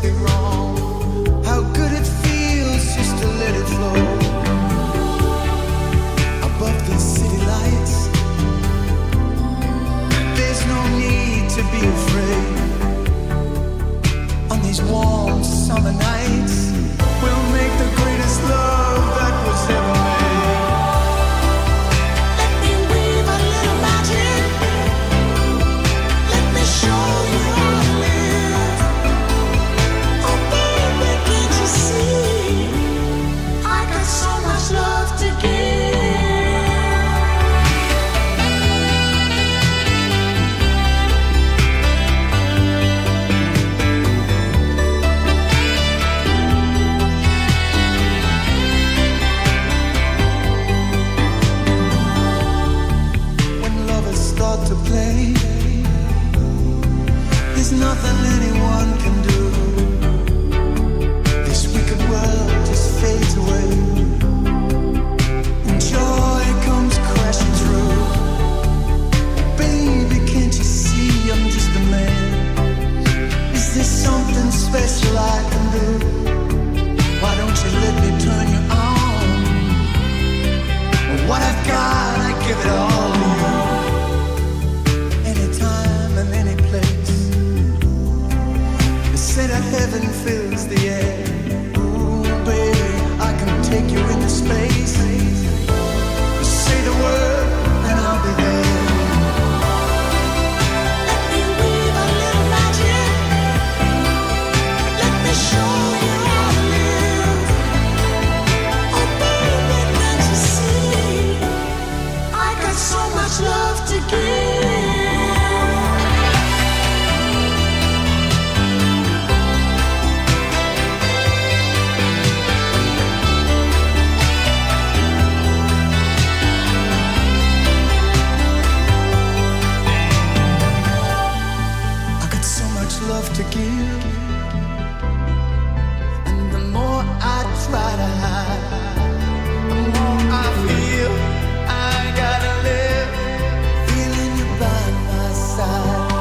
must be wrong. How good it feels just to let it flow. Above these city lights, there's no need to be afraid. On these warm summer nights, we'll make the greatest love that was ever made. Let me weave a little magic. Let me show you how to live. Oh baby, can't you see? I got so much love to give. To play, there's nothing anyone can do. This wicked world just fades away, and joy comes crashing through. Baby, can't you see I'm just a man? Is there something special I can do? Why don't you let me turn you on? What I've got, I give it all to you. In any place, the scent of heaven fills the air. Ooh, baby, I can take you into space. Say the word and I'll be there. Let me weave a little magic. Let me show you how to live. Oh baby, can't you see? I got so much love to give. Love to give, and the more I try to hide, the more I feel I gotta live, feeling you by my side.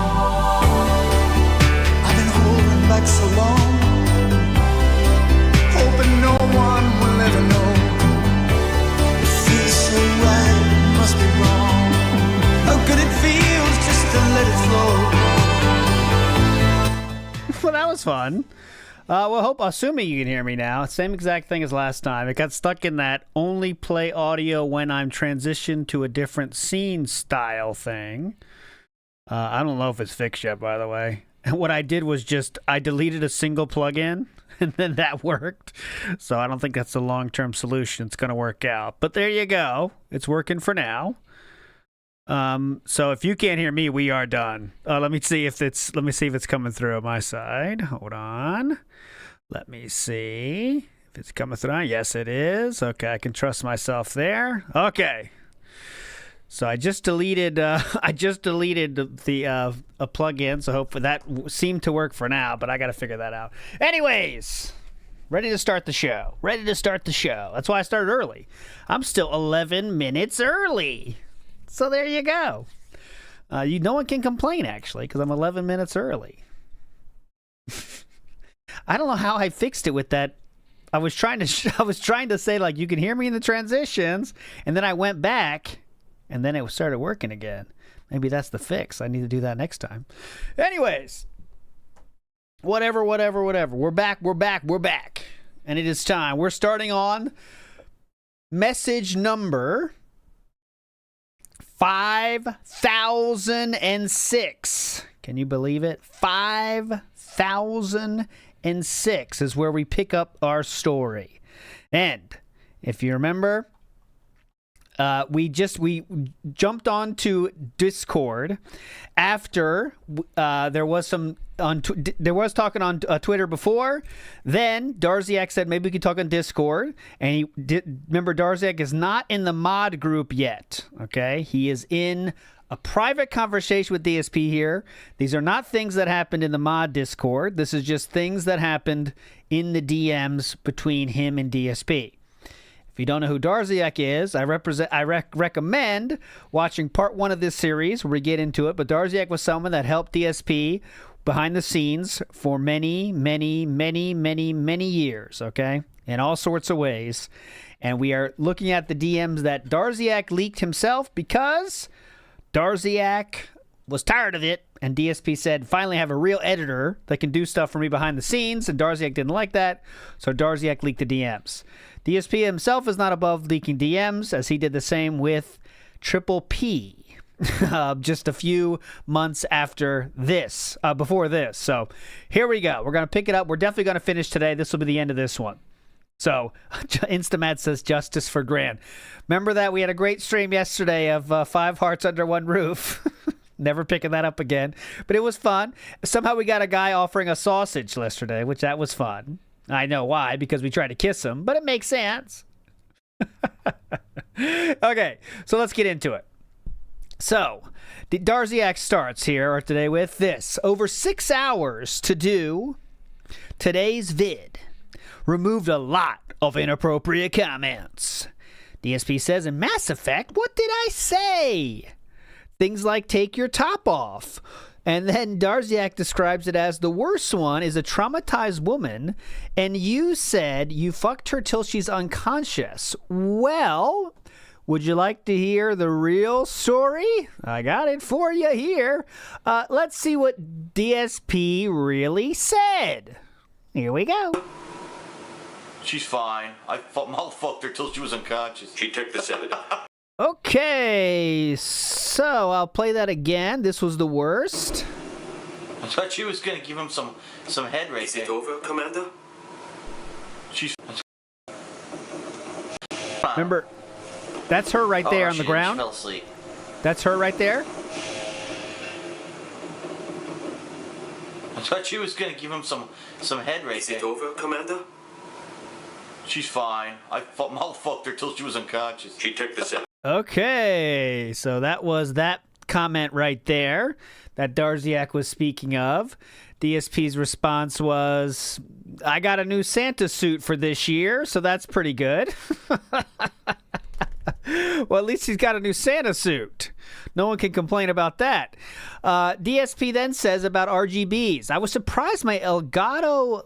I've been holding back so long, hoping no one will ever know. It feels so right, it must be wrong. How good it feels just to let it flow. Well, that was fun. Assuming you can hear me now. Same exact thing as last time. It got stuck in that only play audio when I'm transitioned to a different scene style thing. I don't know if it's fixed yet, by the way. And what I did was I deleted a single plugin, and then that worked. So I don't think that's a long-term solution. It's going to work out. But there you go. It's working for now. So if you can't hear me, we are done. Let me see if it's coming through on my side. Hold on. Let me see if it's coming through. Yes, it is. Okay, I can trust myself there. Okay. So I just deleted the a plugin, so hopefully that seemed to work for now, but I got to figure that out. Anyways, ready to start the show. That's why I started early. I'm still 11 minutes early. So there you go. No one can complain, actually, because I'm 11 minutes early. I don't know how I fixed it with that. I was trying to say, like, you can hear me in the transitions, and then I went back, and then it started working again. Maybe that's the fix. I need to do that next time. Anyways, whatever. We're back. And it is time. We're starting on message number 5,006. Can you believe it? 5,006 is where we pick up our story. And if you remember, we jumped onto Discord after there was talking on Twitter before. Then Darziak said maybe we could talk on Discord, and remember, Darziak is not in the mod group yet. Okay, he is in a private conversation with DSP here. These are not things that happened in the mod Discord. This is just things that happened in the DMs between him and DSP. If you don't know who Darziak is, I recommend watching part 1 of this series where we get into it. But Darziak was someone that helped DSP behind the scenes for many, many, many, many, many years, okay? In all sorts of ways. And we are looking at the DMs that Darziak leaked himself because Darziak was tired of it. And DSP said, finally have a real editor that can do stuff for me behind the scenes. And Darziak didn't like that. So Darziak leaked the DMs. DSP himself is not above leaking DMs, as he did the same with Triple P. Just a few months after this, before this. So here we go. We're going to pick it up. We're definitely going to finish today. This will be the end of this one. So Instamat says justice for Grant. Remember that? We had a great stream yesterday of 5 hearts under one roof. Never picking that up again. But it was fun. Somehow we got a guy offering a sausage yesterday, which that was fun. I know why, because we tried to kiss him, but it makes sense. Okay, so let's get into it. So, Darziak starts here today with this. Over 6 hours to do today's vid. Removed a lot of inappropriate comments. DSP says, in Mass Effect, what did I say? Things like take your top off. And then Darziak describes it as the worst one is a traumatized woman, and you said you fucked her till she's unconscious. Well, would you like to hear the real story? I got it for you here. Let's see what DSP really said. Here we go. She's fine. I fucked her till she was unconscious. She took the sedative. Okay, so I'll play that again. This was the worst. I thought she was gonna give him some head right Is there. it over, Commander? She's. Remember, that's her right there on the ground. She fell asleep. That's her right there. I thought she was gonna give him some head right Is there. it over, Commander? She's fine. I fucked her till she was unconscious. She took the sedative. Okay, so that was that comment right there that Darziak was speaking of. DSP's response was, I got a new Santa suit for this year, so that's pretty good. Well, at least he's got a new Santa suit. No one can complain about that. DSP then says about RGBs. I was surprised my Elgato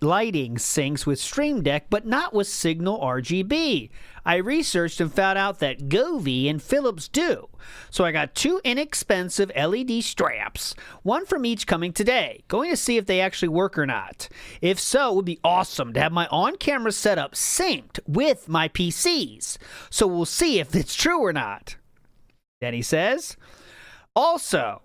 lighting syncs with Stream Deck, but not with Signal RGB. I researched and found out that Govee and Philips do. So I got 2 inexpensive LED straps, one from each coming today. Going to see if they actually work or not. If so, it would be awesome to have my on-camera setup synced with my PCs. So we'll see if it's true or not. Then he says, also,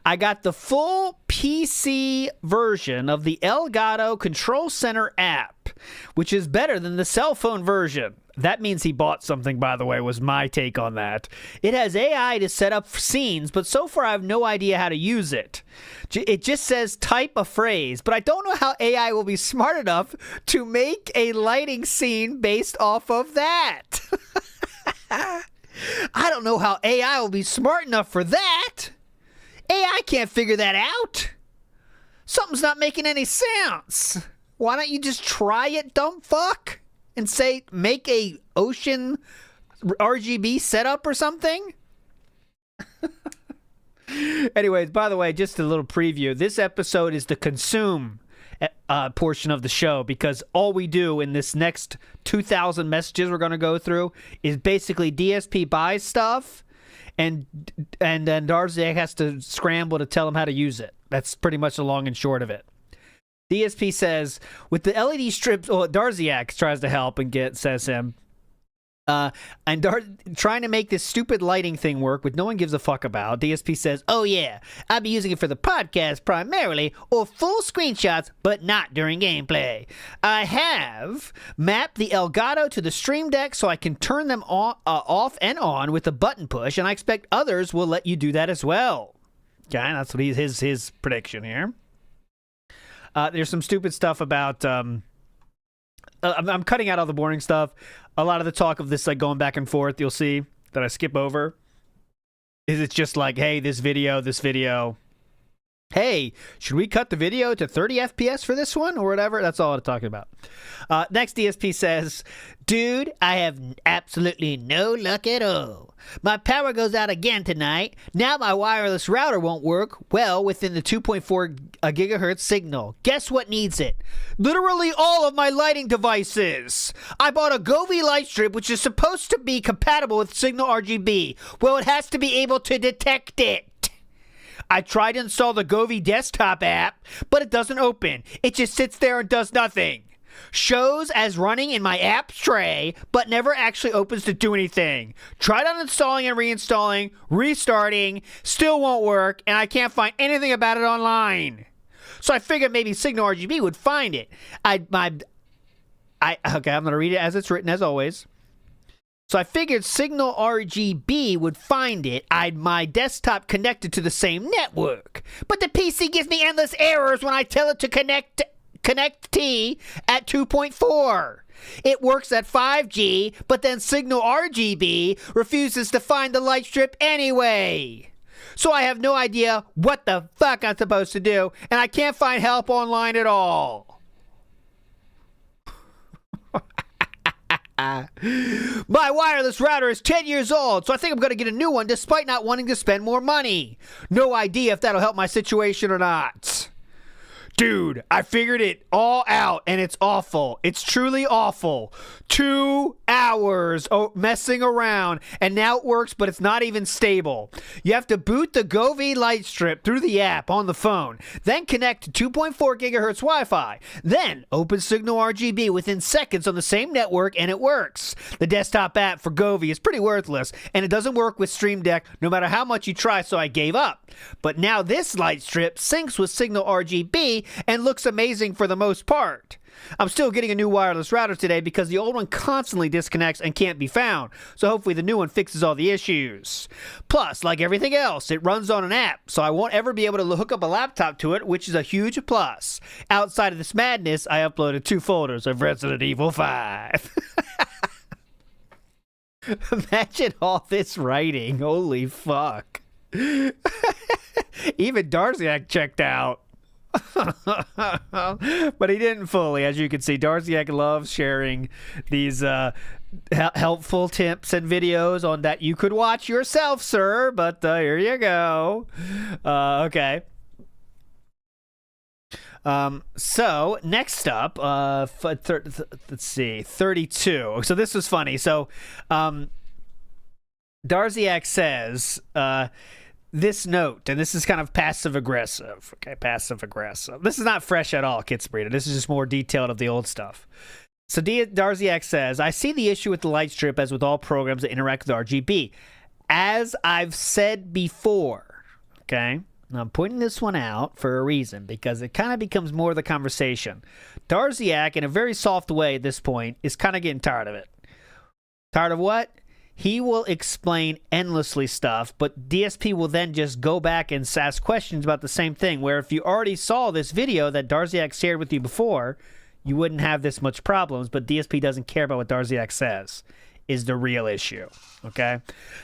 I got the full PC version of the Elgato Control Center app, which is better than the cell phone version. That means he bought something, by the way, was my take on that. It has AI to set up scenes, but so far I have no idea how to use it. It just says type a phrase, but I don't know how AI will be smart enough to make a lighting scene based off of that. I don't know how AI will be smart enough for that. AI can't figure that out. Something's not making any sense. Why don't you just try it, dumb fuck? And say, make a ocean RGB setup or something? Anyways, by the way, just a little preview. This episode is the consume portion of the show, because all we do in this next 2,000 messages we're going to go through is basically DSP buys stuff, and then Darziak has to scramble to tell him how to use it. That's pretty much the long and short of it. DSP says, with the LED strips, Darziak tries to help and says him, trying to make this stupid lighting thing work, which no one gives a fuck about. DSP says, oh yeah, I'll be using it for the podcast primarily, or full screenshots, but not during gameplay. I have mapped the Elgato to the Stream Deck so I can turn them off and on with a button push, and I expect others will let you do that as well. Okay, that's what his prediction here. There's some stupid stuff about... I'm cutting out all the boring stuff. A lot of the talk of this, like, going back and forth, you'll see that I skip over. Is it's just like, hey, this video, Hey, should we cut the video to 30 FPS for this one or whatever? That's all I'm talking about. Next DSP says, dude, I have absolutely no luck at all. My power goes out again tonight. Now my wireless router won't work well within the 2.4 gigahertz signal. Guess what needs it? Literally all of my lighting devices. I bought a Govee light strip which is supposed to be compatible with signal RGB. Well, it has to be able to detect it. I tried to install the Govee desktop app, but it doesn't open. It just sits there and does nothing. Shows as running in my apps tray, but never actually opens to do anything. Tried uninstalling and reinstalling, restarting, still won't work, and I can't find anything about it online. So I figured maybe Signal RGB would find it. Okay, I'm going to read it as it's written as always. So I figured Signal RGB would find it. I'd my desktop connected to the same network. But the PC gives me endless errors when I tell it to connect T at 2.4. It works at 5G, but then Signal RGB refuses to find the light strip anyway. So I have no idea what the fuck I'm supposed to do, and I can't find help online at all. My wireless router is 10 years old, so I think I'm going to get a new one despite not wanting to spend more money. No idea if that'll help my situation or not. Dude, I figured it all out, and it's awful. It's truly awful. 2 hours messing around, and now it works, but it's not even stable. You have to boot the Govee light strip through the app on the phone, then connect to 2.4 gigahertz Wi-Fi, then open Signal RGB within seconds on the same network, and it works. The desktop app for Govee is pretty worthless, and it doesn't work with Stream Deck no matter how much you try, so I gave up. But now this light strip syncs with Signal RGB and looks amazing for the most part. I'm still getting a new wireless router today because the old one constantly disconnects and can't be found, so hopefully the new one fixes all the issues. Plus, like everything else, it runs on an app, so I won't ever be able to hook up a laptop to it, which is a huge plus. Outside of this madness, I uploaded 2 folders of Resident Evil 5. Imagine all this writing. Holy fuck. Even Darziak checked out. But he didn't fully, as you can see. Darziak loves sharing these helpful tips and videos on that you could watch yourself, sir. But here you go. Okay. So next up, let's see, 32. So this was funny. So Darziak says, this note, and this is kind of passive-aggressive. Okay, passive-aggressive. This is not fresh at all, Kits Breeder. This is just more detailed of the old stuff. So Darziak says, I see the issue with the light strip as with all programs that interact with RGB. As I've said before, okay? Now, I'm pointing this one out for a reason, because it kind of becomes more of the conversation. Darziak, in a very soft way at this point, is kind of getting tired of it. Tired of what? He will explain endlessly stuff, but DSP will then just go back and ask questions about the same thing, where if you already saw this video that Darziak shared with you before, you wouldn't have this much problems, but DSP doesn't care about what Darziak says is the real issue, okay?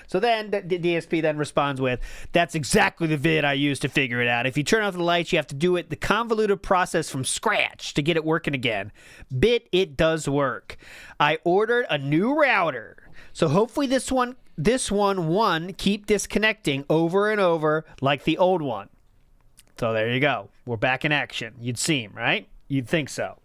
So then the DSP then responds with, that's exactly the vid I used to figure it out. If you turn off the lights, you have to do it the convoluted process from scratch to get it working again. It does work. I ordered a new router. So hopefully this one keep disconnecting over and over like the old one. So there you go. We're back in action. You'd seem, right? You'd think so.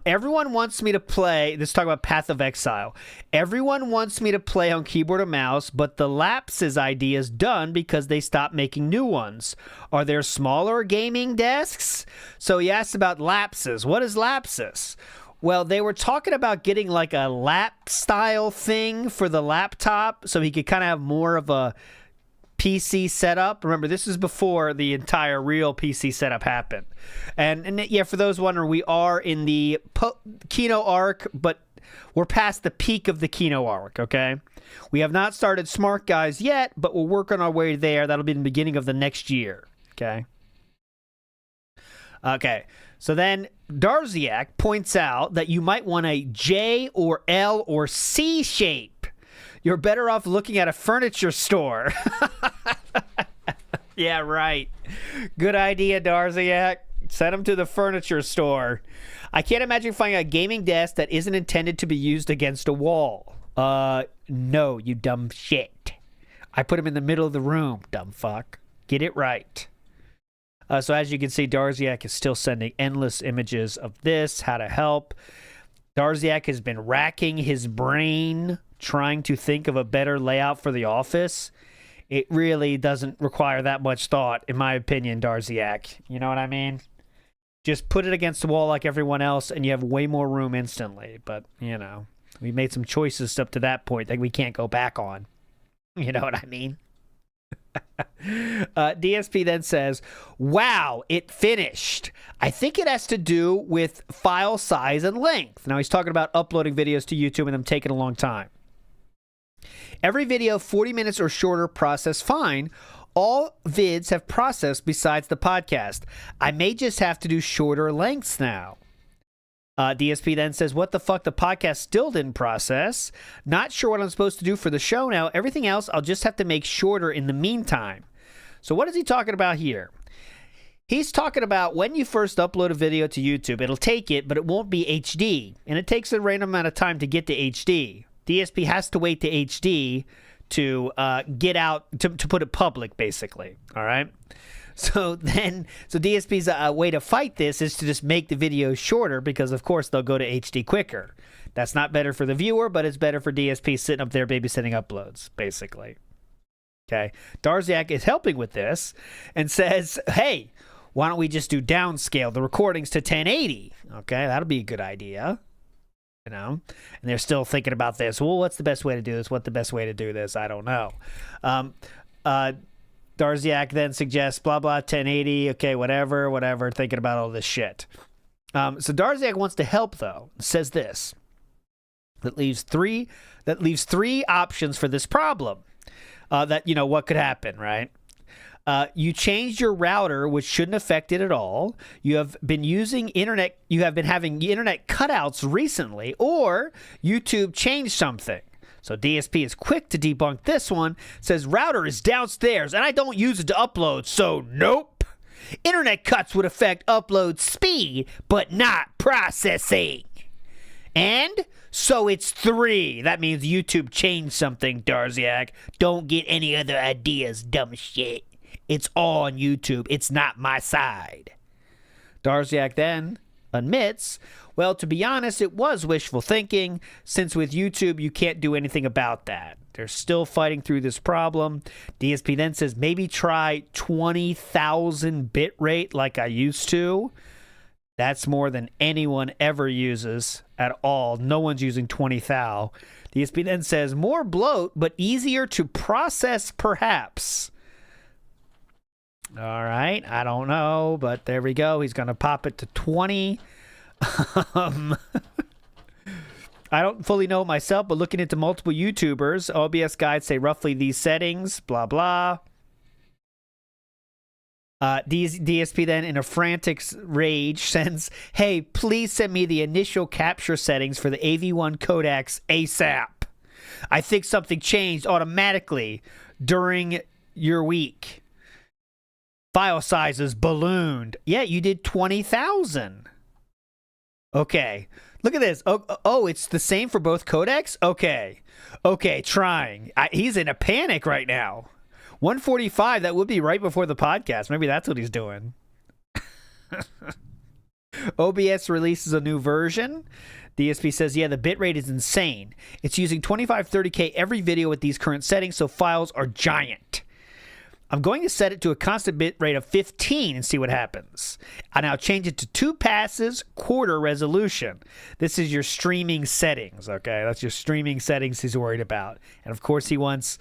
Everyone wants me to play, let's talk about Path of Exile. Everyone wants me to play on keyboard and mouse, but the Lapses idea is done because they stopped making new ones. Are there smaller gaming desks? So he asked about Lapses. What is Lapses? Well, they were talking about getting like a lap style thing for the laptop so he could kind of have more of a PC setup. Remember, this is before the entire real PC setup happened. And yeah, for those wondering, we are in the Kino arc, but we're past the peak of the Kino arc, okay? We have not started Smart Guys yet, but we're working our way there. That'll be the beginning of the next year, okay? Okay, so then Darziak points out that you might want a J or L or C shape. You're better off looking at a furniture store. Yeah, right. Good idea, Darziak. Send him to the furniture store. I can't imagine finding a gaming desk that isn't intended to be used against a wall. No, you dumb shit. I put him in the middle of the room, dumb fuck. Get it right. So as you can see, Darziak is still sending endless images of this, how to help. Darziak has been racking his brain trying to think of a better layout for the office. It really doesn't require that much thought, in my opinion, Darziak. You know what I mean? Just put it against the wall like everyone else, and you have way more room instantly. But, you know, we made some choices up to that point that we can't go back on. You know what I mean? DSP then says, wow, it finished. I think it has to do with file size and length. Now, he's talking about uploading videos to YouTube and them taking a long time. Every video 40 minutes or shorter process fine. All vids have processed besides the podcast. I may just have to do shorter lengths now. DSP then says, what the fuck? The podcast still didn't process. Not sure what I'm supposed to do for the show now. Everything else I'll just have to make shorter in the meantime. So what is he talking about here? He's talking about when you first upload a video to YouTube, it'll take it, but it won't be HD. And it takes a random amount of time to get to HD. DSP has to wait to HD to get out, to put it public, basically. All right? So DSP's way to fight this is to just make the video shorter because, of course, they'll go to HD quicker. That's not better for the viewer, but it's better for DSP sitting up there babysitting uploads, basically. Okay? Darziak is helping with this and says, hey, why don't we just do downscale the recordings to 1080? Okay, that'll be a good idea. You know? And they're still thinking about this. Well, what's the best way to do this? What's the best way to do this? I don't know. Darziak then suggests blah, blah, 1080. Okay, whatever. Thinking about all this shit. So Darziak wants to help, though. Says this. That leaves three options for this problem. That, you know, what could happen, right? You changed your router, which shouldn't affect it at all. You have been having internet cutouts recently, or YouTube changed something. So DSP is quick to debunk this one, says router is downstairs and I don't use it to upload, so nope. Internet cuts would affect upload speed, but not processing. And so it's 3. That means YouTube changed something, Darziak. Don't get any other ideas, dumb shit. It's all on YouTube. It's not my side. Darziak then admits, well, to be honest, it was wishful thinking, since with YouTube, you can't do anything about that. They're still fighting through this problem. DSP then says, maybe try 20,000 bit rate like I used to. That's more than anyone ever uses at all. No one's using 20,000. DSP then says, more bloat, but easier to process perhaps. All right, I don't know, but there we go. He's going to pop it to 20. I don't fully know it myself, but looking into multiple YouTubers, OBS guides say roughly these settings, blah, blah. DSP then, in a frantic rage, sends, hey, please send me the initial capture settings for the AV1 codecs ASAP. I think something changed automatically during your week. File sizes ballooned. Yeah, you did 20,000. Okay. Look at this. Oh, it's the same for both codecs? Okay, trying. He's in a panic right now. 145, that would be right before the podcast. Maybe that's what he's doing. OBS releases a new version. DSP says, yeah, the bitrate is insane. It's using 2530K every video with these current settings, so files are giant. I'm going to set it to a constant bit rate of 15 and see what happens. I now change it to 2 passes, quarter resolution. This is your streaming settings, okay? That's your streaming settings he's worried about. And of course he wants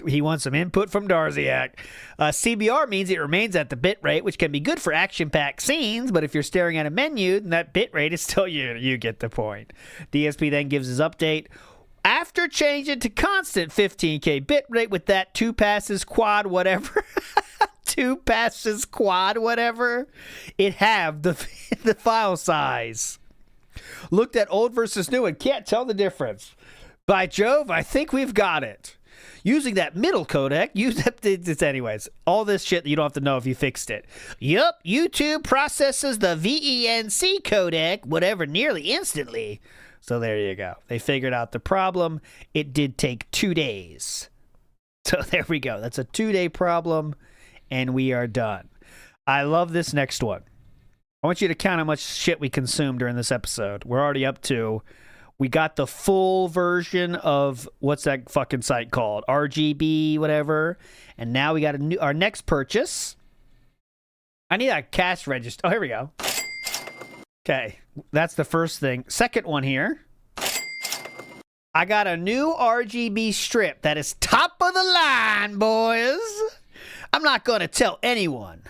some input from Darziak. CBR means it remains at the bit rate, which can be good for action-packed scenes, but if you're staring at a menu, then that bit rate is still you get the point. DSP then gives his update. After changing to constant 15K bitrate with that 2 passes quad whatever, 2 passes quad whatever, it have the file size. Looked at old versus new and can't tell the difference. By Jove, I think we've got it. Using that middle codec, it's anyways. All this shit you don't have to know if you fixed it. Yup, YouTube processes the VENC codec, whatever, nearly instantly. So there you go. They figured out the problem. It did take 2 days. So there we go. That's a 2-day problem, and we are done. I love this next one. I want you to count how much shit we consumed during this episode. We're already up to... We got the full version of what's that fucking site called? RGB, whatever. And now we got our next purchase. I need a cash register. Oh, here we go. Okay, that's the first thing. Second one here. I got a new RGB strip that is top of the line, boys. I'm not going to tell anyone.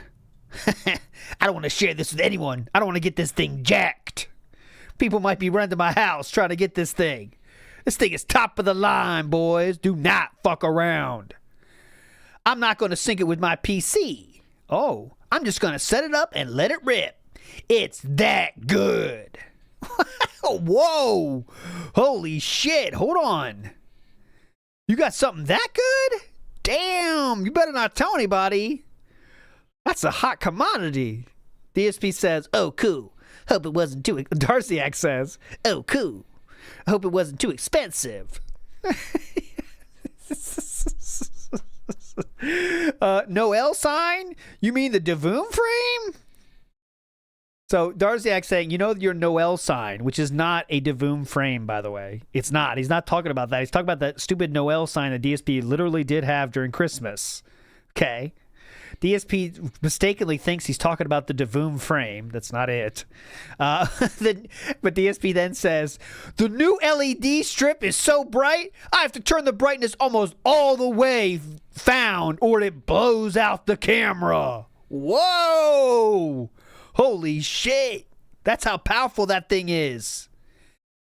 I don't want to share this with anyone. I don't want to get this thing jacked. People might be running to my house trying to get this thing. This thing is top of the line, boys. Do not fuck around. I'm not going to sync it with my PC. Oh, I'm just going to set it up and let it rip. It's that good. Whoa. Holy shit. Hold on. You got something that good? Damn. You better not tell anybody. That's a hot commodity. DSP says, oh, cool. Hope it wasn't too... Darziak says, oh, cool. I hope it wasn't too expensive. Noel sign? You mean the Davoom frame? So Darziak saying, you know your Noel sign, which is not a Davoom frame, by the way. It's not. He's not talking about that. He's talking about that stupid Noel sign that DSP literally did have during Christmas. Okay. DSP mistakenly thinks he's talking about the Davoom frame. That's not it. But DSP then says, the new LED strip is so bright, I have to turn the brightness almost all the way found or it blows out the camera. Whoa! Holy shit. That's how powerful that thing is.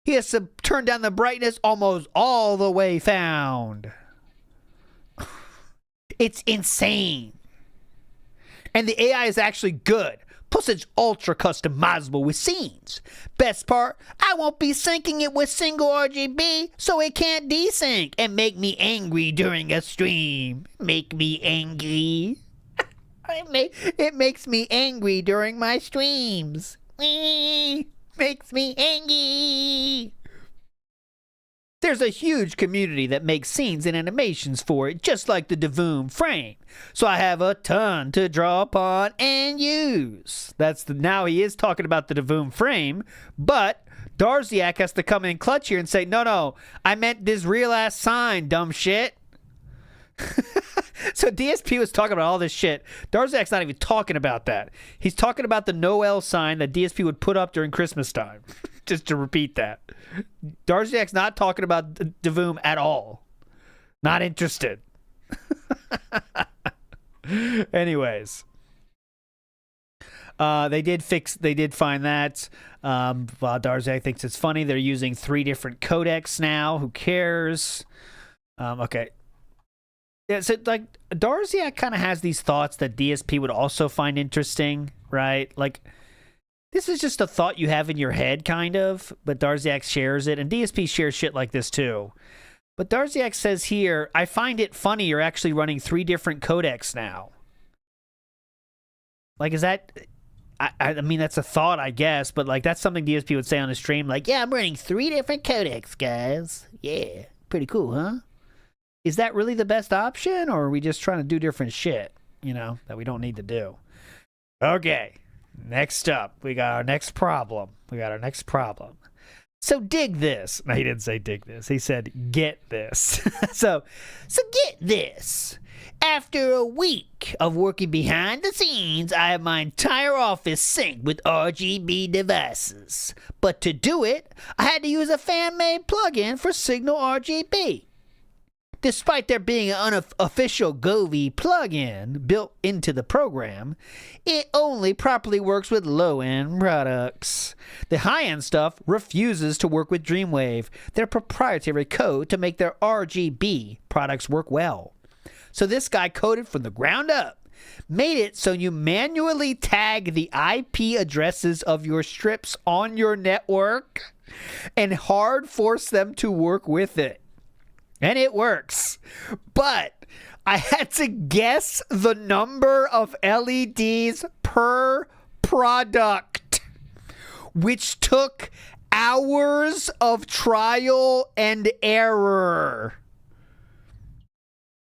He has to turn down the brightness almost all the way found. It's insane. And the AI is actually good. Plus it's ultra customizable with scenes. Best part, I won't be syncing it with single RGB, so it can't desync and make me angry during a stream. Make me angry. It makes me angry during my streams. Makes me angry. There's a huge community that makes scenes and animations for it, just like the Davoom frame. So I have a ton to draw upon and use. Now he is talking about the Davoom frame, but Darziak has to come in clutch here and say, no, I meant this real-ass sign, dumb shit. So DSP was talking about all this shit. Darziak's not even talking about that. He's talking about the Noel sign that DSP would put up during Christmas time. Just to repeat that. Darziak's not talking about Davoom at all. Not interested. Anyways. They did find that. Darziak thinks it's funny. They're using 3 different codecs now. Who cares? Okay. Yeah, so like Darziak kind of has these thoughts that DSP would also find interesting, right? Like, this is just a thought you have in your head, kind of, but Darziak shares it, and DSP shares shit like this too. But Darziak says here, I find it funny you're actually running 3 different codecs now. Like, is that... I mean, that's a thought, I guess, but like that's something DSP would say on his stream, like, yeah, I'm running 3 different codecs, guys. Yeah, pretty cool, huh? Is that really the best option, or are we just trying to do different shit, you know, that we don't need to do? Okay, next up, we got our next problem. So dig this. No, he didn't say dig this. He said get this. So get this. After a week of working behind the scenes, I have my entire office synced with RGB devices. But to do it, I had to use a fan-made plugin for Signal RGB. Despite there being an unofficial Govee plugin built into the program, it only properly works with low-end products. The high-end stuff refuses to work with Dreamwave, their proprietary code to make their RGB products work well. So this guy coded from the ground up, made it so you manually tag the IP addresses of your strips on your network and hard force them to work with it. And it works. But I had to guess the number of LEDs per product, which took hours of trial and error.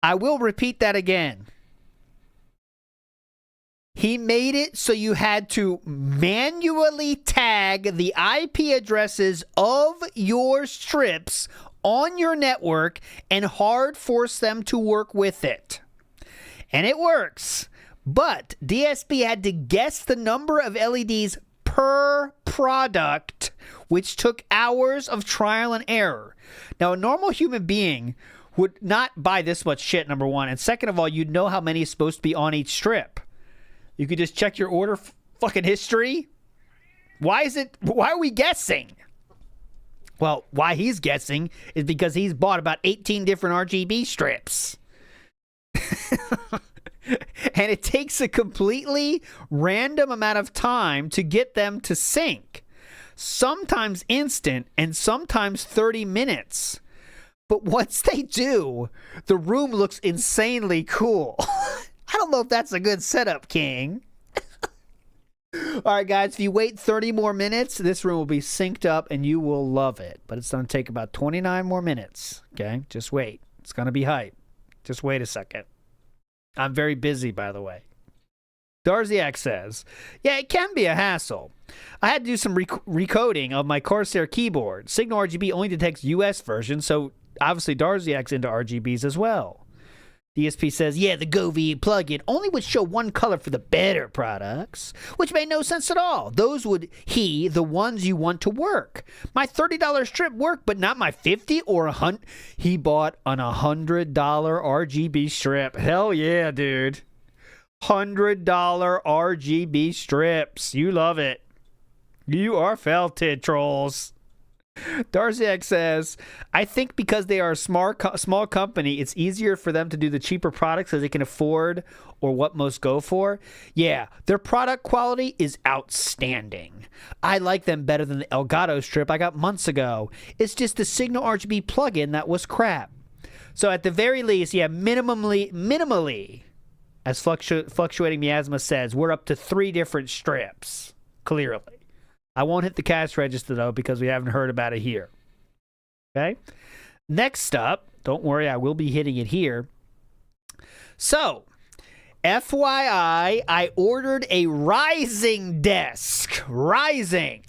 I will repeat that again. He made it so you had to manually tag the IP addresses of your strips on your network and hard force them to work with it. And it works. But DSP had to guess the number of LEDs per product, which took hours of trial and error. Now, a normal human being would not buy this much shit, number one. And second of all, you'd know how many is supposed to be on each strip. You could just check your order fucking history. Why are we guessing? Well, why he's guessing is because he's bought about 18 different RGB strips. And it takes a completely random amount of time to get them to sync. Sometimes instant and sometimes 30 minutes. But once they do, the room looks insanely cool. I don't know if that's a good setup, King. All right, guys, if you wait 30 more minutes, this room will be synced up and you will love it. But it's going to take about 29 more minutes, okay? Just wait. It's going to be hype. Just wait a second. I'm very busy, by the way. Darziak says, yeah, it can be a hassle. I had to do some recoding of my Corsair keyboard. Signal RGB only detects US version, so obviously Darziak's into RGBs as well. DSP says, yeah, the GoV plugin only would show one color for the better products, which made no sense at all. Those would the ones you want to work. My $30 strip worked, but not my $50 or $100. He bought an $100 RGB strip. Hell yeah, dude. $100 RGB strips. You love it. You are felted, trolls. Darziak says, I think because they are a small company, it's easier for them to do the cheaper products as they can afford or what most go for. Yeah, their product quality is outstanding. I like them better than the Elgato strip I got months ago. It's just the Signal RGB plugin that was crap. So at the very least, yeah, minimally, as Fluctuating Miasma says, we're up to 3 different strips, clearly. I won't hit the cash register, though, because we haven't heard about it here. Okay? Next up, don't worry, I will be hitting it here. So, FYI, I ordered a rising desk. Rising.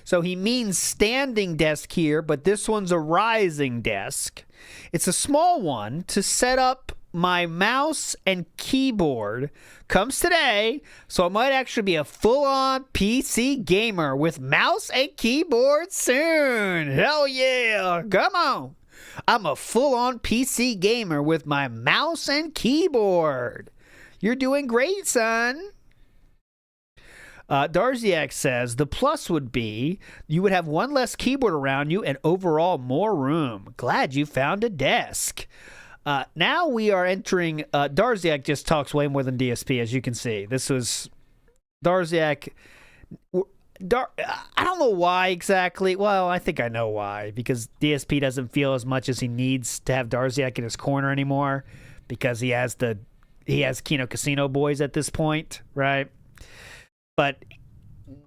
So he means standing desk here, but this one's a rising desk. It's a small one to set up my mouse and keyboard. Comes today, so I might actually be a full-on PC gamer with mouse and keyboard soon. Hell yeah, come on. I'm a full-on PC gamer with my mouse and keyboard. You're doing great, son. Darziak says, the plus would be you would have one less keyboard around you and overall more room. Glad you found a desk. Now we are entering, Darziak just talks way more than DSP, as you can see. This was Darziak. I don't know why exactly. Well, I think I know why. Because DSP doesn't feel as much as he needs to have Darziak in his corner anymore. Because he has Kino Casino boys at this point, right? But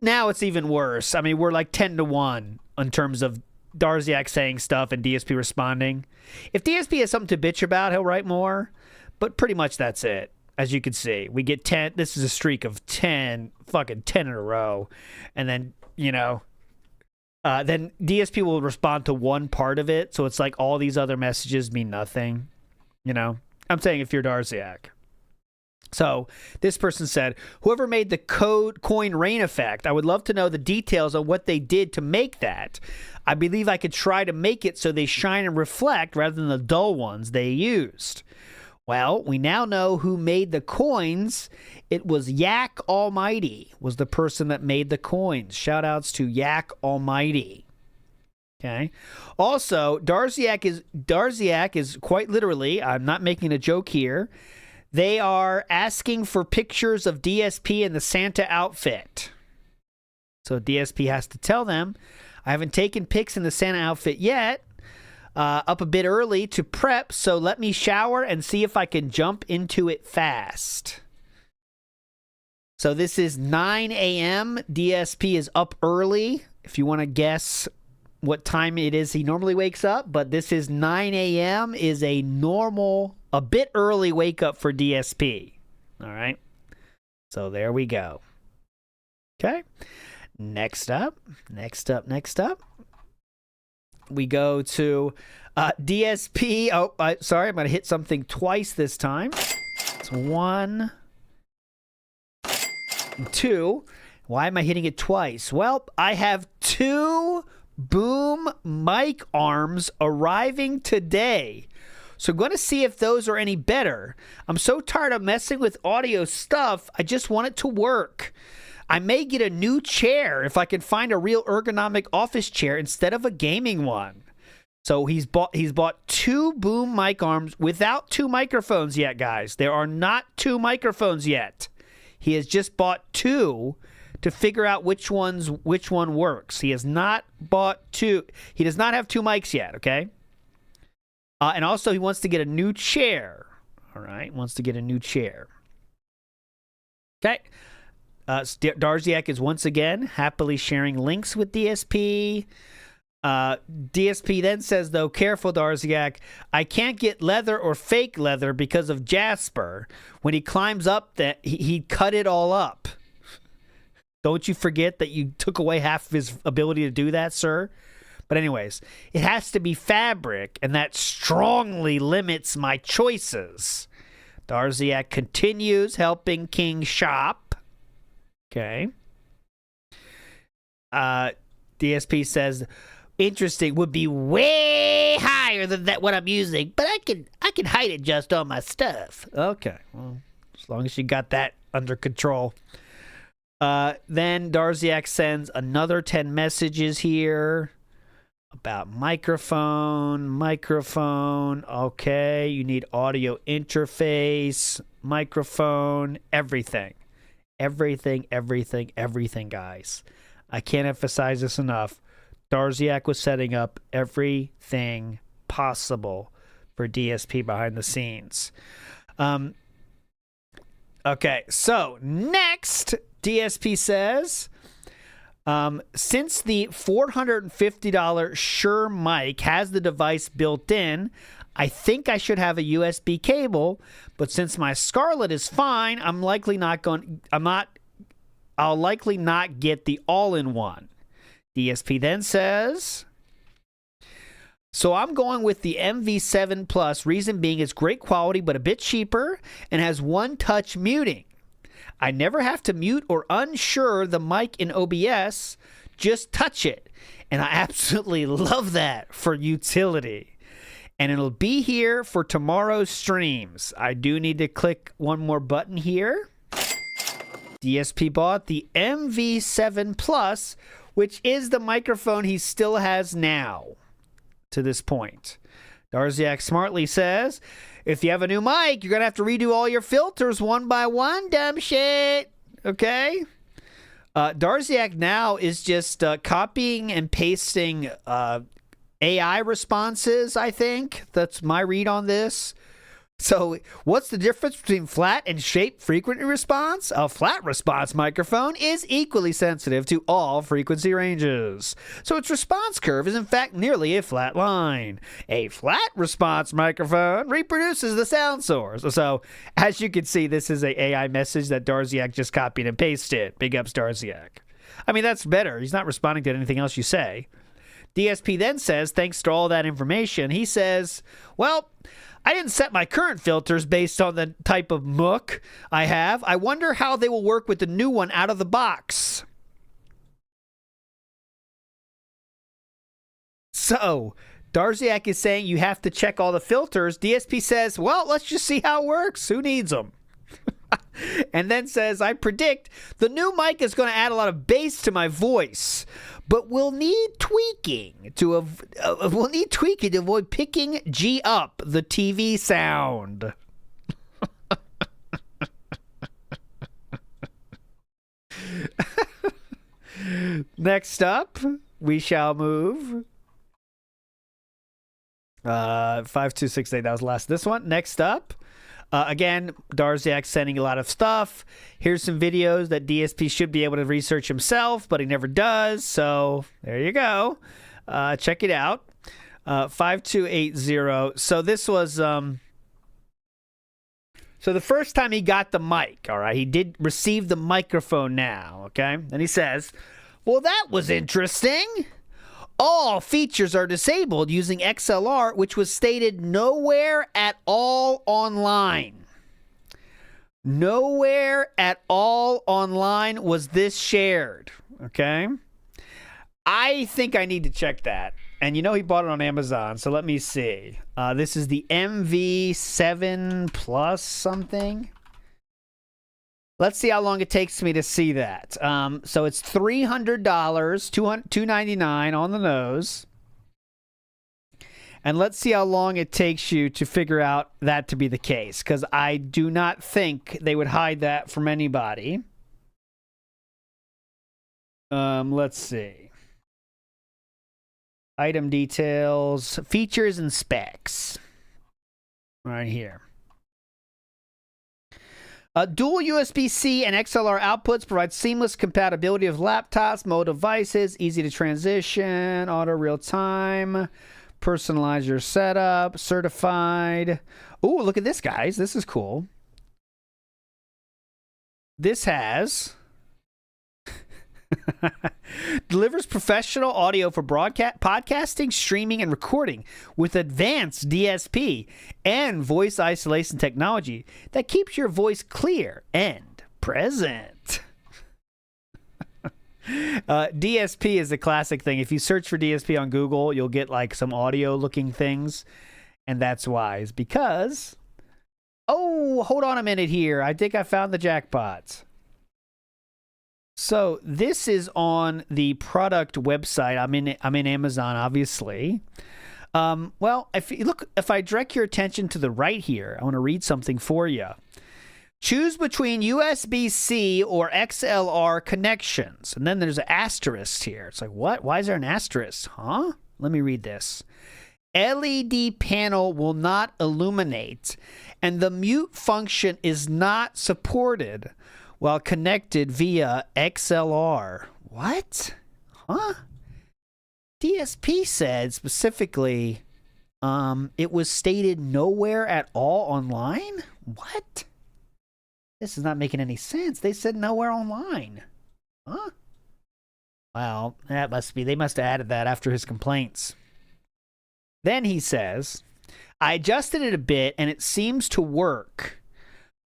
now it's even worse. I mean, we're like 10-1 in terms of Darziak saying stuff and DSP responding. If DSP has something to bitch about, he'll write more. But pretty much that's it. As you can see, we get 10. This is a streak of 10 in a row. And then, then DSP will respond to one part of it. So it's like all these other messages mean nothing. I'm saying if you're Darziak. So this person said, whoever made the coin rain effect, I would love to know the details on what they did to make that. I believe I could try to make it so they shine and reflect rather than the dull ones they used. Well, we now know who made the coins. It was Yak Almighty was the person that made the coins. Shout outs to Yak Almighty. Okay. Also, Darziak is quite literally, I'm not making a joke here, they are asking for pictures of DSP in the Santa outfit. So DSP has to tell them, I haven't taken pics in the Santa outfit yet. Up a bit early to prep, so let me shower and see if I can jump into it fast. So this is 9 a.m. DSP is up early. If you want to guess what time it is he normally wakes up, but this is 9 a.m. is a bit early wake up for DSP. All right. So there we go. Okay. Next up. We go to DSP. Oh, sorry. I'm going to hit something twice this time. It's 1, 2. Why am I hitting it twice? Well, I have 2 boom mic arms arriving today. So I'm going to see if those are any better. I'm so tired of messing with audio stuff. I just want it to work. I may get a new chair if I can find a real ergonomic office chair instead of a gaming one. So he's bought 2 boom mic arms without 2 microphones yet, guys. There are not 2 microphones yet. He has just bought 2 to figure out which one works. He has not bought 2. He does not have 2 mics yet, okay? And also he wants to get a new chair. All right, wants to get a new chair. Okay. Darziak is once again happily sharing links with DSP. DSP then says, though, careful, Darziak. I can't get leather or fake leather because of Jasper. When he climbs up, that he cut it all up. Don't you forget that you took away half of his ability to do that, sir? But anyways, it has to be fabric, and that strongly limits my choices. Darziak continues helping King shop. Okay. DSP says, interesting, would be way higher than that what I'm using, but I can height adjust all my stuff. Okay, well, as long as you got that under control. Then Darziak sends another 10 messages here about microphone. Okay, you need audio interface, microphone, everything, guys. I can't emphasize this enough. Darziak was setting up everything possible for DSP behind the scenes. Okay, so next, DSP says, since the $450 Shure mic has the device built in, I think I should have a USB cable, but since my Scarlett is fine, I'll likely not get the all-in-one. DSP then says, so I'm going with the MV7 Plus, reason being it's great quality but a bit cheaper and has one-touch muting. I never have to mute or unsure the mic in OBS, just touch it. And I absolutely love that for utility. And it'll be here for tomorrow's streams. I do need to click one more button here. DSP bought the MV7 Plus, which is the microphone he still has now to this point. Darziak smartly says, if you have a new mic, you're going to have to redo all your filters one by one, dumb shit. Okay? Darziak now is just copying and pasting AI responses, I think. That's my read on this. So what's the difference between flat and shape frequency response? A flat response microphone is equally sensitive to all frequency ranges. So its response curve is in fact nearly a flat line. A flat response microphone reproduces the sound source. So as you can see, this is a AI message that Darziak just copied and pasted. Big ups Darziak. I mean, that's better. He's not responding to anything else you say. DSP then says, thanks to all that information, he says, well, I didn't set my current filters based on the type of MOOC I have. I wonder how they will work with the new one out of the box. So, Darziak is saying you have to check all the filters. DSP says, well, let's just see how it works. Who needs them? And then says, I predict the new mic is going to add a lot of bass to my voice, but we'll need tweaking to avoid picking G up the TV sound. Next up, We shall move. 5268. That was last. This one. Next up. Again, Darziak sending a lot of stuff. Here's some videos that DSP should be able to research himself, but he never does. So there you go. Check it out. 5280. So this was so the first time he got the mic, all right, he did receive the microphone now, okay? And he says, well, that was interesting. All features are disabled using XLR, which was stated nowhere at all online. Nowhere at all online was this shared, okay? I think I need to check that. And you know he bought it on Amazon, so let me see. This is the MV7 Plus something. Let's see how long it takes me to see that. So it's $300, $299 on the nose. And let's see how long it takes you to figure out that to be the case, because I do not think they would hide that from anybody. Let's see. Item details, features and specs. Right here. Dual USB-C and XLR outputs provide seamless compatibility of laptops, mobile devices, easy to transition, auto real-time, personalize your setup, certified. Ooh, look at this, guys. This is cool. This has... delivers professional audio for broadcast, podcasting, streaming, and recording with advanced DSP and voice isolation technology that keeps your voice clear and present. DSP is a classic thing. If you search for DSP on Google, you'll get like some audio looking things, and that's why. It's because, oh, hold on a minute here. I think I found the jackpot. So this is on the product website. I'm in Amazon, obviously. Well, if I direct your attention to the right here, I want to read something for you. Choose between USB-C or XLR connections, and then there's an asterisk here. It's like, what? Why is there an asterisk? Huh? Let me read this. LED panel will not illuminate, and the mute function is not supported while connected via XLR. What? Huh? DSP said specifically it was stated nowhere at all online? What? This is not making any sense. They said nowhere online. Huh? Well, that must be, they must have added that after his complaints. Then he says, I adjusted it a bit and it seems to work.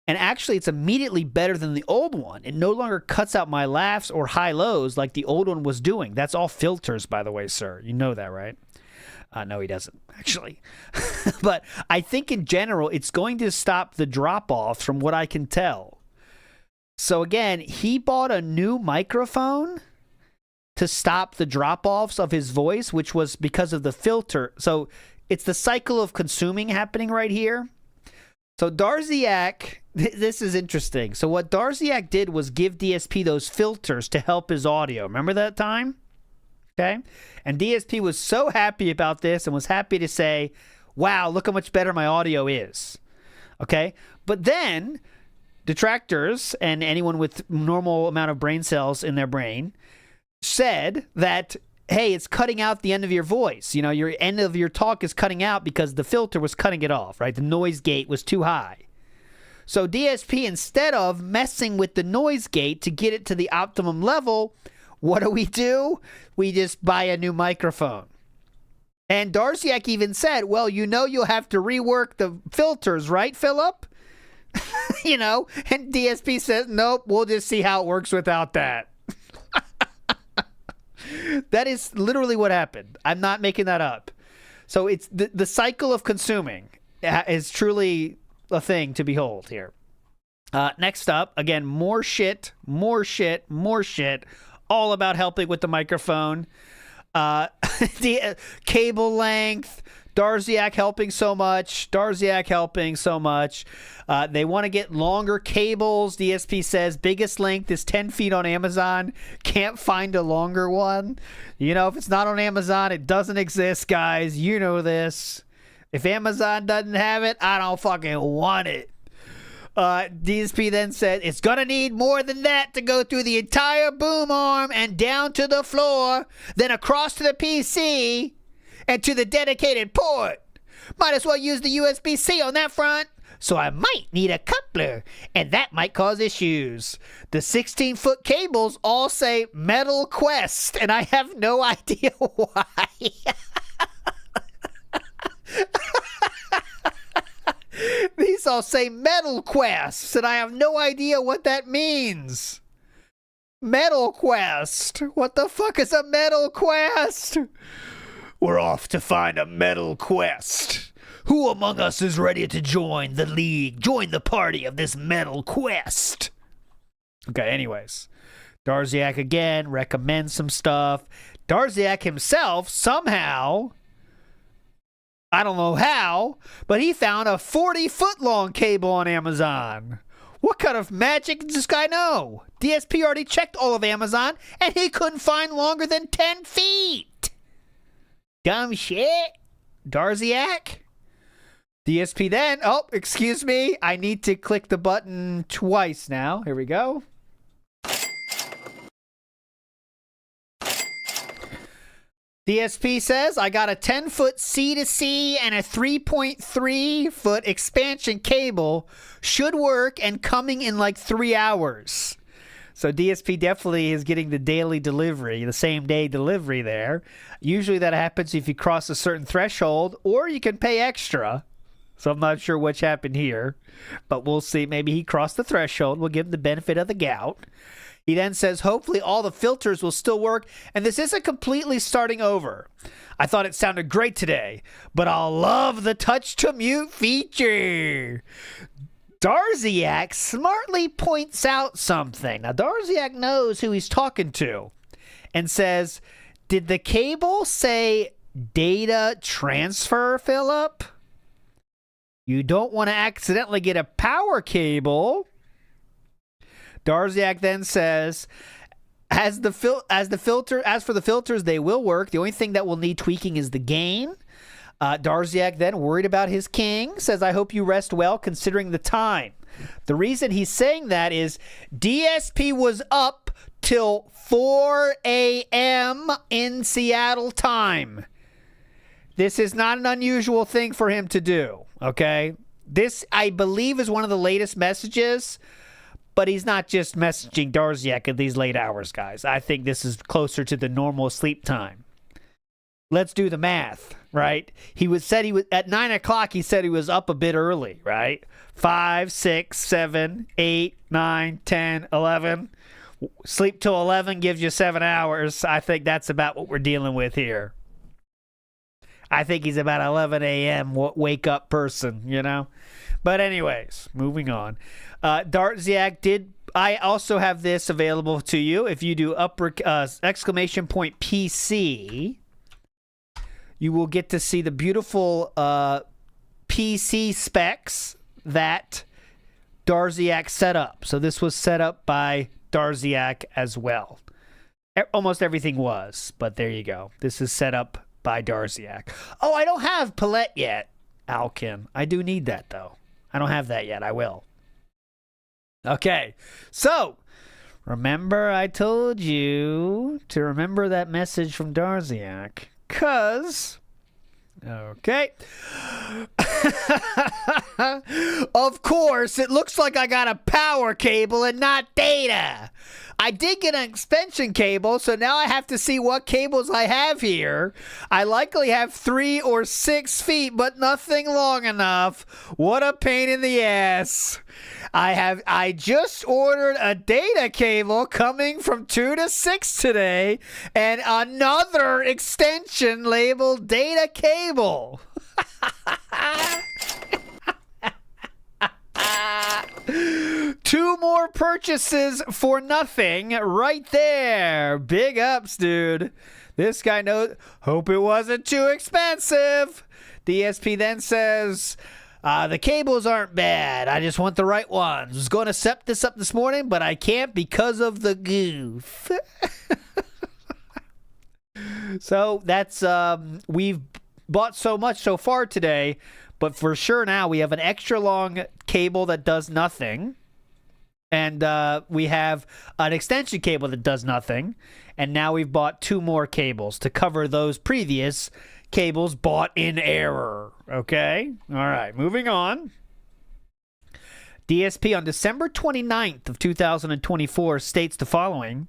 And actually, it's immediately better than the old one. It no longer cuts out my laughs or high lows like the old one was doing. That's all filters, by the way, sir. You know that, right? No, he doesn't, actually. But I think in general, it's going to stop the drop-offs from what I can tell. So again, he bought a new microphone to stop the drop-offs of his voice, which was because of the filter. So it's the cycle of consuming happening right here. So Darziak, this is interesting. So what Darziak did was give DSP those filters to help his audio. Remember that time? Okay. And DSP was so happy about this and was happy to say, wow, look how much better my audio is. Okay. But then detractors and anyone with normal amount of brain cells in their brain said that, hey, it's cutting out the end of your voice. You know, your end of your talk is cutting out because the filter was cutting it off, right? The noise gate was too high. So DSP, instead of messing with the noise gate to get it to the optimum level, what do? We just buy a new microphone. And Darziak even said, well, you know you'll have to rework the filters, right, Philip? You know, and DSP says, nope, we'll just see how it works without that. That is literally what happened. I'm not making that up. So it's the cycle of consuming is truly a thing to behold here. Next up, again, more shit, all about helping with the microphone. The cable length, Darziak helping so much. Darziak helping so much. They want to get longer cables. DSP says biggest length is 10 feet on Amazon. Can't find a longer one. You know, if it's not on Amazon, it doesn't exist, guys. You know this. If Amazon doesn't have it, I don't fucking want it. DSP then said it's gonna need more than that to go through the entire boom arm and down to the floor, then across to the PC and to the dedicated port. Might as well use the USB-C on that front. So I might need a coupler, and that might cause issues. The 16-foot cables all say Metal Quest, and I have no idea why. These all say Metal Quest, and I have no idea what that means. Metal Quest. What the fuck is a Metal Quest? We're off to find a Metal Quest. Who among us is ready to join the league, join the party of this Metal Quest? Okay, anyways. Darziak again recommends some stuff. Darziak himself somehow, I don't know how, but he found a 40-foot long cable on Amazon. What kind of magic does this guy know? DSP already checked all of Amazon, and he couldn't find longer than 10 feet. Dumb shit. Darziak? DSP then, oh, excuse me. I need to click the button twice now. Here we go. DSP says, I got a 10-foot C2C and a 3.3-foot expansion cable. Should work and coming in like 3 hours. So DSP definitely is getting the daily delivery, the same-day delivery there. Usually that happens if you cross a certain threshold, or you can pay extra. So I'm not sure which happened here, but we'll see. Maybe he crossed the threshold. We'll give him the benefit of the doubt. He then says, hopefully all the filters will still work, and this isn't completely starting over. I thought it sounded great today, but I'll love the touch to mute feature. Darziak smartly points out something. Now, Darziak knows who he's talking to and says, did the cable say data transfer, Philip? You don't want to accidentally get a power cable. Darziak then says, as for the filters, they will work. The only thing that will need tweaking is the gain. Darziak then, worried about his king, says, I hope you rest well considering the time. The reason he's saying that is DSP was up till 4 a.m. in Seattle time. This is not an unusual thing for him to do, okay? This, I believe, is one of the latest messages. But he's not just messaging Darziak at these late hours, guys. I think this is closer to the normal sleep time. Let's do the math, right? He was at 9 o'clock. He said he was up a bit early, right? 5, 6, 7, 8, 9, 10, 11. Sleep till 11 gives you 7 hours. I think that's about what we're dealing with here. I think he's about 11 a.m. wake up person, you know? But anyways, moving on. Darziak I also have this available to you. If you do exclamation point PC, you will get to see the beautiful PC specs that Darziak set up. So this was set up by Darziak as well. Almost everything was, but there you go. This is set up by Darziak. Oh, I don't have Palette yet, Alkin. I do need that, though. I don't have that yet. I will. Okay, so remember I told you to remember that message from Darziak, because, okay, of course, it looks like I got a power cable and not data. I did get an expansion cable, so now I have to see what cables I have here. I likely have 3 or 6 feet, but nothing long enough. What a pain in the ass. I just ordered a data cable coming from 2 to 6 today, and another extension labeled data cable. 2 more purchases for nothing right there. Big ups, dude. This guy knows. Hope it wasn't too expensive. DSP then says, the cables aren't bad. I just want the right ones. Was going to set this up this morning, but I can't because of the goof. So that's, we've bought so much so far today, but for sure now we have an extra long cable that does nothing. And we have an extension cable that does nothing. And now we've bought 2 more cables to cover those previous cables bought in error. Okay? All right, moving on. DSP on December 29th of 2024 states the following.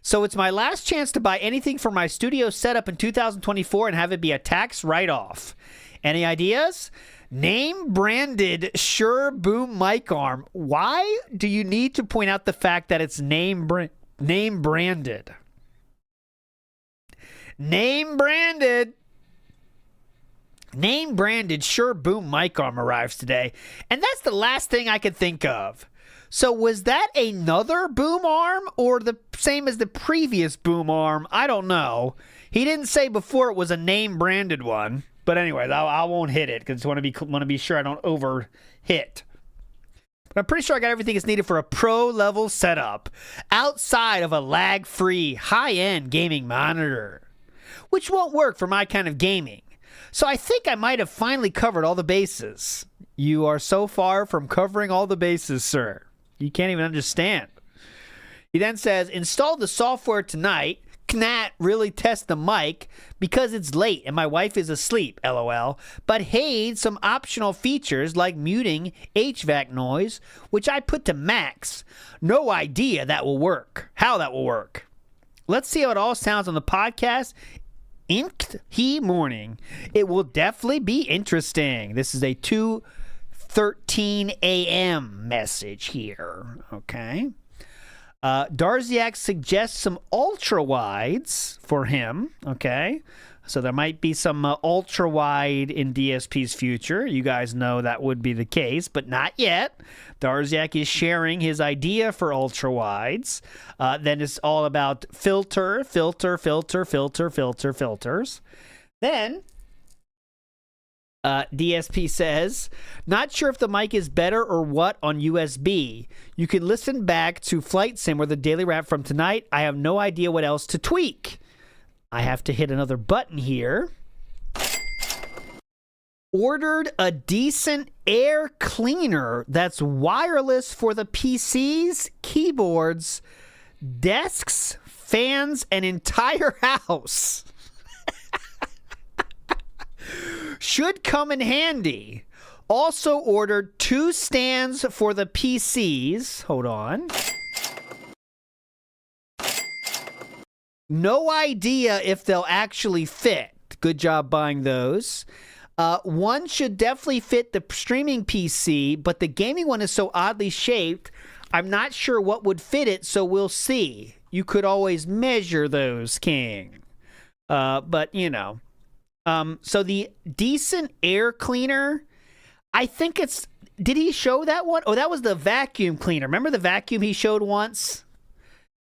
So it's my last chance to buy anything for my studio setup in 2024 and have it be a tax write-off. Any ideas? Name branded Shure Boom mic arm. Why do you need to point out the fact that it's name branded? Name branded. Name branded Shure Boom mic arm arrives today. And that's the last thing I could think of. So was that another boom arm or the same as the previous boom arm? I don't know. He didn't say before it was a name branded one. But anyways, I won't hit it because I want to be sure I don't over hit. But I'm pretty sure I got everything that's needed for a pro level setup outside of a lag-free high-end gaming monitor, which won't work for my kind of gaming. So I think I might have finally covered all the bases. You are so far from covering all the bases, sir. You can't even understand. He then says, install the software tonight. Can't really test the mic because it's late and my wife is asleep, LOL. But hey, some optional features like muting HVAC noise, which I put to max. No idea that will work. How that will work. Let's see how it all sounds on the podcast. Inked he morning. It will definitely be interesting. This is a 2:13 a.m. message here. Okay. Darziak suggests some ultra wides for him. Okay, so there might be some ultra wide in DSP's future. You guys know that would be the case, but not yet. Darziak is sharing his idea for ultra wides. Then it's all about filters. Then DSP says, not sure if the mic is better or what on USB. You can listen back to Flight Sim or the Daily Wrap from tonight. I have no idea what else to tweak. I have to hit another button here. Ordered a decent air cleaner that's wireless for the PCs, keyboards, desks, fans, and entire house. Should come in handy. Also ordered 2 stands for the PCs. Hold on. No idea if they'll actually fit. Good job buying those. One should definitely fit the streaming PC, but the gaming one is so oddly shaped, I'm not sure what would fit it, so we'll see. You could always measure those, King. But, you know. So the decent air cleaner, I think it's... Did he show that one? Oh, that was the vacuum cleaner. Remember the vacuum he showed once?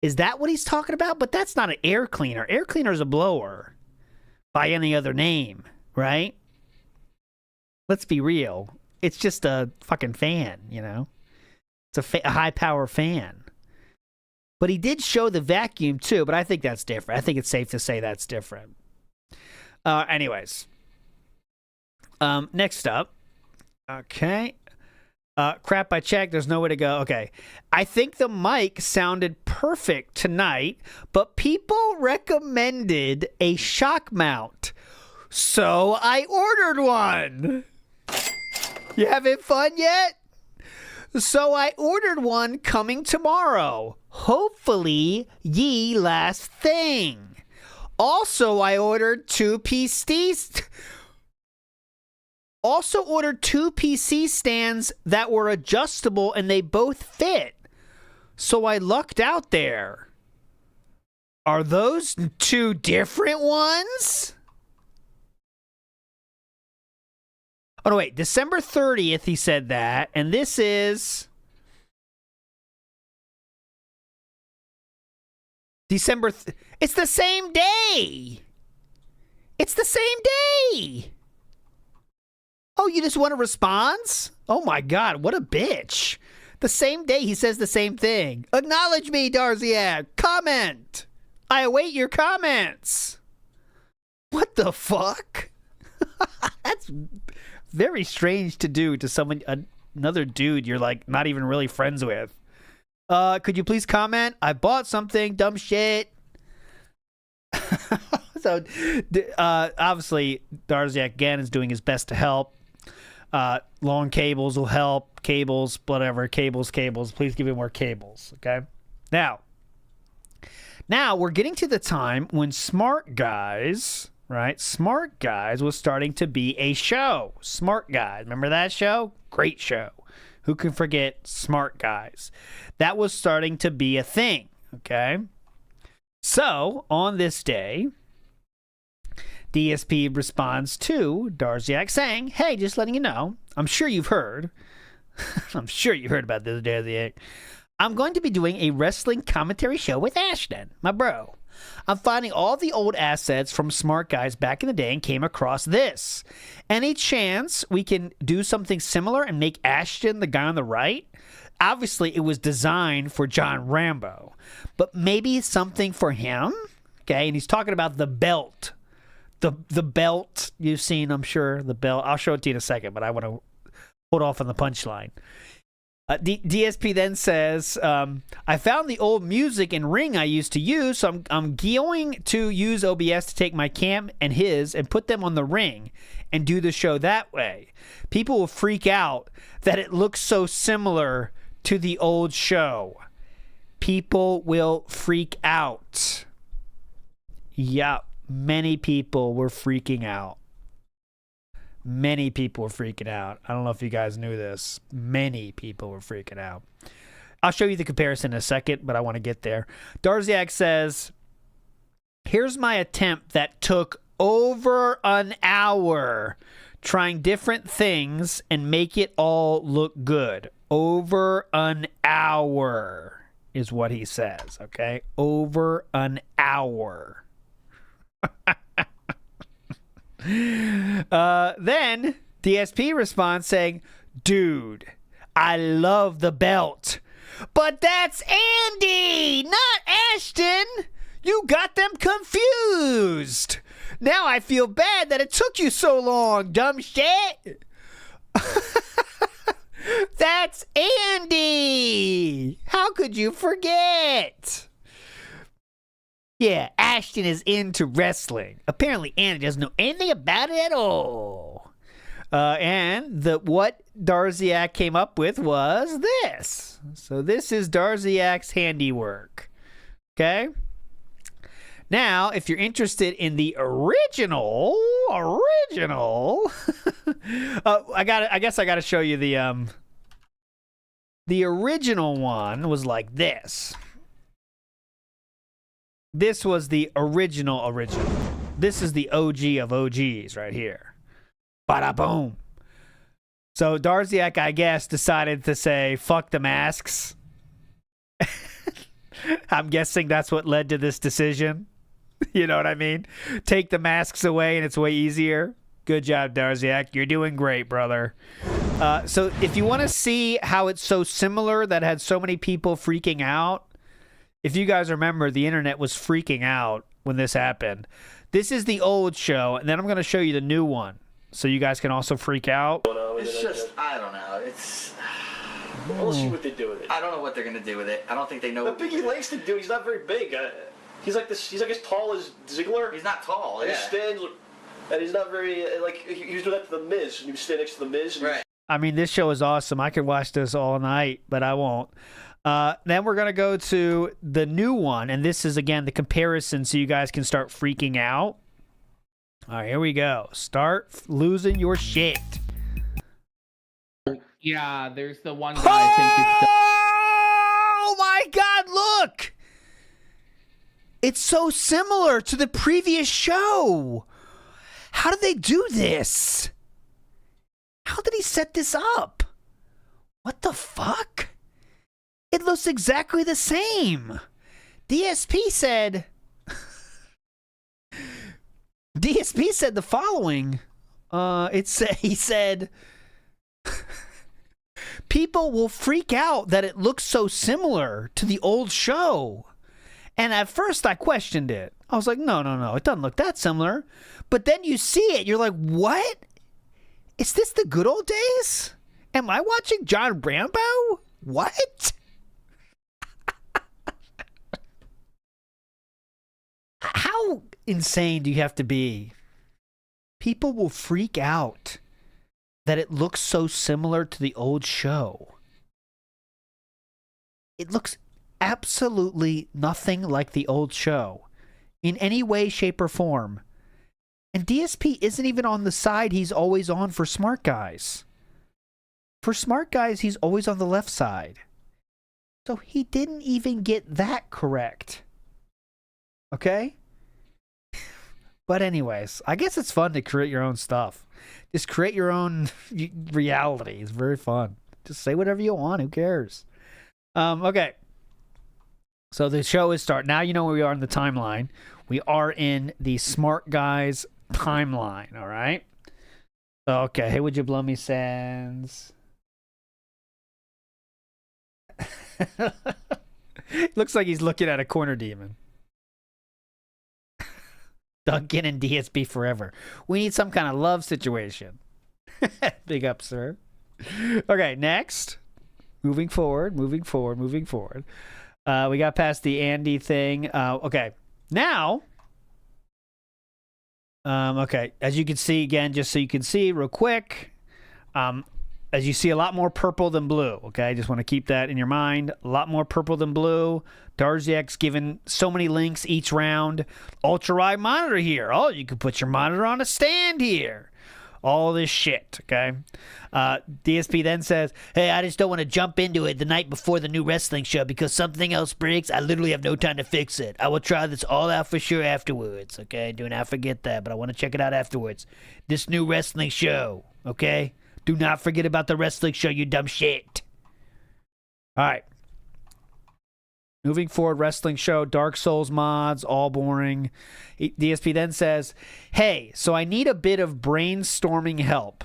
Is that what he's talking about? But that's not an air cleaner. Air cleaner is a blower by any other name, right? Let's be real. It's just a fucking fan, you know? It's a high-power fan. But he did show the vacuum, too, but I think that's different. I think it's safe to say that's different. Anyways. Next up. Okay. Crap, I checked. There's nowhere to go. Okay. I think the mic sounded perfect tonight, but people recommended a shock mount. So I ordered one. You having fun yet? So I ordered one coming tomorrow. Hopefully, ye last thing. Also, I ordered 2 PCs. Also ordered 2 PC stands that were adjustable and they both fit. So I lucked out there. Are those 2 different ones? Oh, no, wait. December 30th, he said that. And this is December It's the same day. It's the same day. Oh, you just want a response? Oh my God, what a bitch. The same day he says the same thing. Acknowledge me, Darziak. Comment. I await your comments. What the fuck? That's very strange to do to someone, another dude you're like not even really friends with. Could you please comment? I bought something, dumb shit. So, obviously, Darziak again is doing his best to help. Long cables will help. Cables, whatever. Cables. Please give me more cables, okay? Now we're getting to the time when Smart Guys, right? Smart Guys was starting to be a show. Smart Guys. Remember that show? Great show. Who can forget Smart Guys? That was starting to be a thing, okay? So, on this day, DSP responds to Darziak saying, hey, just letting you know, I'm sure you've heard. I'm sure you heard about this Darziak. I'm going to be doing a wrestling commentary show with Ashton, my bro. I'm finding all the old assets from Smart Guys back in the day and came across this. Any chance we can do something similar and make Ashton the guy on the right? Obviously, it was designed for John Rambo, but maybe something for him? Okay, and he's talking about the belt. The belt you've seen, I'm sure, the belt. I'll show it to you in a second, but I want to hold off on the punchline. DSP then says, I found the old music and ring I used to use, so I'm going to use OBS to take my cam and his and put them on the ring and do the show that way. People will freak out that it looks so similar to the old show. People will freak out. Yup. Many people were freaking out. Many people were freaking out. I don't know if you guys knew this. Many people were freaking out. I'll show you the comparison in a second, but I want to get there. Darziak says, here's my attempt that took over an hour trying different things and make it all look good. Over an hour is what he says, okay? Over an hour. Then DSP responds saying, dude, I love the belt, but that's Andy, not Ashton. You got them confused. Now I feel bad that it took you so long, dumb shit. That's Andy. How could you forget? Yeah, Ashton is into wrestling. Apparently, Andy doesn't know anything about it at all. And what Darziak came up with was this. So this is Darziak's handiwork. Okay? Now, if you're interested in the original, I guess I got to show you the original one was like this. This was the original. This is the OG of OGs right here. Bada boom. So Darziak, I guess, decided to say, fuck the masks. I'm guessing that's what led to this decision. You know what I mean? Take the masks away and it's way easier. Good job, Darziak. You're doing great, brother. So if you want to see how it's so similar that had so many people freaking out, if you guys remember, the internet was freaking out when this happened. This is the old show, and then I'm going to show you the new one, so you guys can also freak out. It's just, I don't know. It's. We'll see what they do with it. I don't know what they're gonna do with it. I don't think they know. But Biggie Langston, dude, he's not very big. He's like this. He's like as tall as Ziggler. He's not tall. And Yeah. he stands, and he's not very like he was doing that to the Miz, and he was standing next to the Miz. Right. I mean, this show is awesome. I could watch this all night, but I won't. Then we're going to go to the new one, and this is, again, the comparison so you guys can start freaking out. All right, here we go. Start losing your shit. Yeah, there's the one guy I think it's Oh, my God, look! It's so similar to the previous show. How did they do this? How did he set this up? What the fuck? It looks exactly the same. DSP said, DSP said the following. He said, people will freak out that it looks so similar to the old show. And at first I questioned it. I was like, no, it doesn't look that similar. But then you see it, you're like, what? Is this the good old days? Am I watching John Rambo? What? How insane do you have to be? People will freak out that it looks so similar to the old show. It looks absolutely nothing like the old show in any way, shape, or form. And DSP isn't even on the side he's always on for smart guys. For smart guys, he's always on the left side. So he didn't even get that correct. Okay? But anyways, I guess it's fun to create your own stuff. Just create your own reality. It's very fun. Just say whatever you want. Who cares? Okay. So the show is starting. Now you know where we are in the timeline. We are in the smart guys timeline. All right? Okay. Hey, would you blow me sands? Looks like he's looking at a corner demon. Duncan and DSP forever. We need some kind of love situation. Big up, sir. Okay, next. Moving forward. We got past the Andy thing. Okay. Now. Okay. As you can see, again, just so you can see real quick. As you see, a lot more purple than blue. Okay, just want to keep that in your mind. A lot more purple than blue. Darziak's given so many links each round. Ultra-wide monitor here. Oh, you can put your monitor on a stand here. All this shit, okay? DSP then says, hey, I just don't want to jump into it the night before the new wrestling show because something else breaks. I literally have no time to fix it. I will try this all out for sure afterwards, okay? Do not forget that, but I want to check it out afterwards. This new wrestling show, okay? Do not forget about the wrestling show, you dumb shit. All right. Moving forward, wrestling show, Dark Souls mods, all boring. DSP then says, hey, so I need a bit of brainstorming help.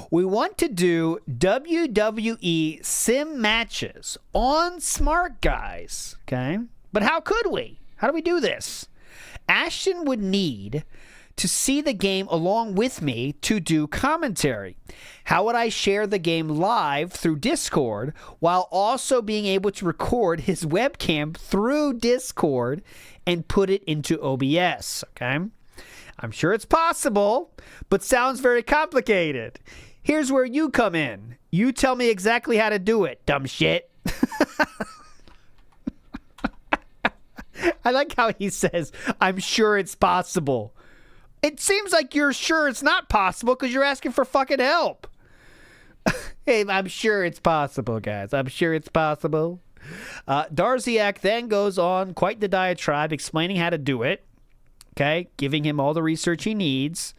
We want to do WWE sim matches on Smart Guys, okay? But how could we? How do we do this? Ashton would need to see the game along with me to do commentary. How would I share the game live through Discord while also being able to record his webcam through Discord and put it into OBS, okay? I'm sure it's possible, but sounds very complicated. Here's where you come in. You tell me exactly how to do it, dumb shit. I like how he says, I'm sure it's possible. It seems like you're sure it's not possible because you're asking for fucking help. Hey, I'm sure it's possible, guys. I'm sure it's possible. Darziak then goes on quite the diatribe explaining how to do it. Okay, giving him all the research he needs.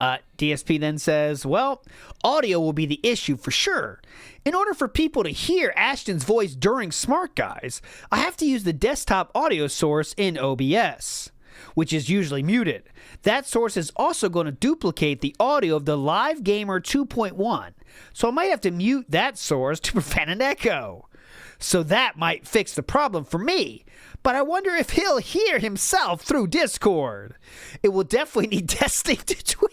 DSP then says, well, audio will be the issue for sure. In order for people to hear Ashton's voice during Smart Guys, I have to use the desktop audio source in OBS, which is usually muted. That source is also going to duplicate the audio of the Live Gamer 2.1, so I might have to mute that source to prevent an echo. So that might fix the problem for me, but I wonder if he'll hear himself through Discord. It will definitely need testing to tweet.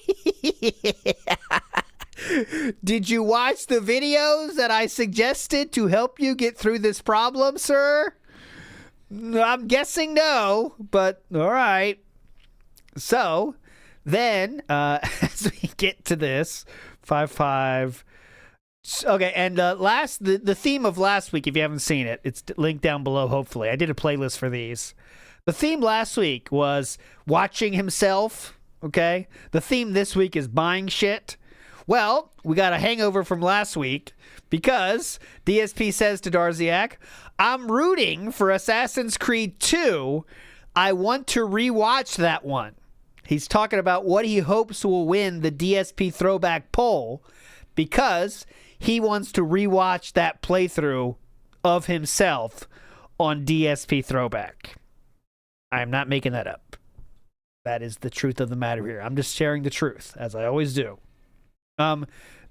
Did you watch the videos that I suggested to help you get through this problem, sir? I'm guessing no, but all right. So then, as we get to this, 5-5. Okay, and the theme of last week, if you haven't seen it, it's linked down below, hopefully. I did a playlist for these. The theme last week was watching himself, okay? The theme this week is buying shit. Well, we got a hangover from last week because DSP says to Darziak, I'm rooting for Assassin's Creed 2. I want to rewatch that one. He's talking about what he hopes will win the DSP throwback poll because he wants to rewatch that playthrough of himself on DSP throwback. I am not making that up. That is the truth of the matter here. I'm just sharing the truth, as I always do.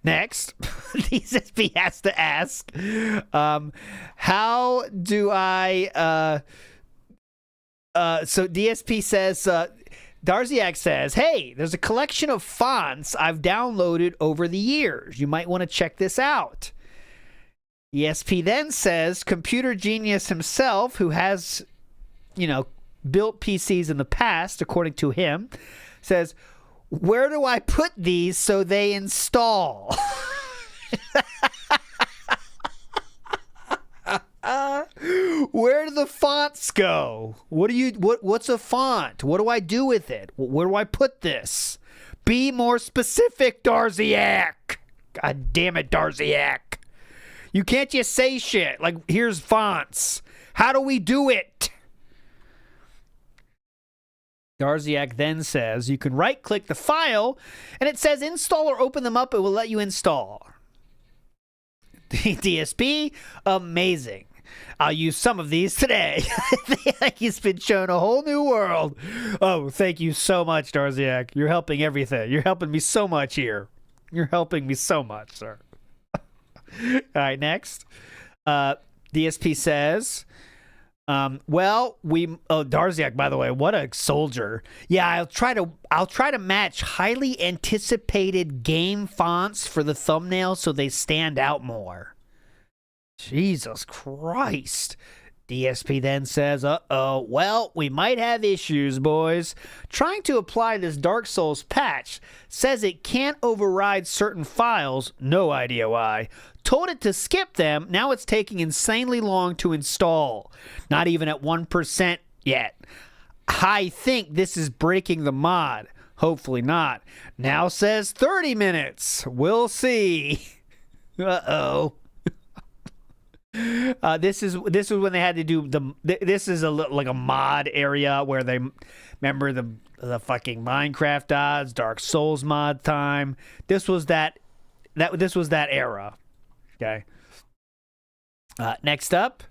Next, DSP has to ask, how do I... so DSP says... Darziak says, hey, there's a collection of fonts I've downloaded over the years. You might want to check this out. ESP then says, computer genius himself, who has, built PCs in the past, according to him, says, where do I put these so they install? Where do the fonts go? What's a font? What do I do with it? Where do I put this? Be more specific, Darziak. God damn it, Darziak. You can't just say shit like, here's fonts. How do we do it? Darziak then says, you can right-click the file, and it says install or open them up. It will let you install. DSP, amazing. I'll use some of these today. Like he's been shown a whole new world. Oh, thank you so much, Darziak. You're helping everything. You're helping me so much here. You're helping me so much, sir. All right, next. DSP says, Darziak, by the way, what a soldier. Yeah, I'll try to match highly anticipated game fonts for the thumbnail so they stand out more. Jesus Christ. DSP then says, well, we might have issues, boys. Trying to apply this Dark Souls patch says it can't override certain files, no idea why. Told it to skip them, now it's taking insanely long to install. Not even at 1% yet. I think this is breaking the mod. Hopefully not. Now says 30 minutes. We'll see. Uh-oh. This is when they had to do this is like a mod area where they remember the fucking Minecraft odds, Dark Souls mod time. This was that era. Okay. Next up,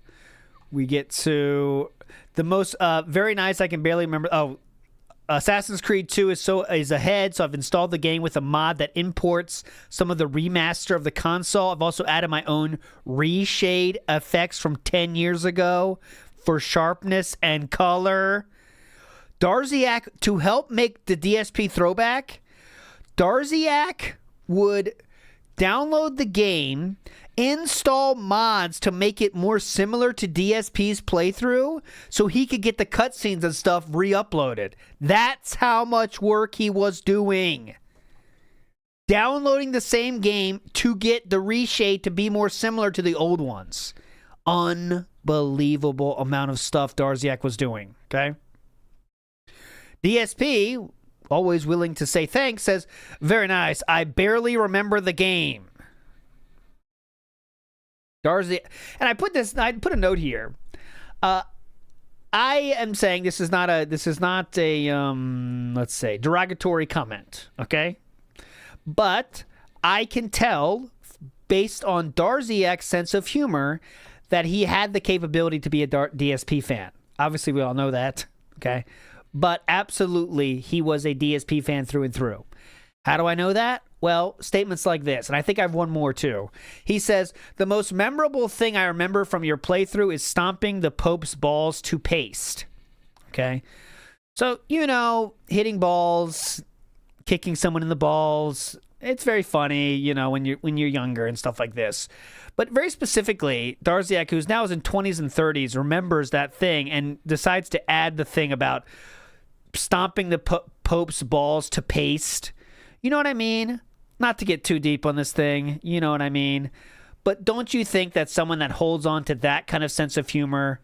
we get to the most very nice. I can barely remember. Oh, Assassin's Creed 2 is ahead, so I've installed the game with a mod that imports some of the remaster of the console. I've also added my own reshade effects from 10 years ago for sharpness and color. Darziak, to help make the DSP throwback, Darziak would download the game, install mods to make it more similar to DSP's playthrough so he could get the cutscenes and stuff re-uploaded. That's how much work he was doing. Downloading the same game to get the reshade to be more similar to the old ones. Unbelievable amount of stuff Darziak was doing, okay? DSP, always willing to say thanks, says, very nice. I barely remember the game. Darziak, and I put a note here. I am saying this is not a let's say derogatory comment, okay? But I can tell based on Darziak's sense of humor that he had the capability to be a DSP fan. Obviously, we all know that, okay? But absolutely, he was a DSP fan through and through. How do I know that? Well, statements like this, and I think I have one more too. He says, the most memorable thing I remember from your playthrough is stomping the Pope's balls to paste. Okay? So, hitting balls, kicking someone in the balls, it's very funny, when you're younger and stuff like this. But very specifically, Darziak, who's now in 20s and 30s, remembers that thing and decides to add the thing about stomping the Pope's balls to paste. You know what I mean? Not to get too deep on this thing, you know what I mean? But don't you think that someone that holds on to that kind of sense of humor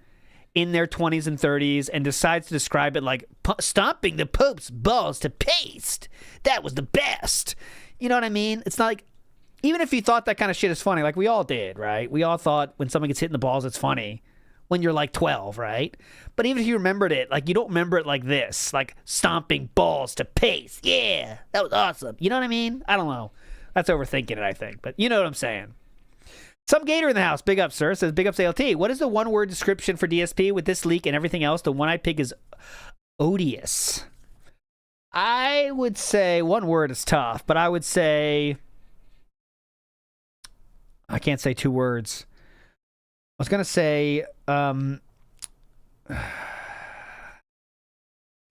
in their 20s and 30s and decides to describe it like stomping the Pope's balls to paste, that was the best. You know what I mean? It's not like, even if you thought that kind of shit is funny, like we all did, right? We all thought when someone gets hit in the balls, it's funny. When you're like 12, right? But even if you remembered it, like you don't remember it like this, like stomping balls to paste. Yeah, that was awesome. You know what I mean? I don't know. That's overthinking it, I think. But you know what I'm saying. Some Gator in the house. Big up, sir. Says big ups ALT. What is the one-word description for DSP with this leak and everything else? The one-eyed-pig is odious. I would say one word is tough, but I would say I can't say 2 words. I was gonna say I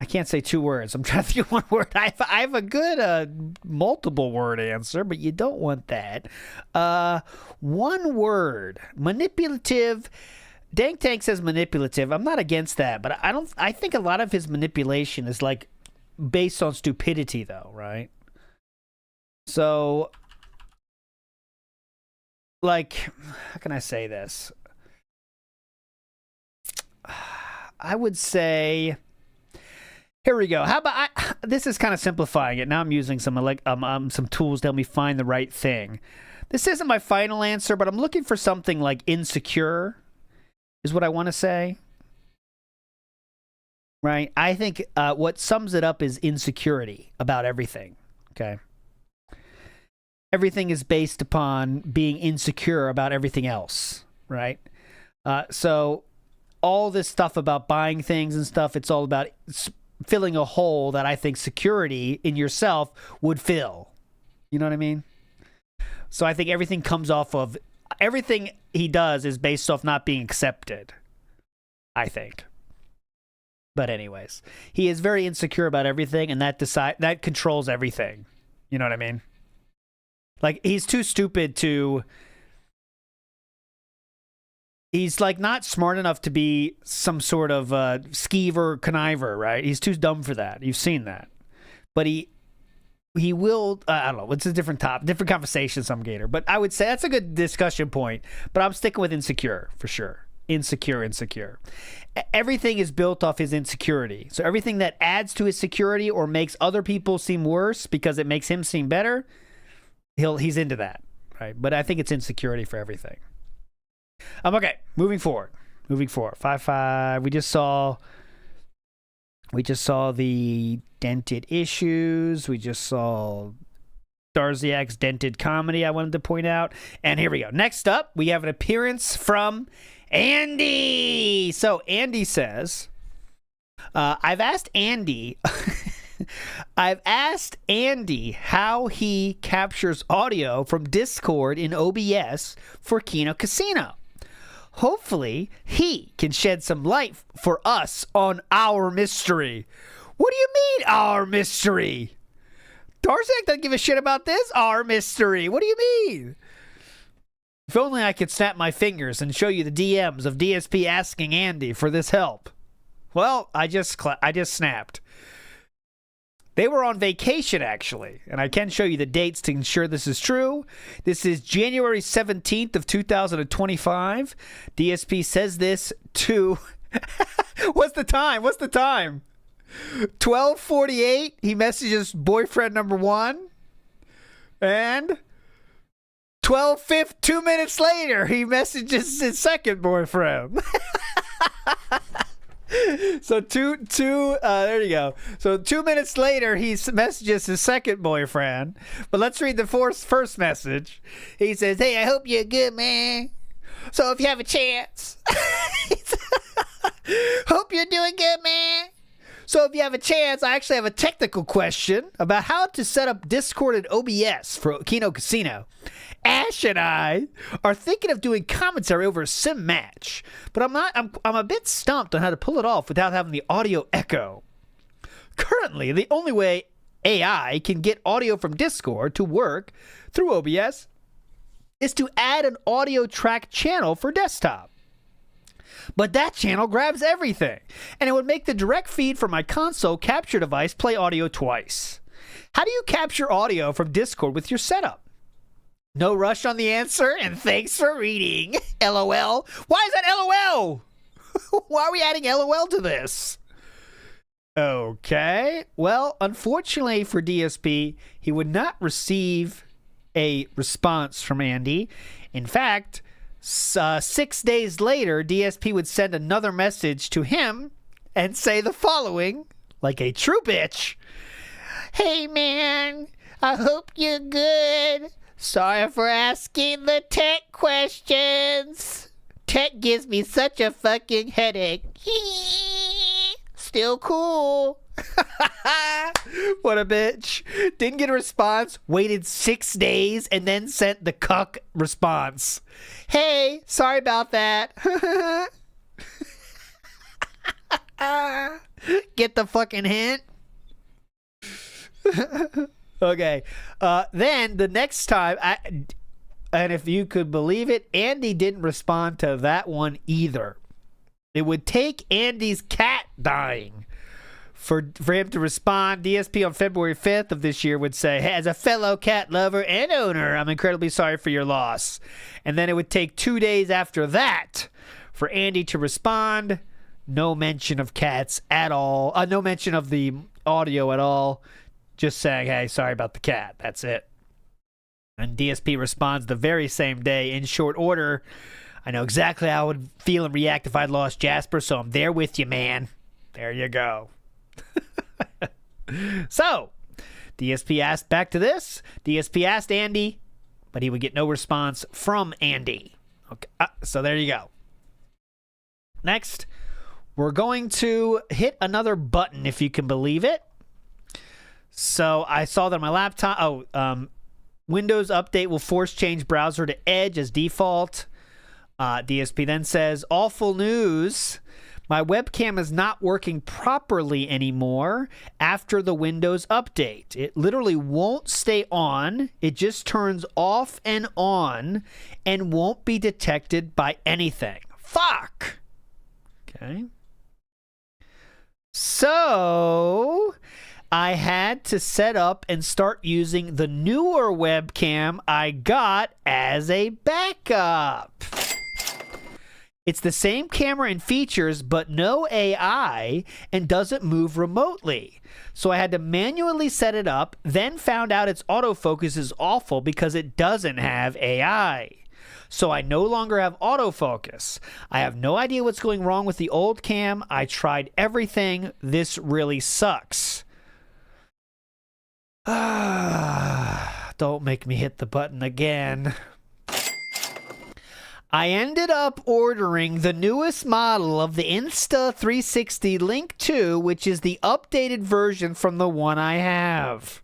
can't say 2 words. I'm trying to think of one word. I have a good multiple word answer, but you don't want that. One word. Manipulative. Dank Tank says manipulative. I'm not against that, but I think a lot of his manipulation is like based on stupidity though, right? So like, how can I say this? I would say, here we go. How about this is kind of simplifying it. Now I'm using some tools to help me find the right thing. This isn't my final answer, but I'm looking for something like insecure is what I want to say. Right? I think what sums it up is insecurity about everything. Okay? Everything is based upon being insecure about everything else. Right? So all this stuff about buying things and stuff, it's all about filling a hole that I think security in yourself would fill. You know what I mean? So I think everything comes off of, everything he does is based off not being accepted, I think. But anyways, he is very insecure about everything, and that controls everything. You know what I mean? Like, he's too stupid to... He's like not smart enough to be some sort of skeever conniver, right? He's too dumb for that. You've seen that. But he will, I don't know, it's a different conversation, some Gator. But I would say that's a good discussion point. But I'm sticking with insecure for sure. Insecure. Everything is built off his insecurity. So everything that adds to his security or makes other people seem worse because it makes him seem better, he's into that, right? But I think it's insecurity for everything. Okay, moving forward. 5-5. We just saw the dented issues. We just saw Darziak's dented comedy, I wanted to point out. And here we go. Next up, we have an appearance from Andy. So Andy says, I've asked Andy how he captures audio from Discord in OBS for Kino Casino. Hopefully, he can shed some light for us on our mystery. What do you mean, our mystery? Darziak doesn't give a shit about this. Our mystery. What do you mean? If only I could snap my fingers and show you the DMs of DSP asking Andy for this help. Well, I just snapped. They were on vacation, actually, and I can show you the dates to ensure this is true. This is January 17th of 2025. DSP says this to... What's the time? 12:48, he messages boyfriend number 1. And 12:50, 2 minutes later, he messages his second boyfriend. So there you go. So 2 minutes later, he messages his second boyfriend. But let's read the first message. He says, "Hey, I hope you're good, man. So if you have a chance, hope you're doing good, man. So if you have a chance, I actually have a technical question about how to set up Discord and OBS for Kino Casino. Ash and I are thinking of doing commentary over a sim match, but I'm a bit stumped on how to pull it off without having the audio echo. Currently, the only way AI can get audio from Discord to work through OBS is to add an audio track channel for desktop. But that channel grabs everything, and it would make the direct feed from my console capture device play audio twice. How do you capture audio from Discord with your setup? No rush on the answer, and thanks for reading. LOL. Why is that LOL? Why are we adding LOL to this? Okay. Well, unfortunately for DSP, he would not receive a response from Andy. In fact, 6 days later, DSP would send another message to him and say the following, like a true bitch. "Hey, man, I hope you're good. Sorry for asking the tech questions. Tech gives me such a fucking headache. Still cool. What a bitch. Didn't get a response, waited 6 days, and then sent the cuck response. Hey, sorry about that. Get the fucking hint? Okay. Then the next time, and if you could believe it, Andy didn't respond to that one either. It would take Andy's cat dying for him to respond. DSP on February 5th of this year would say, hey, as a fellow cat lover and owner, I'm incredibly sorry for your loss. And then it would take 2 days after that for Andy to respond. No mention of cats at all. No mention of the audio at all. Just saying, hey, sorry about the cat. That's it. And DSP responds the very same day in short order. I know exactly how I would feel and react if I'd lost Jasper, so I'm there with you, man. There you go. So, DSP asked back to this. DSP asked Andy, but he would get no response from Andy. Okay, so there you go. Next, we're going to hit another button, if you can believe it. So I saw that on my laptop. Windows Update will force change browser to Edge as default. DSP then says, awful news. My webcam is not working properly anymore after the Windows Update. It literally won't stay on. It just turns off and on and won't be detected by anything. Fuck. Okay. So I had to set up and start using the newer webcam I got as a backup. It's the same camera and features, but no AI and doesn't move remotely. So I had to manually set it up, then found out its autofocus is awful because it doesn't have AI. So I no longer have autofocus. I have no idea what's going wrong with the old cam. I tried everything. This really sucks. Don't make me hit the button again. I ended up ordering the newest model of the Insta360 Link 2, which is the updated version from the one I have.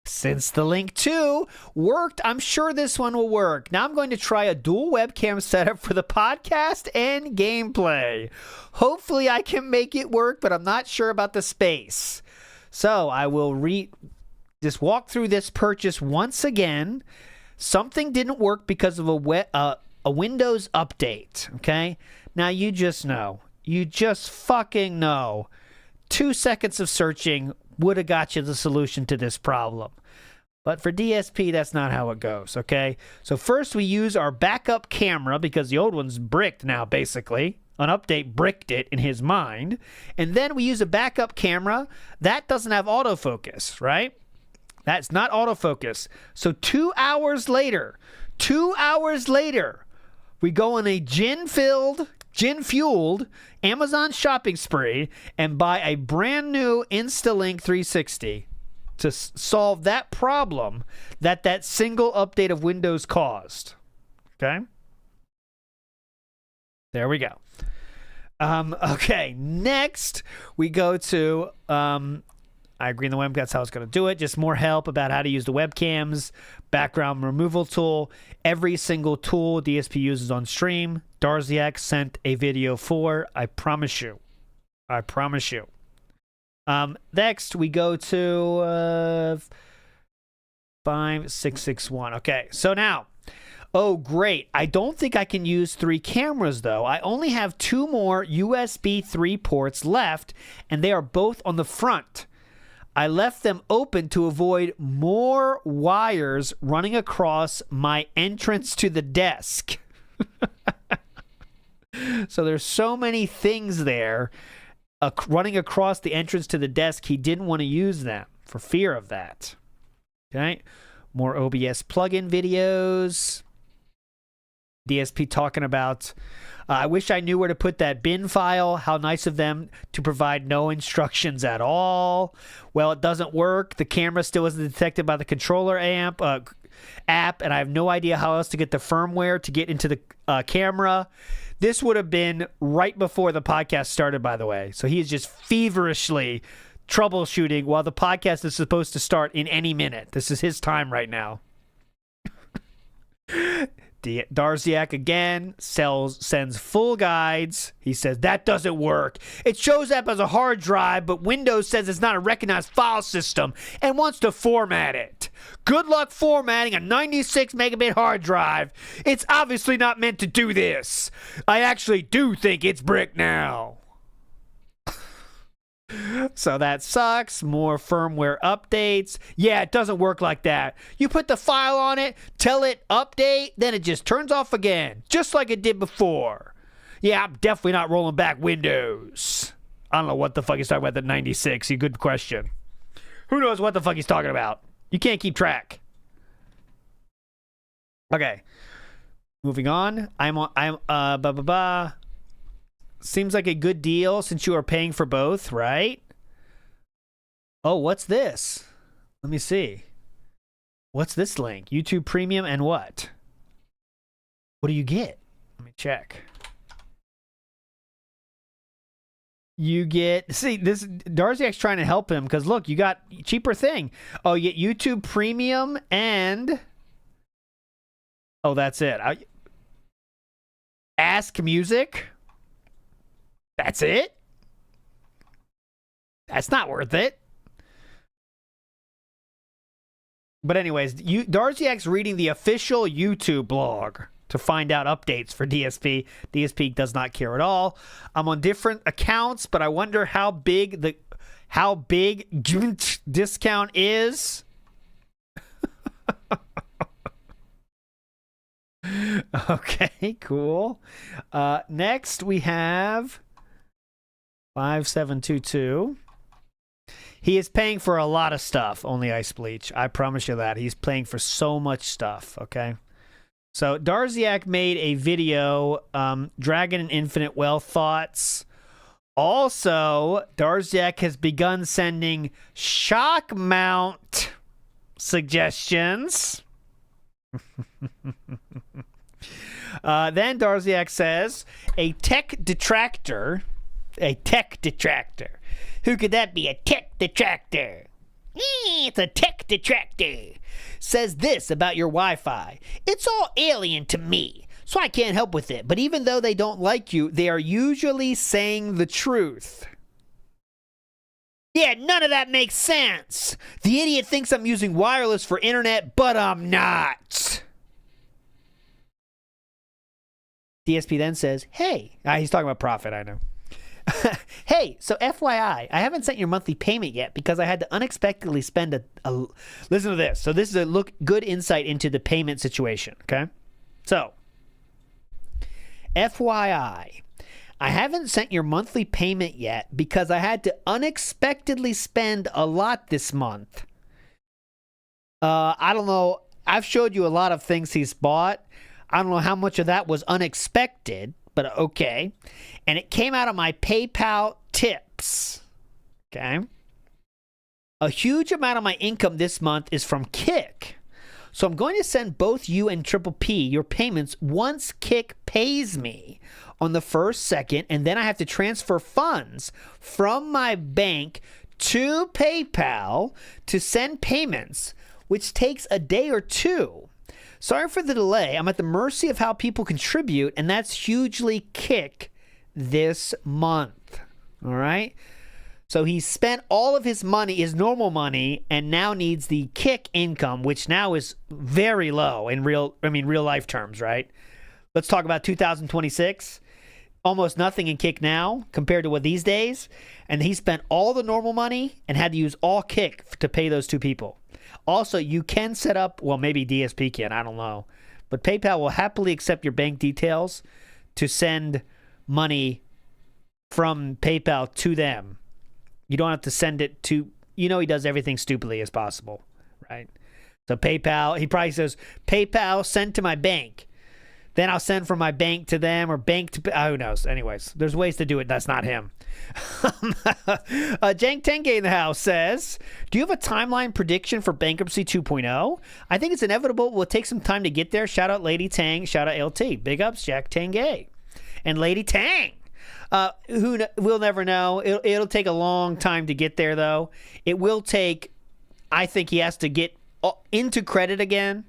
Since the Link 2 worked, I'm sure this one will work. Now I'm going to try a dual webcam setup for the podcast and gameplay. Hopefully I can make it work, but I'm not sure about the space. So I will just walk through this purchase once again. Something didn't work because of a Windows update, okay? Now you just know. You just fucking know. 2 seconds of searching would have got you the solution to this problem. But for DSP, that's not how it goes, okay? So first we use our backup camera because the old one's bricked now, basically. An update bricked it in his mind. And then we use a backup camera. That doesn't have autofocus, right? That's not autofocus. So 2 hours later, we go on a gin-fueled Amazon shopping spree and buy a brand new Instalink 360 to solve that problem that single update of Windows caused. Okay? There we go. Okay, next we go to... I agree in the webcam. That's how I was going to do it. Just more help about how to use the webcams, background removal tool, every single tool DSP uses on stream. Darziak sent a video for. I promise you. I promise you. Next, we go to 5661. Okay, so now, oh, great. I don't think I can use 3 cameras, though. I only have 2 more USB 3 ports left, and they are both on the front. I left them open to avoid more wires running across my entrance to the desk. So there's so many things there running across the entrance to the desk, he didn't want to use them for fear of that. Okay? More OBS plugin videos. DSP talking about, I wish I knew where to put that bin file. How nice of them to provide no instructions at all. Well, it doesn't work. The camera still isn't detected by the controller app, and I have no idea how else to get the firmware to get into the camera. This would have been right before the podcast started, by the way. So he is just feverishly troubleshooting while the podcast is supposed to start in any minute. This is his time right now. Darziak again sends full guides. He says that doesn't work. It shows up as a hard drive, but Windows says it's not a recognized file system and wants to format it. Good luck formatting a 96 megabit hard drive. It's obviously not meant to do this. I actually do think it's brick now. So that sucks. More firmware updates. Yeah, it doesn't work like that. You put the file on it, tell it update, then it just turns off again, just like it did before. Yeah, I'm definitely not rolling back Windows. I don't know what the fuck he's talking about, the 96. Good question. Who knows what the fuck he's talking about? You can't keep track. Okay. Moving on. Seems like a good deal since you are paying for both, right? Oh, what's this? Let me see. What's this link? YouTube Premium and what? What do you get? Let me check. You get... See, this Darziak's trying to help him because, look, you got cheaper thing. Oh, you get YouTube Premium and... Oh, that's it. Ask Music... That's it? That's not worth it. But anyways, Darziak's reading the official YouTube blog to find out updates for DSP. DSP does not care at all. I'm on different accounts, but I wonder how big discount is. Okay, cool. Next we have 5722. He is paying for a lot of stuff, Only Ice Bleach. I promise you that. He's paying for so much stuff, okay? So Darziak made a video, Dragon and Infinite Wealth Thoughts. Also, Darziak has begun sending shock mount suggestions. Then Darziak says, a tech detractor. Who could that be? A tech detractor. It's a tech detractor. Says this about your Wi-Fi. It's all alien to me, so I can't help with it. But even though they don't like you, they are usually saying the truth. Yeah, none of that makes sense. The idiot thinks I'm using wireless for internet, but I'm not. DSP then says, hey. He's talking about profit, I know. Hey, so FYI, I haven't sent your monthly payment yet because I had to unexpectedly spend a listen to this. So this is a good insight into the payment situation, okay? So, FYI, I haven't sent your monthly payment yet because I had to unexpectedly spend a lot this month. I don't know. I've showed you a lot of things he's bought. I don't know how much of that was unexpected, but okay. And it came out of my PayPal tips. Okay. A huge amount of my income this month is from Kick. So I'm going to send both you and Triple P your payments once Kick pays me on the 1st, 2nd, and then I have to transfer funds from my bank to PayPal to send payments, which takes a day or two. Sorry for the delay. I'm at the mercy of how people contribute, and that's hugely Kick this month. All right? So he spent all of his money, his normal money, and now needs the Kick income, which now is very low in real life terms, right? Let's talk about 2026. Almost nothing in Kick now compared to what these days. And he spent all the normal money and had to use all Kick to pay those two people. Also, you can set up, well, maybe DSP can, I don't know. But PayPal will happily accept your bank details to send money from PayPal to them. You don't have to send it to, he does everything stupidly as possible, right? So PayPal, he probably says, PayPal, send to my bank. Then I'll send from my bank to them or bank to... who knows? Anyways, there's ways to do it. That's not him. Jank Tenge in the house says, do you have a timeline prediction for Bankruptcy 2.0? I think it's inevitable. It will take some time to get there. Shout out Lady Tang. Shout out LT. Big ups, Jack Tenge. And Lady Tang. We'll never know. It'll take a long time to get there, though. It will take... I think he has to get into credit again.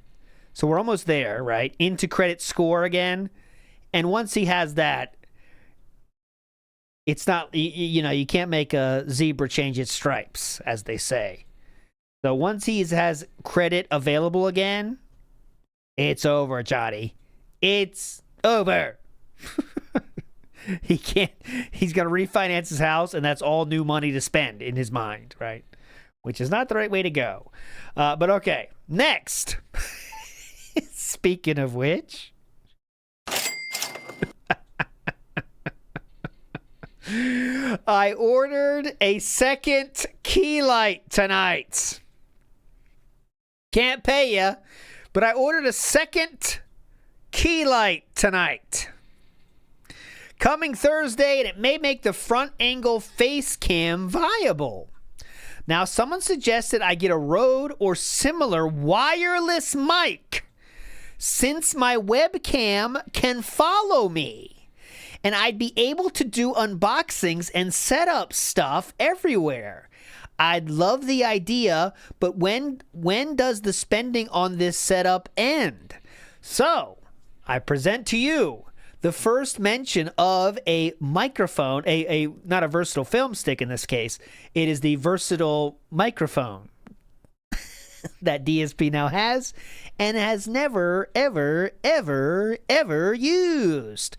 So we're almost there, right? Into credit score again. And once he has that, it's not, you can't make a zebra change its stripes, as they say. So once he has credit available again, it's over, Johnny. It's over. He's going to refinance his house, and that's all new money to spend in his mind, right? Which is not the right way to go. But okay, next. Speaking of which, I ordered a second key light tonight. Can't pay you, but I ordered a second key light tonight. Coming Thursday, and it may make the front angle face cam viable. Now, someone suggested I get a Rode or similar wireless mic, since my webcam can follow me, and I'd be able to do unboxings and set up stuff everywhere. I'd love the idea, but when does the spending on this setup end? So, I present to you the first mention of a microphone, not a versatile film stick in this case. It is the versatile microphone that DSP now has and has never, ever, ever, ever used.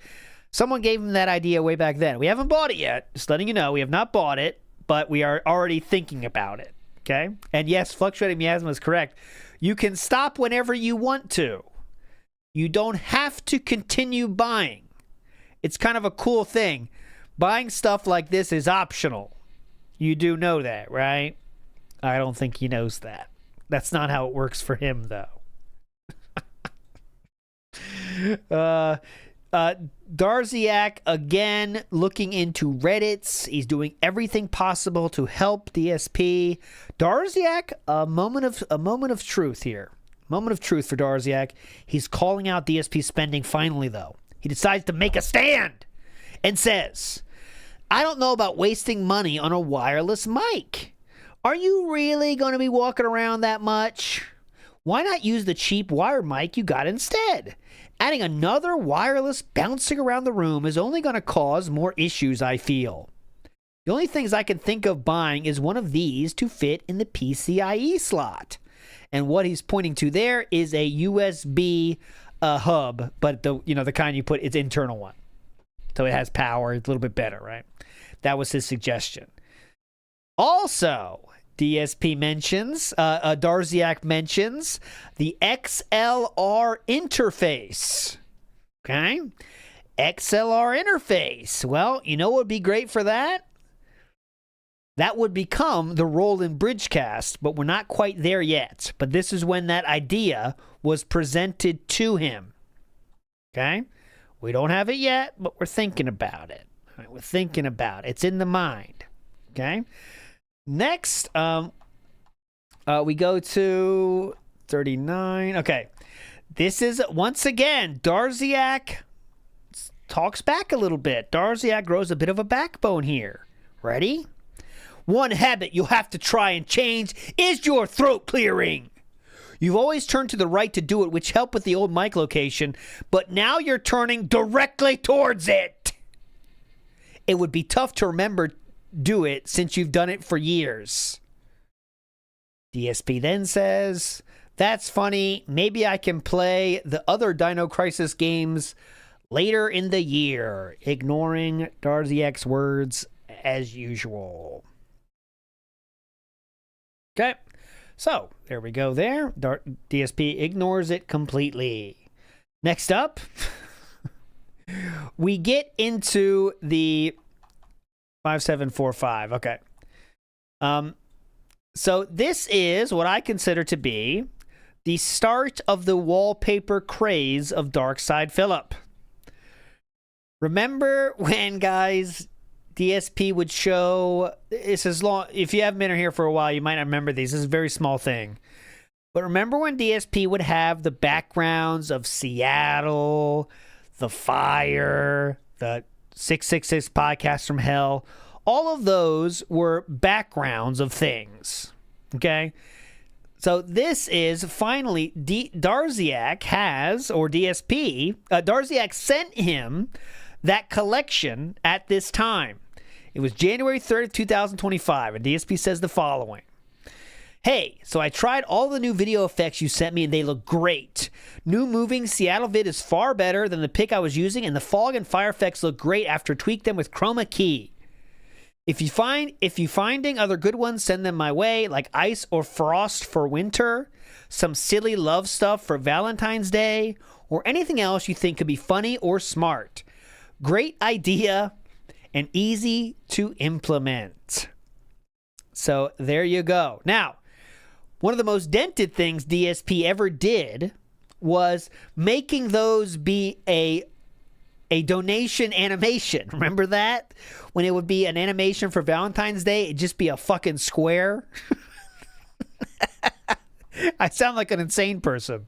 Someone gave him that idea way back then. We haven't bought it yet. Just letting you know, we have not bought it, but we are already thinking about it. Okay? And yes, Fluctuating Miasma is correct. You can stop whenever you want to. You don't have to continue buying. It's kind of a cool thing. Buying stuff like this is optional. You do know that, right? I don't think he knows that. That's not how it works for him, though. Darziak, again, looking into Reddits. He's doing everything possible to help DSP. Darziak, a moment of truth here. Moment of truth for Darziak. He's calling out DSP spending finally, though. He decides to make a stand and says, I don't know about wasting money on a wireless mic. Are you really going to be walking around that much? Why not use the cheap wire mic you got instead? Adding another wireless bouncing around the room is only going to cause more issues, I feel. The only things I can think of buying is one of these to fit in the PCIe slot. And what he's pointing to there is a USB hub, but the kind you put, it's internal one. So it has power, it's a little bit better, right? That was his suggestion. Also, DSP mentions, Darziak mentions the XLR interface. Okay? XLR interface. Well, you know what would be great for that? That would become the Roland Bridgecast, but we're not quite there yet. But this is when that idea was presented to him. Okay? We don't have it yet, but we're thinking about it. All right, we're thinking about it. It's in the mind. Okay? Next, we go to 39. Okay. This is, once again, Darziak talks back a little bit. Darziak grows a bit of a backbone here. Ready? One habit you'll have to try and change is your throat clearing. You've always turned to the right to do it, which helped with the old mic location, but now you're turning directly towards it. It would be tough to remember do it since you've done it for years. DSP then says, that's funny. Maybe I can play the other Dino Crisis games later in the year, ignoring Darziak's words as usual. Okay, so there we go there. DSP ignores it completely. Next up, we get into the 5745. Okay. So this is what I consider to be the start of the wallpaper craze of Darkside Philip. Remember when, guys, DSP would show, it's as long, if you haven't been here for a while, you might not remember these. This is a very small thing. But remember when DSP would have the backgrounds of Seattle, the fire, the 666 podcast from hell? All of those were backgrounds of things. Okay? So this is finally, Darziak has, or DSP, Darziak sent him that collection at this time. It was January 3rd, 2025, and DSP says the following. Hey, so I tried all the new video effects you sent me, and they look great. New moving Seattle vid is far better than the pic I was using, and the fog and fire effects look great after tweak them with chroma key. If you finding other good ones, send them my way, like ice or frost for winter, some silly love stuff for Valentine's Day, or anything else you think could be funny or smart. Great idea and easy to implement. So there you go. Now, one of the most dented things DSP ever did was making those be a donation animation. Remember that? When it would be an animation for Valentine's Day, it'd just be a fucking square. I sound like an insane person,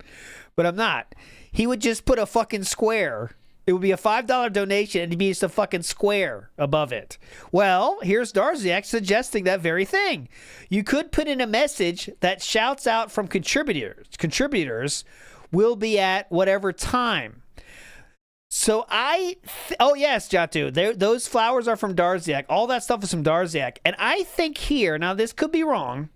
but I'm not. He would just put a fucking square. It would be a $5 donation and it'd be just a fucking square above it. Well, here's Darziak suggesting that very thing. You could put in a message that shouts out from contributors. Contributors will be at whatever time. So oh yes, Jatu, those flowers are from Darziak. All that stuff is from Darziak. And I think here, now this could be wrong,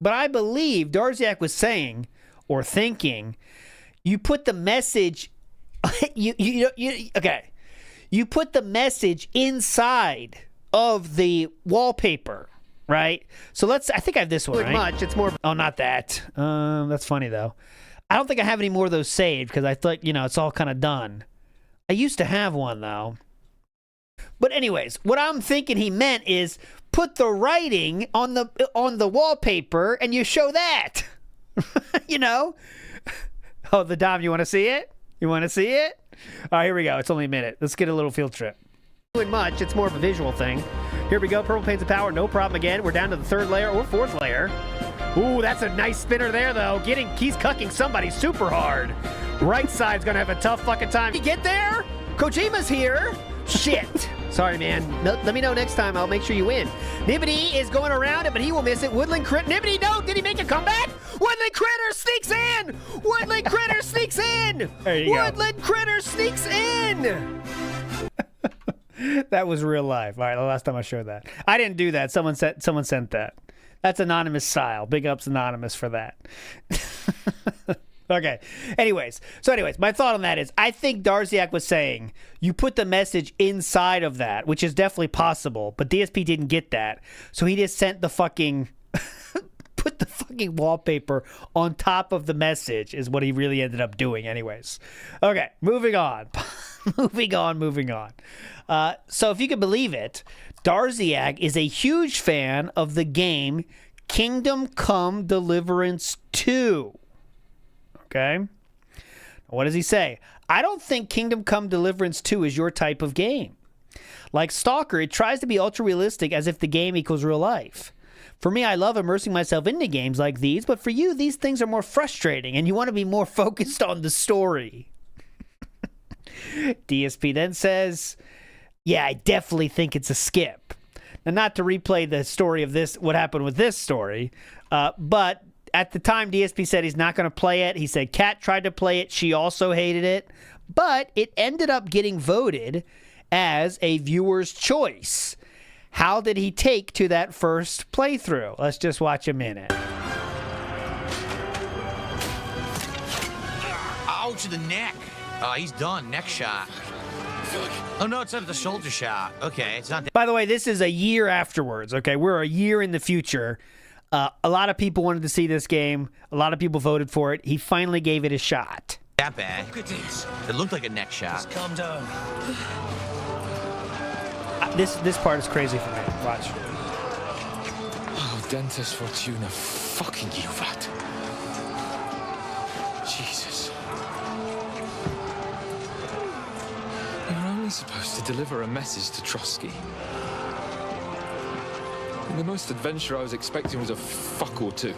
but I believe Darziak was saying or thinking, you put the message, okay, you put the message inside of the wallpaper, right? So I think I have this one, right? Much, it's more, oh, not that. That's funny though. I don't think I have any more of those saved because I thought, it's all kind of done. I used to have one, though. But anyways, what I'm thinking he meant is put the writing on the wallpaper and you show that. Oh, the Dom, you want to see it? You want to see it? All right, here we go. It's only a minute. Let's get a little field trip. Doing much. It's more of a visual thing. Here we go. Purple Panes of Power. No problem again. We're down to the third layer or fourth layer. Ooh, that's a nice spinner there, though. He's cucking somebody super hard. Right side's gonna have a tough fucking time. You get there? Kojima's here. Shit. Sorry, man. Let me know next time. I'll make sure you win. Nibbity is going around it, but he will miss it. Woodland Crit. Nibbity, no! Did he make a comeback? Woodland Critter sneaks in! Woodland Critter sneaks in! There you go. Woodland Critter sneaks in! That was real life. All right, the last time I showed that. I didn't do that. Someone sent that. That's Anonymous style. Big ups Anonymous for that. Okay. Anyways, my thought on that is I think Darziak was saying you put the message inside of that, which is definitely possible, but DSP didn't get that. So he just sent the fucking put the fucking wallpaper on top of the message is what he really ended up doing anyways. Okay, moving on. moving on. So if you can believe it, Darziak is a huge fan of the game Kingdom Come Deliverance 2. Okay? What does he say? I don't think Kingdom Come Deliverance 2 is your type of game. Like Stalker, it tries to be ultra-realistic as if the game equals real life. For me, I love immersing myself into games like these, but for you, these things are more frustrating, and you want to be more focused on the story. DSP then says, yeah, I definitely think it's a skip. Now, not to replay the story of this, what happened with this story, but at the time, DSP said he's not going to play it. He said Kat tried to play it. She also hated it. But it ended up getting voted as a viewer's choice. How did he take to that first playthrough? Let's just watch a minute. Ouch, the neck. He's done. Neck shot. Oh, no, it's not the shoulder shot. Okay, it's not that. By the way, this is a year afterwards, okay? We're a year in the future. A lot of people wanted to see this game. A lot of people voted for it. He finally gave it a shot. That bad. Look at this. It looked like a neck shot. Just calm down. This part is crazy for me. Watch. Oh, Dentist Fortuna, fucking you, that. Jesus. You're only supposed to deliver a message to Trotsky. And the most adventure I was expecting was a fuck or two.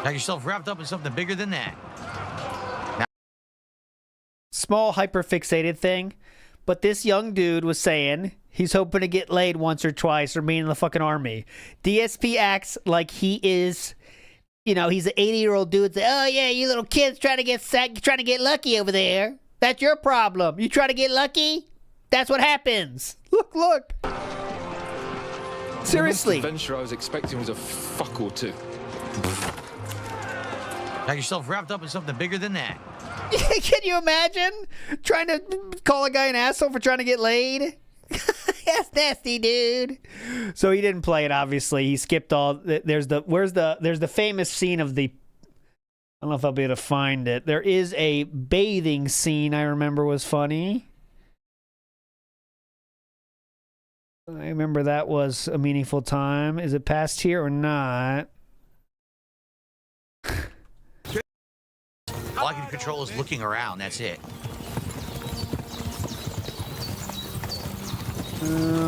Got yourself wrapped up in something bigger than that. Small hyperfixated thing, but this young dude was saying he's hoping to get laid once or twice or be in the fucking army. DSP acts like he is, you know, he's an 80-year-old dude. Say, oh yeah, you little kids trying to get lucky over there. That's your problem. You try to get lucky, that's what happens. Look. Seriously. The most adventure I was expecting was a fuck or two. Got yourself wrapped up in something bigger than that. Can you imagine trying to call a guy an asshole for trying to get laid? That's nasty, dude. So he didn't play it. Obviously, he skipped all. There's the famous scene of the. I don't know if I'll be able to find it. There is a bathing scene I remember was funny. I remember that was a meaningful time. Is it past here or not? All I can control is looking around. That's it.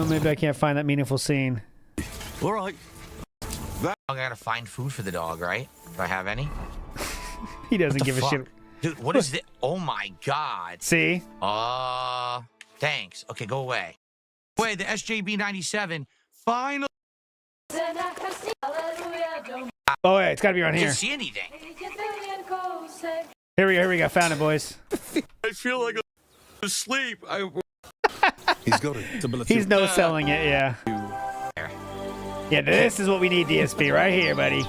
Maybe I can't find that meaningful scene. All right. I gotta find food for the dog, right? Do I have any? He doesn't give a shit. Dude, what is this? Oh my god. See? Thanks. Okay, go away. Wait, the SJB 97 finally. Oh, yeah, it's gotta be around I here. didn't see anything. Here we go. Found it, boys. I feel like I'm asleep. He's got it. He's no selling it, yeah. Yeah, this is what we need, DSP, right here, buddy.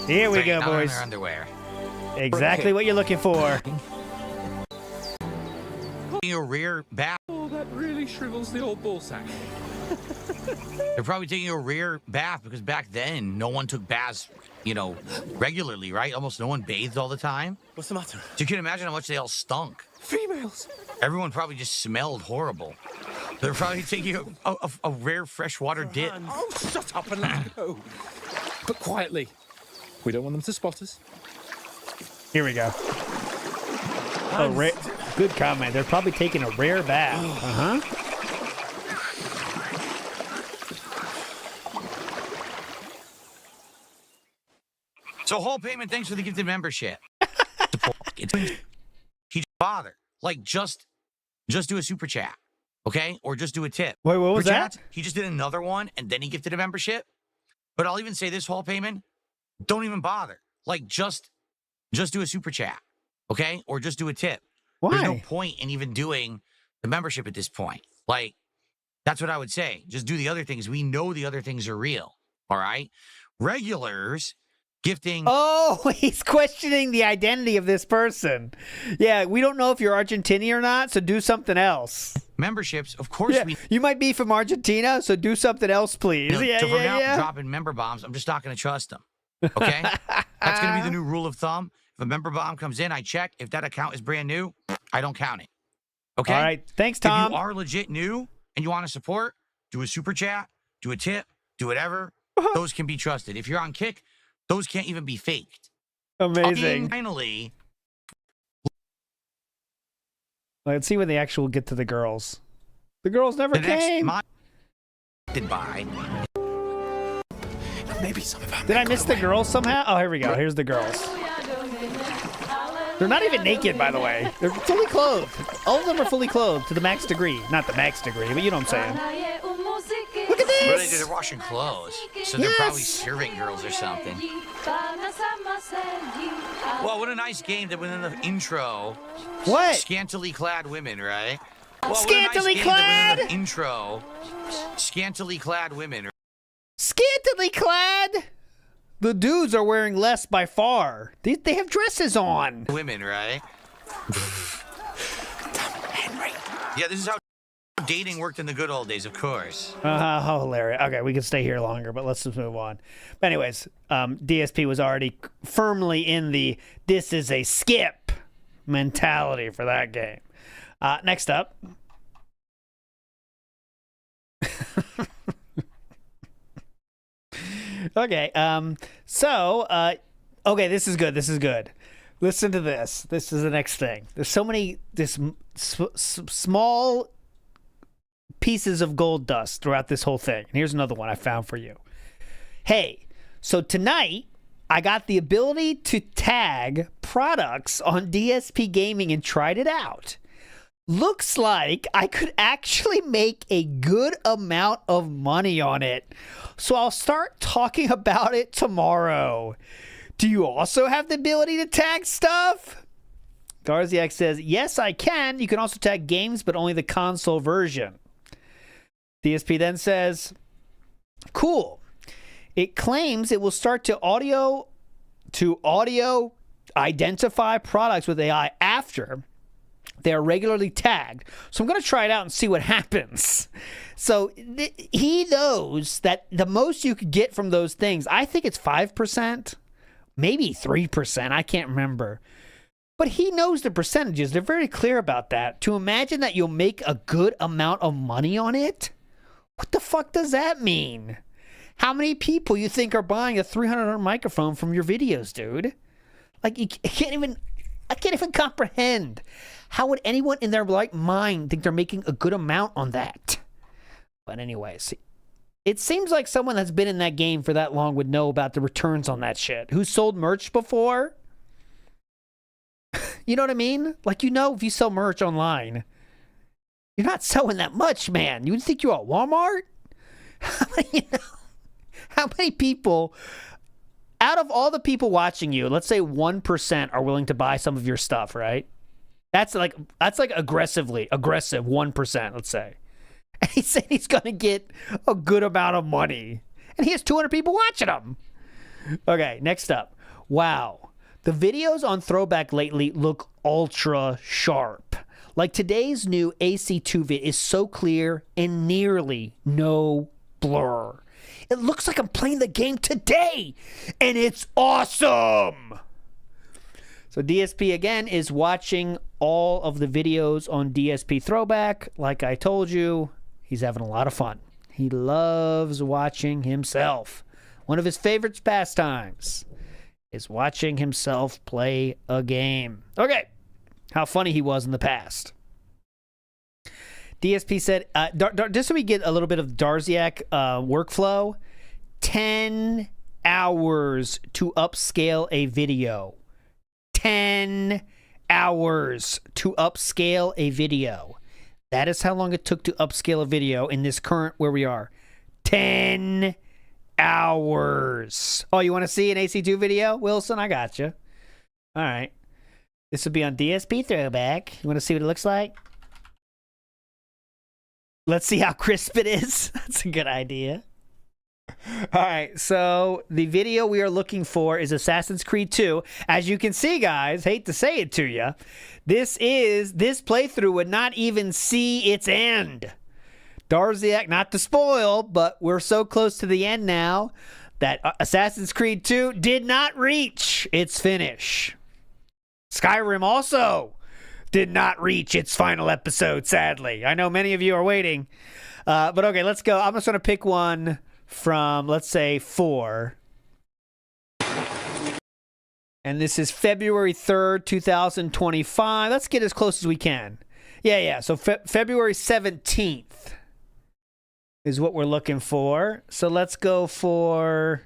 Here we go, boys. Underwear. Exactly what you're looking for. A rear bath. Oh, that really shrivels the old ballsack. They're probably taking a rear bath because back then no one took baths, you know, regularly, right? Almost no one bathed all the time. What's the matter? So you can imagine how much they all stunk. Females. Everyone probably just smelled horrible. They're probably taking a rare freshwater dip. Oh, shut up and let go. But quietly. We don't want them to spot us. Here we go. Oh, good comment. They're probably taking a rare bath. Uh-huh. So whole payment, thanks for the gifted membership. He bother. Like just do a super chat. Okay? Or just do a tip. Wait, what was For that? chats, he just did another one and then he gifted a membership. But I'll even say this whole payment, don't even bother. Like just do a super chat. Okay? Or just do a tip. Why? There's no point in even doing the membership at this point. Like, that's what I would say. Just do the other things. We know the other things are real. All right? Regulars gifting. Oh, he's questioning the identity of this person. Yeah, we don't know if you're Argentinian or not, so do something else. Memberships, of course. Yeah, you might be from Argentina, so do something else, please. You know, Yeah, so from now, yeah. dropping member bombs, I'm just not going to trust them. Okay? That's going to be the new rule of thumb. If a member bomb comes in, I check. If that account is brand new, I don't count it. Okay? All right. Thanks, Tom. If you are legit new and you want to support, do a super chat, do a tip, do whatever. Those can be trusted. If you're on Kick, those can't even be faked. Amazing. Finally. Let's see when they actually get to the girls. The girls never came. Goodbye. Maybe some of them. Did I miss the girls somehow? Oh, here we go. Here's the girls. They're not even naked, by the way. They're fully clothed. All of them are fully clothed to the max degree. Not the max degree, but you know what I'm saying. Look at What do they do? this. They're washing clothes. So they're probably serving girls or something. Well, what a nice game that went in the intro. What? Scantily clad women, right? Well, Scantily what a nice game clad? that went in the intro. Scantily clad women. Scantily clad? The dudes are wearing less by far. They have dresses on. Women, right? Henry. Yeah, this is how dating worked in the good old days, of course. How hilarious. Okay, we can stay here longer, but let's just move on. But anyways, DSP was already firmly in the this is a skip mentality for that game. Next up. Okay, so Okay, this is good. This is good. Listen to this. This is the next thing. There's so many small pieces of gold dust throughout this whole thing. And here's another one I found for you. Hey, so tonight I got the ability to tag products on DSP Gaming and tried it out. Looks like I could actually make a good amount of money on it. So I'll start talking about it tomorrow. Do you also have the ability to tag stuff? Darziak says, yes, I can. You can also tag games, but only the console version. DSP then says, cool. It claims it will start to audio identify products with AI after they are regularly tagged. So I'm going to try it out and see what happens. So he knows that the most you could get from those things, I think it's 5%, maybe 3%. I can't remember. But he knows the percentages. They're very clear about that. To imagine that you'll make a good amount of money on it? What the fuck does that mean? How many people you think are buying a $300 microphone from your videos, dude? Like, I can't even comprehend. How would anyone in their right mind think they're making a good amount on that? But anyways, it seems like someone that's been in that game for that long would know about the returns on that shit. Who sold merch before? You know what I mean? Like, you know, if you sell merch online, you're not selling that much, man. You would think you're at Walmart? How many people, out of all the people watching you, let's say 1% are willing to buy some of your stuff, right? That's like aggressive 1%, let's say. And he said he's going to get a good amount of money. And he has 200 people watching him. Okay, next up. Wow. The videos on Throwback lately look ultra sharp. Like today's new AC2 vid is so clear and nearly no blur. It looks like I'm playing the game today, and it's awesome. So DSP, again, is watching all of the videos on DSP Throwback. Like I told you, he's having a lot of fun. He loves watching himself. One of his favorite pastimes is watching himself play a game. Okay, how funny he was in the past. DSP said, just so we get a little bit of Darziak workflow, 10 hours to upscale a video. 10 hours to upscale a video. That is how long it took to upscale a video in this current where we are. 10 hours. Oh, you want to see an AC2 video, Wilson? I got you. All right. This will be on DSP Throwback. You want to see what it looks like? Let's see how crisp it is. That's a good idea. All right, so the video we are looking for is Assassin's Creed 2. As you can see, guys, hate to say it to you, this playthrough would not even see its end. Darziak, not to spoil, but we're so close to the end now that Assassin's Creed 2 did not reach its finish. Skyrim also did not reach its final episode, sadly. I know many of you are waiting. But okay, let's go. I'm just going to pick one from, let's say, 4. And this is February 3rd, 2025. Let's get as close as we can. Yeah. So February 17th is what we're looking for. So let's go for...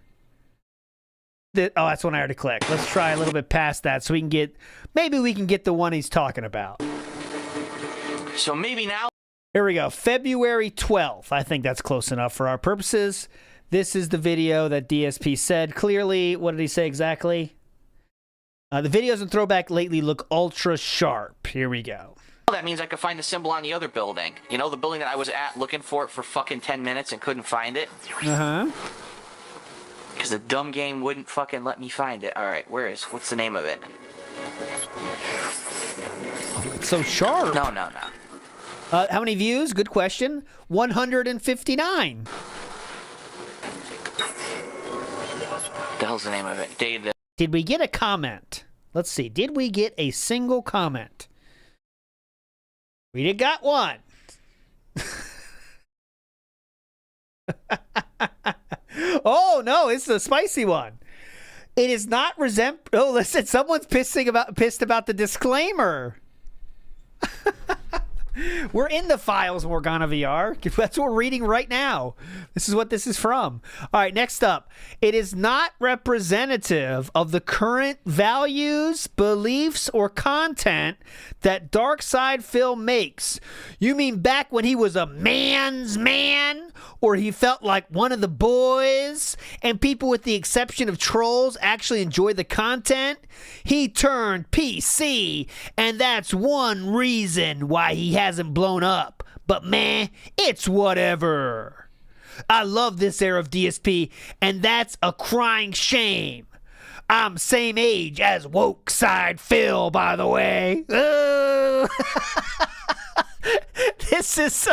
Oh, that's one I already clicked. Let's try a little bit past that so we can get... Maybe we can get the one he's talking about. So maybe now... Here we go. February 12th. I think that's close enough for our purposes. This is the video that DSP said. Clearly, what did he say exactly? The videos in Throwback lately look ultra sharp. Here we go. That means I could find the symbol on the other building. You know, the building that I was at looking for it for fucking 10 minutes and couldn't find it? Uh-huh. Because the dumb game wouldn't fucking let me find it. Alright, what's the name of it? It's so sharp. No. How many views? Good question. 159. What the hell's the name of it? Did we get a comment? Let's see. Did we get a single comment? We did got one. Oh, no. It's the spicy one. It is not Oh, listen, someone's pissed about the disclaimer. We're in the files, Morgana VR. That's what we're reading right now. This is what this is from. All right, next up. It is not representative of the current values, beliefs, or content that Darkside Phil makes. You mean back when he was a man's man? Or he felt like one of the boys, and people with the exception of trolls actually enjoy the content? He turned PC, and that's one reason why he hasn't blown up. But man, it's whatever. I love this era of DSP, and that's a crying shame. I'm same age as Woke Side Phil, by the way. This is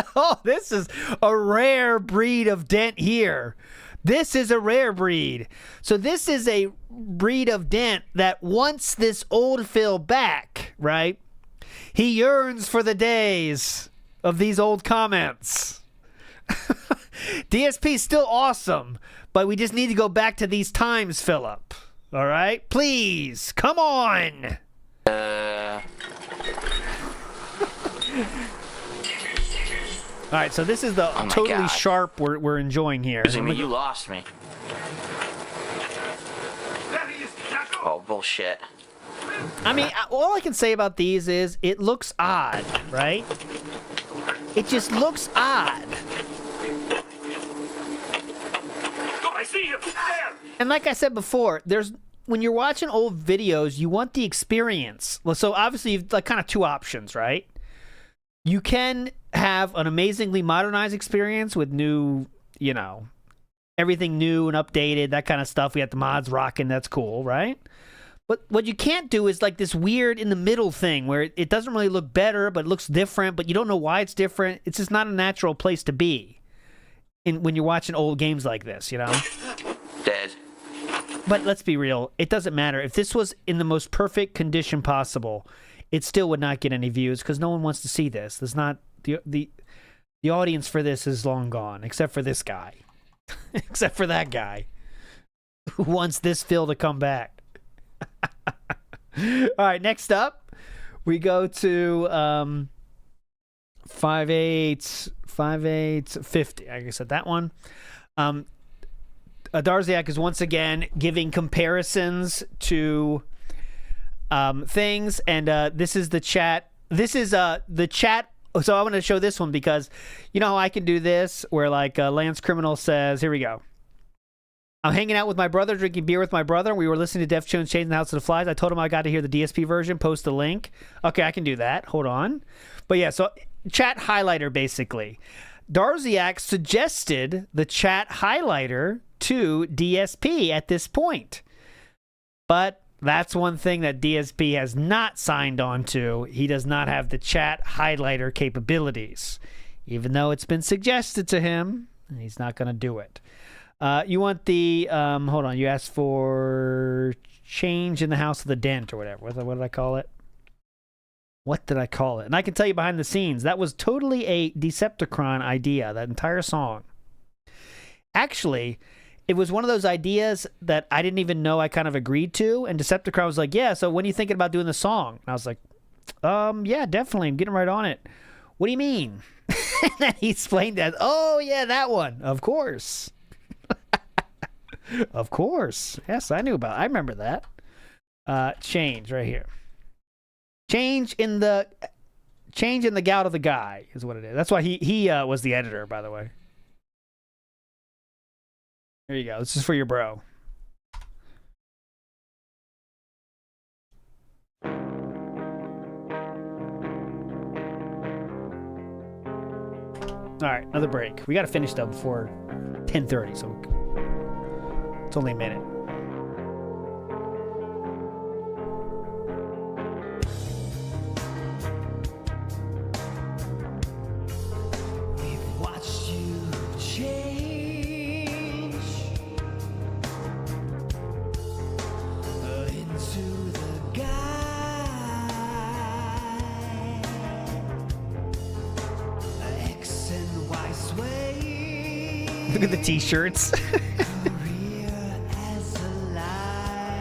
a rare breed of dent here. This is a rare breed. So this is a breed of dent that wants this old Phil back, right? He yearns for the days of these old comments. DSP's still awesome, but we just need to go back to these times, Philip. All right? Please, come on. All right, so this is the totally God. sharp we're enjoying here. You lost me. Oh, bullshit. I mean, all I can say about these is it looks odd, right? It just looks odd. I see him! There! And like I said before, when you're watching old videos, you want the experience. So obviously, you've like kind of two options, right? You can have an amazingly modernized experience with new, everything new and updated, that kind of stuff. We have the mods rocking, that's cool, right? But what you can't do is like this weird in the middle thing where it doesn't really look better, but it looks different, but you don't know why it's different. It's just not a natural place to be when you're watching old games like this, Dead. But let's be real. It doesn't matter. If this was in the most perfect condition possible, it still would not get any views because no one wants to see this. There's not the audience for this is long gone, except for this guy. Except for that guy who wants this Phil to come back. All right, next up, we go to 5850. I said that one. Darziak is once again giving comparisons to things, and this is the chat. This is the chat. So I want to show this one because you know how I can do this where like Lance Criminal says, here we go. I'm hanging out with my brother, drinking beer with my brother. We were listening to Def Jones Chasing the House of the Flies. I told him I got to hear the DSP version. Post the link. Okay, I can do that. Hold on. But yeah, so chat highlighter basically. Darziak suggested the chat highlighter to DSP at this point. But that's one thing that DSP has not signed on to. He does not have the chat highlighter capabilities. Even though it's been suggested to him, he's not going to do it. You want the, hold on, you asked for change in the House of the Dent or whatever. What did I call it? What did I call it? And I can tell you behind the scenes, that was totally a Decepticon idea, that entire song. Actually, it was one of those ideas that I didn't even know I kind of agreed to. And Decepticon was like, yeah, so when are you thinking about doing the song? And I was like, yeah, definitely. I'm getting right on it. What do you mean? And then he explained that. Oh, yeah, that one. Of course. Of course. Yes, I remember that. Change right here. Change in the gout of the guy is what it is. That's why he was the editor, by the way. There you go. This is for your bro. All right, another break. We got to finish though before 10:30, so it's only a minute. We've watched you change into the guy, X and Y sway. Look at the t-shirts. Career as a lie.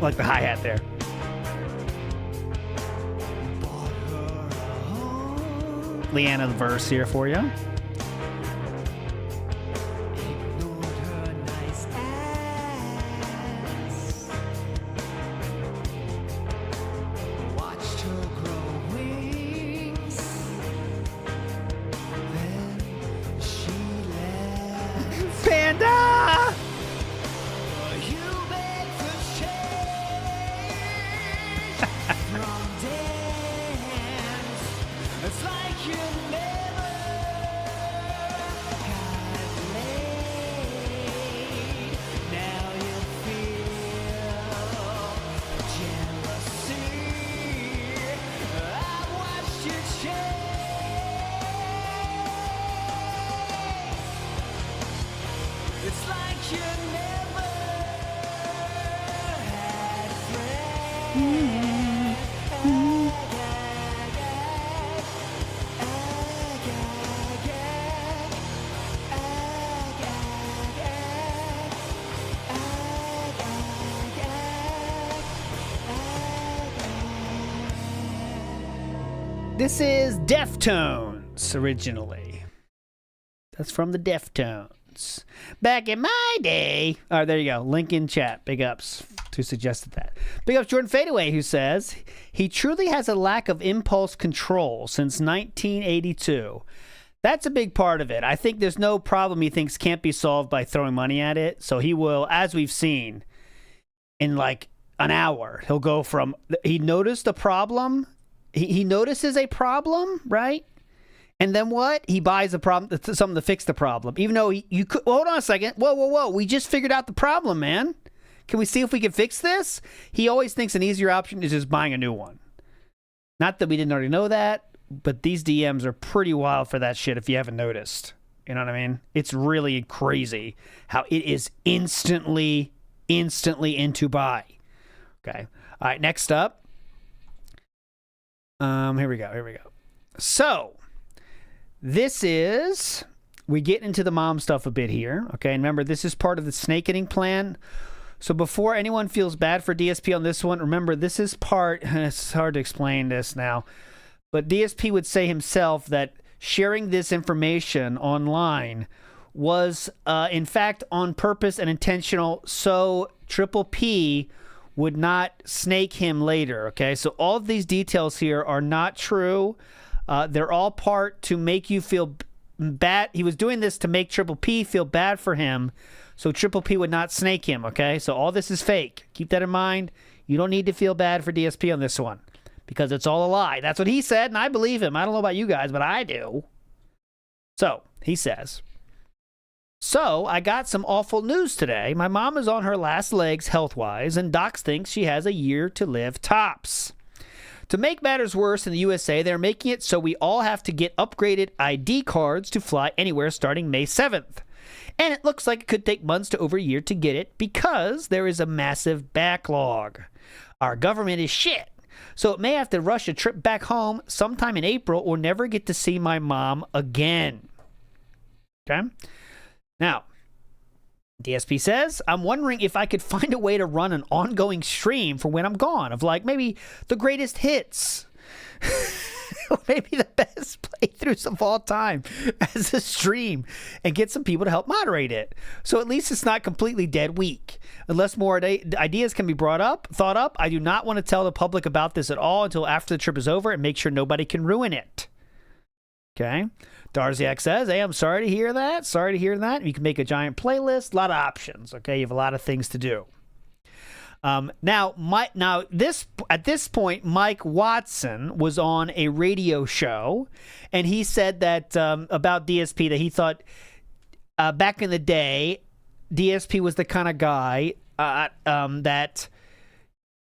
Like the hi-hat there. Leanna, the verse here for you. Panda! It's like you never had This is Deftones originally. That's from the Deftones. Back in my day. All right, there you go. Link in chat. Big ups who suggested that. Big ups Jordan Fadeaway, who says, he truly has a lack of impulse control since 1982. That's a big part of it. I think there's no problem he thinks can't be solved by throwing money at it. So he will, as we've seen, in like an hour, he'll go from, he noticed a problem. He notices a problem, right? And then what? He buys a problem, something to fix the problem. Even though you could, hold on a second. Whoa. We just figured out the problem, man. Can we see if we can fix this? He always thinks an easier option is just buying a new one. Not that we didn't already know that, but these DMs are pretty wild for that shit if you haven't noticed. You know what I mean? It's really crazy how it is instantly into buy. Okay. All right, next up. Here we go. So, this is, we get into the mom stuff a bit here, okay? And remember, this is part of the snake eating plan. So before anyone feels bad for DSP on this one, remember, this is part, it's hard to explain this now, but DSP would say himself that sharing this information online was, in fact, on purpose and intentional, so Triple P would not snake him later, okay? So all of these details here are not true. They're all part to make you feel bad. He was doing this to make Triple P feel bad for him, so Triple P would not snake him, okay? So all this is fake. Keep that in mind. You don't need to feel bad for DSP on this one because it's all a lie. That's what he said, and I believe him. I don't know about you guys, but I do. So, he says, so I got some awful news today. My mom is on her last legs health-wise, and docs thinks she has a year to live tops. To make matters worse, in the USA, they're making it so we all have to get upgraded ID cards to fly anywhere starting May 7th. And it looks like it could take months to over a year to get it because there is a massive backlog. Our government is shit, so it may have to rush a trip back home sometime in April or never get to see my mom again. Okay? Now, DSP says, I'm wondering if I could find a way to run an ongoing stream for when I'm gone of like maybe the greatest hits. Maybe the best playthroughs of all time as a stream and get some people to help moderate it. So at least it's not completely dead week. Unless more ideas can be thought up, I do not want to tell the public about this at all until after the trip is over and make sure nobody can ruin it. Okay? Darziak says, hey, I'm sorry to hear that. You can make a giant playlist, a lot of options. Okay, you have a lot of things to do. At this point, Mike Watson was on a radio show, and he said that about DSP that he thought back in the day, DSP was the kind of guy that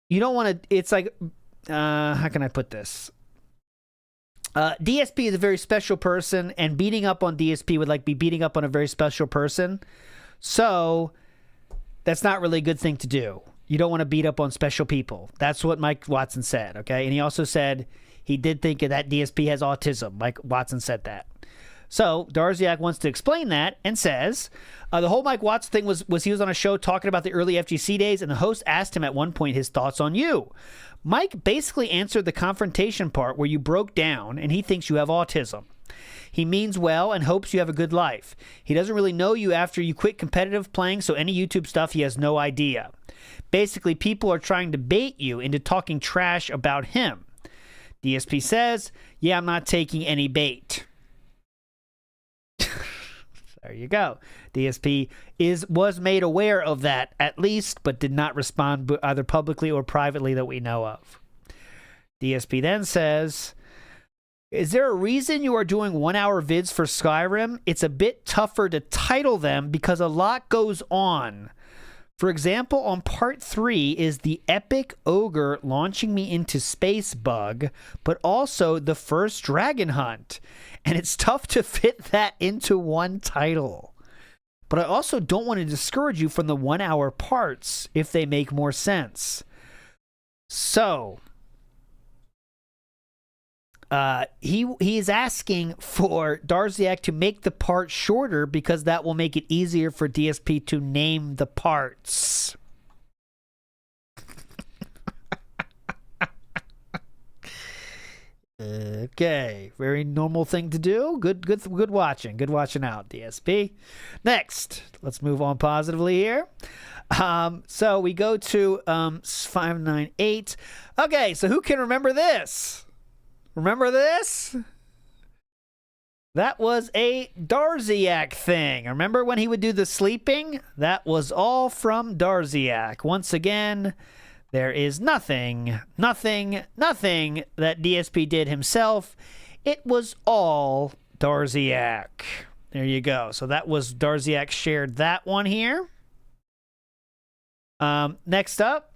you don't want to. It's like how can I put this? DSP is a very special person, and beating up on DSP would like be beating up on a very special person. So that's not really a good thing to do. You don't want to beat up on special people. That's what Mike Watson said, okay? And he also said he did think that DSP has autism. Mike Watson said that. So Darziak wants to explain that and says, the whole Mike Watts thing was he was on a show talking about the early FGC days, and the host asked him at one point his thoughts on you. Mike basically answered the confrontation part where you broke down, and he thinks you have autism. He means well and hopes you have a good life. He doesn't really know you after you quit competitive playing, so any YouTube stuff he has no idea. Basically, people are trying to bait you into talking trash about him. DSP says, yeah, I'm not taking any bait. There you go. DSP was made aware of that at least, but did not respond either publicly or privately that we know of. DSP then says, is there a reason you are doing 1-hour vids for Skyrim? It's a bit tougher to title them because a lot goes on. For example, on part 3 is the epic ogre launching me into space bug, but also the first dragon hunt. And it's tough to fit that into one title. But I also don't want to discourage you from the 1-hour parts if they make more sense. So he is asking for Darziak to make the part shorter because that will make it easier for DSP to name the parts. Okay, very normal thing to do. Good watching. Good watching out, DSP. Next, let's move on positively here. So we go to 598. Okay, so who can remember this? Remember this? That was a Darziak thing. Remember when he would do the sleeping? That was all from Darziak. Once again, there is nothing that DSP did himself. It was all Darziak. There you go. So that was Darziak shared that one here. Next up,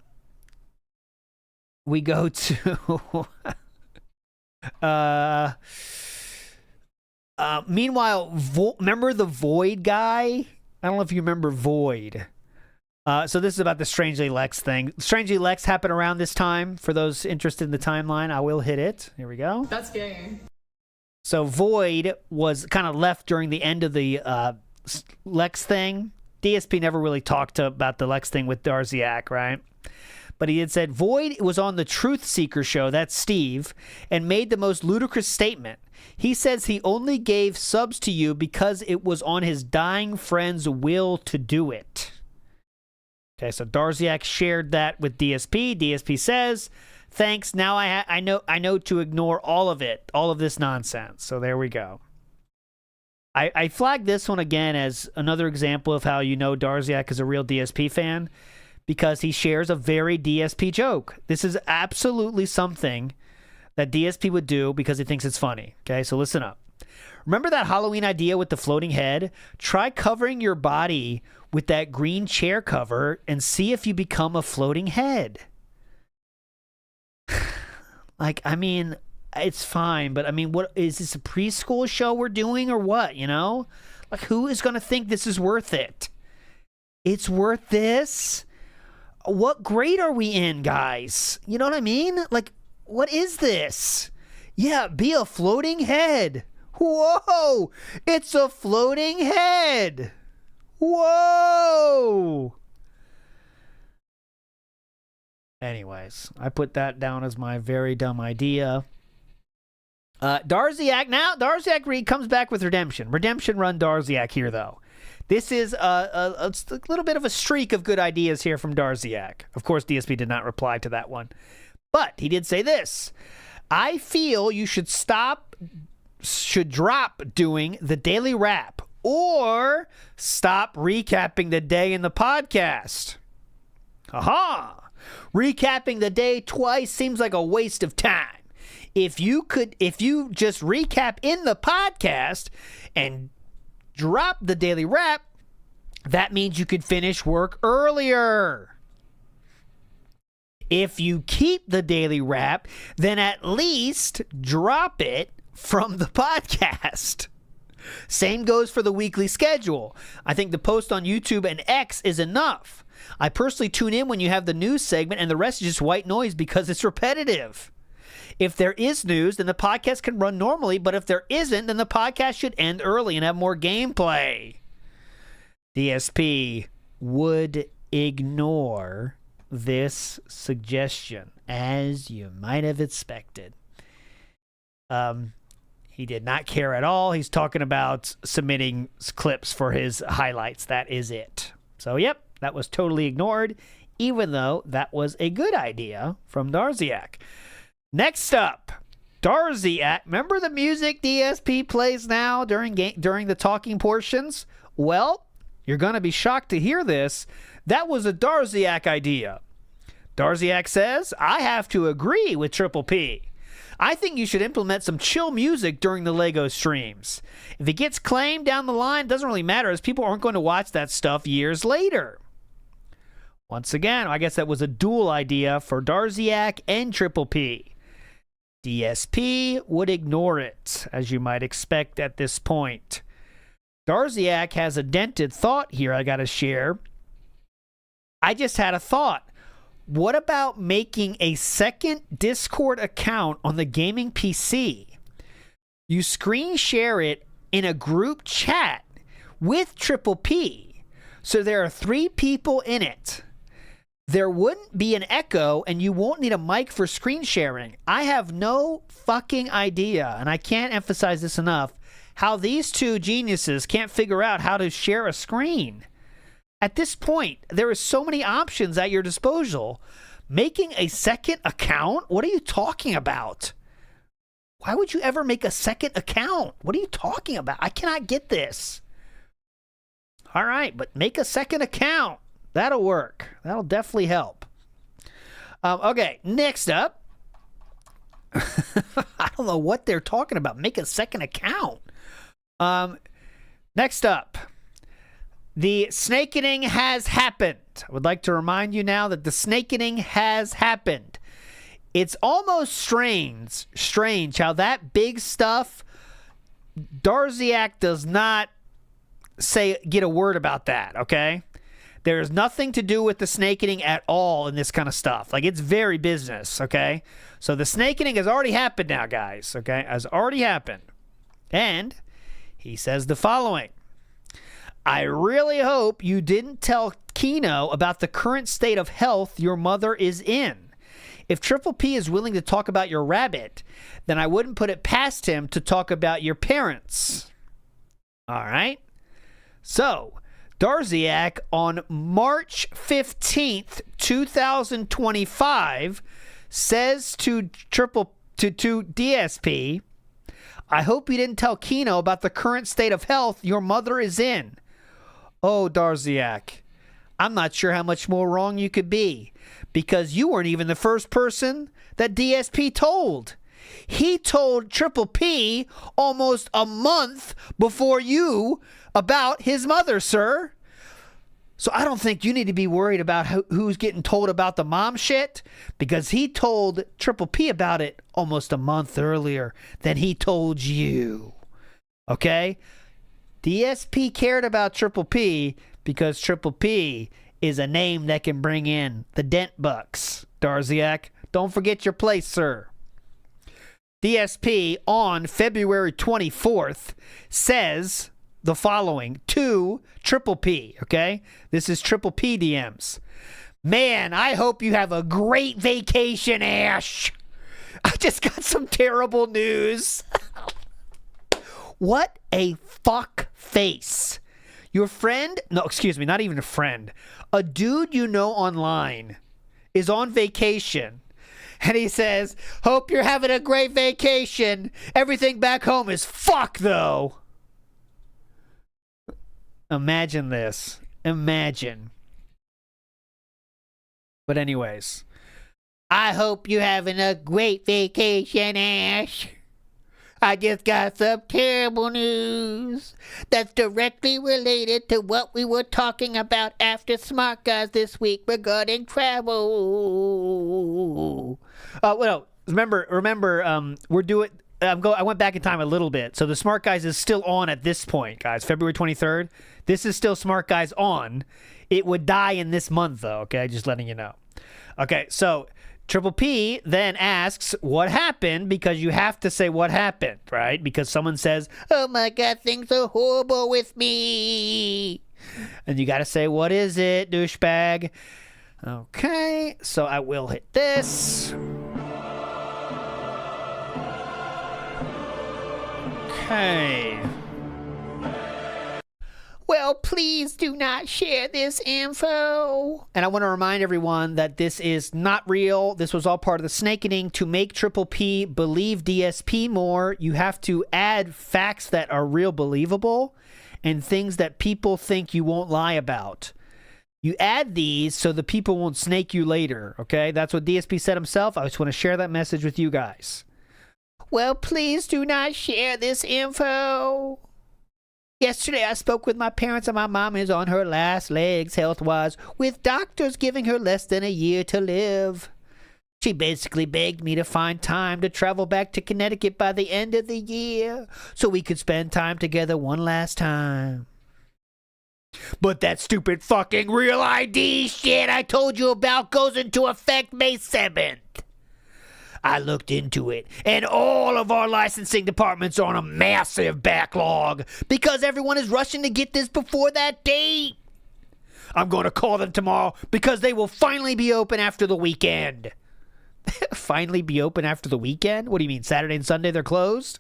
we go to... meanwhile, remember the Void guy? I don't know if you remember Void. So this is about the Strangely Lex thing. Strangely Lex happened around this time. For those interested in the timeline, I will hit it. Here we go. That's gay. So Void was kind of left during the end of the Lex thing. DSP never really talked about the Lex thing with Darziak, right? But he had said, Void was on the Truth Seeker show, that's Steve, and made the most ludicrous statement. He says he only gave subs to you because it was on his dying friend's will to do it. Okay, so Darziak shared that with DSP. DSP says, thanks, now I know to ignore all of it, all of this nonsense. So there we go. I flagged this one again as another example of how you know Darziak is a real DSP fan, because he shares a very DSP joke. This is absolutely something that DSP would do because he thinks it's funny. Okay, so listen up. Remember that Halloween idea with the floating head? Try covering your body with that green chair cover and see if you become a floating head. Like, I mean, it's fine, but I mean, what is this, a preschool show we're doing or what, you know? Like, who is going to think this is worth it? It's worth this? What grade are we in, guys? You know what I mean? Like, what is this? Yeah, be a floating head. Whoa! It's a floating head. Whoa! Anyways, I put that down as my very dumb idea. Darziak comes back with Redemption. Redemption run Darziak here, though. This is a little bit of a streak of good ideas here from Darziak. Of course, DSP did not reply to that one. But he did say this. I feel you should drop doing the daily wrap or stop recapping the day in the podcast. Aha! Recapping the day twice seems like a waste of time. If you just recap in the podcast and drop the daily wrap, that means you could finish work earlier. If you keep the daily wrap, then at least drop it from the podcast. Same goes for the weekly schedule. I think the post on YouTube and X is enough. I personally tune in when you have the news segment and the rest is just white noise because it's repetitive. If there is news, then the podcast can run normally, but if there isn't, then the podcast should end early and have more gameplay. DSP would ignore this suggestion, as you might have expected. He did not care at all. He's talking about submitting clips for his highlights. That is it. So, yep, that was totally ignored, even though that was a good idea from Darziak. Next up, Darziak. Remember the music DSP plays now during the talking portions? Well, you're going to be shocked to hear this. That was a Darziak idea. Darziak says, I have to agree with Triple P. I think you should implement some chill music during the LEGO streams. If it gets claimed down the line, it doesn't really matter, as people aren't going to watch that stuff years later. Once again, I guess that was a dual idea for Darziak and Triple P. DSP would ignore it, as you might expect at this point. Darziak has a dented thought here I got to share. I just had a thought. What about making a second Discord account on the gaming PC? You screen share it in a group chat with Triple P. So there are 3 people in it. There wouldn't be an echo, and you won't need a mic for screen sharing. I have no fucking idea, and I can't emphasize this enough, how these 2 geniuses can't figure out how to share a screen. At this point, there are so many options at your disposal. Making a second account? What are you talking about? Why would you ever make a second account? What are you talking about? I cannot get this. All right, but make a second account. That'll work. That'll definitely help. Okay, next up. I don't know what they're talking about. Make a second account. Next up. The snakening has happened. I would like to remind you now that the snakening has happened. It's almost strange how that big stuff, Darziak does not get a word about that, okay? There's nothing to do with the snakening at all in this kind of stuff. Like, it's very business, okay? So the snakening has already happened now, guys, okay? Has already happened. And he says the following. I really hope you didn't tell Kino about the current state of health your mother is in. If Triple P is willing to talk about your rabbit, then I wouldn't put it past him to talk about your parents. All right? So, Darziak on March 15th, 2025 says to DSP, I hope you didn't tell Kino about the current state of health your mother is in. Oh, Darziak, I'm not sure how much more wrong you could be, because you weren't even the first person that DSP told. He told Triple P almost a month before you about his mother, sir. So I don't think you need to be worried about who's getting told about the mom shit, because he told Triple P about it almost a month earlier than he told you. Okay? DSP cared about Triple P because Triple P is a name that can bring in the dent bucks. Darziak, don't forget your place, sir. DSP on February 24th says the following to Triple P, okay? This is Triple P DMs. Man, I hope you have a great vacation, Ash. I just got some terrible news. What a fuck face. Your friend, no, excuse me, not even a friend, a dude you know online is on vacation, and he says, hope you're having a great vacation. Everything back home is fuck, though. Imagine this. Imagine. But anyways, I hope you're having a great vacation, Ash. I just got some terrible news that's directly related to what we were talking about after Smart Guys this week regarding travel. Well, remember, we're doing. I went back in time a little bit, so the Smart Guys is still on at this point, guys. February 23rd. This is still Smart Guys on. It would die in this month, though. Okay, just letting you know. Okay, so Triple P then asks what happened, because you have to say what happened, right? Because someone says, oh my God, things are horrible with me. And you got to say, what is it, douchebag? Okay, so I will hit this. Okay. Well, please do not share this info. And I want to remind everyone that this is not real. This was all part of the snakening. To make Triple P believe DSP more, you have to add facts that are real believable and things that people think you won't lie about. You add these so the people won't snake you later, okay? That's what DSP said himself. I just want to share that message with you guys. Well, please do not share this info. Yesterday, I spoke with my parents, and my mom is on her last legs health-wise, with doctors giving her less than a year to live. She basically begged me to find time to travel back to Connecticut by the end of the year so we could spend time together one last time. But that stupid fucking Real ID shit I told you about goes into effect May 7th. I looked into it, and all of our licensing departments are on a massive backlog because everyone is rushing to get this before that date. I'm going to call them tomorrow because they will finally be open after the weekend. Finally be open after the weekend? What do you mean, Saturday and Sunday they're closed?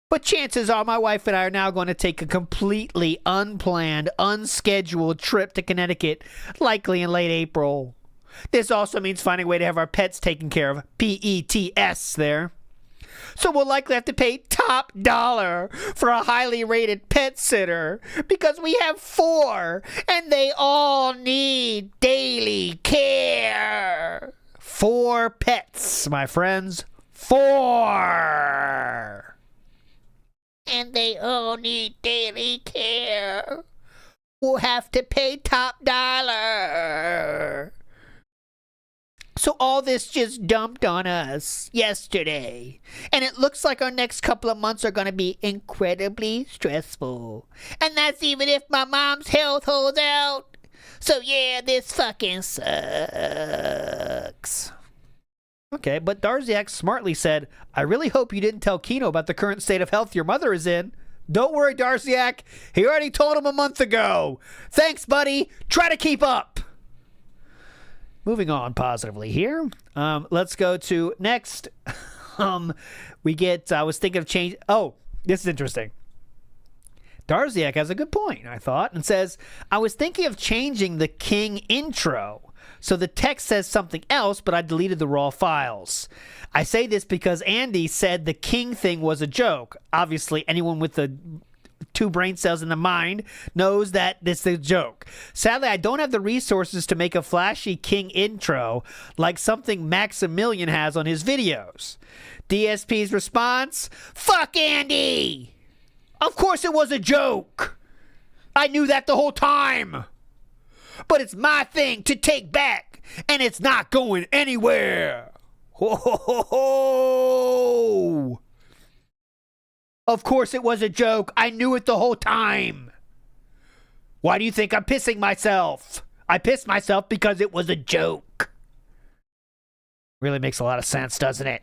But chances are my wife and I are now going to take a completely unplanned, unscheduled trip to Connecticut, likely in late April. This also means finding a way to have our pets taken care of. P-E-T-S there. So we'll likely have to pay top dollar for a highly rated pet sitter because we have 4 and they all need daily care. 4 pets, my friends. 4. And they all need daily care. We'll have to pay top dollar. So all this just dumped on us yesterday. And it looks like our next couple of months are going to be incredibly stressful. And that's even if my mom's health holds out. So yeah, this fucking sucks. Okay, but Darziak smartly said, I really hope you didn't tell Kino about the current state of health your mother is in. Don't worry, Darziak. He already told him a month ago. Thanks, buddy. Try to keep up. Moving on positively here. Let's go to next. We get, I was thinking of change. Oh, this is interesting. Darziak has a good point, I thought, and says, I was thinking of changing the King intro. So the text says something else, but I deleted the raw files. I say this because Andy said the King thing was a joke. Obviously, anyone with the 2 brain cells in the mind knows that this is a joke. Sadly, I don't have the resources to make a flashy King intro like something Maximilian has on his videos. DSP's response, fuck Andy! Of course it was a joke! I knew that the whole time! But it's my thing to take back, and it's not going anywhere! Ho ho ho ho! Of course it was a joke. I knew it the whole time. Why do you think I'm pissing myself? I pissed myself because it was a joke. Really makes a lot of sense, doesn't it?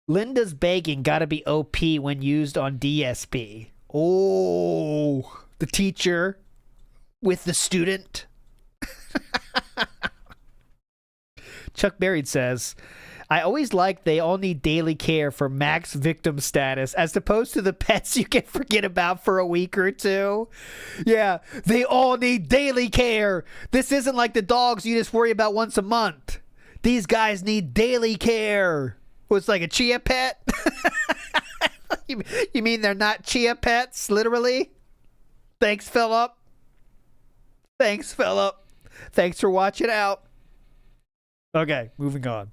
Linda's begging gotta be OP when used on DSP. Oh, the teacher with the student. Chuck Berried says, I always like they all need daily care for max victim status as opposed to the pets you can forget about for a week or 2. Yeah, they all need daily care. This isn't like the dogs you just worry about once a month. These guys need daily care. What's like a chia pet? You mean they're not chia pets, literally? Thanks, Philip. Thanks, Philip. Thanks for watching out. Okay, moving on.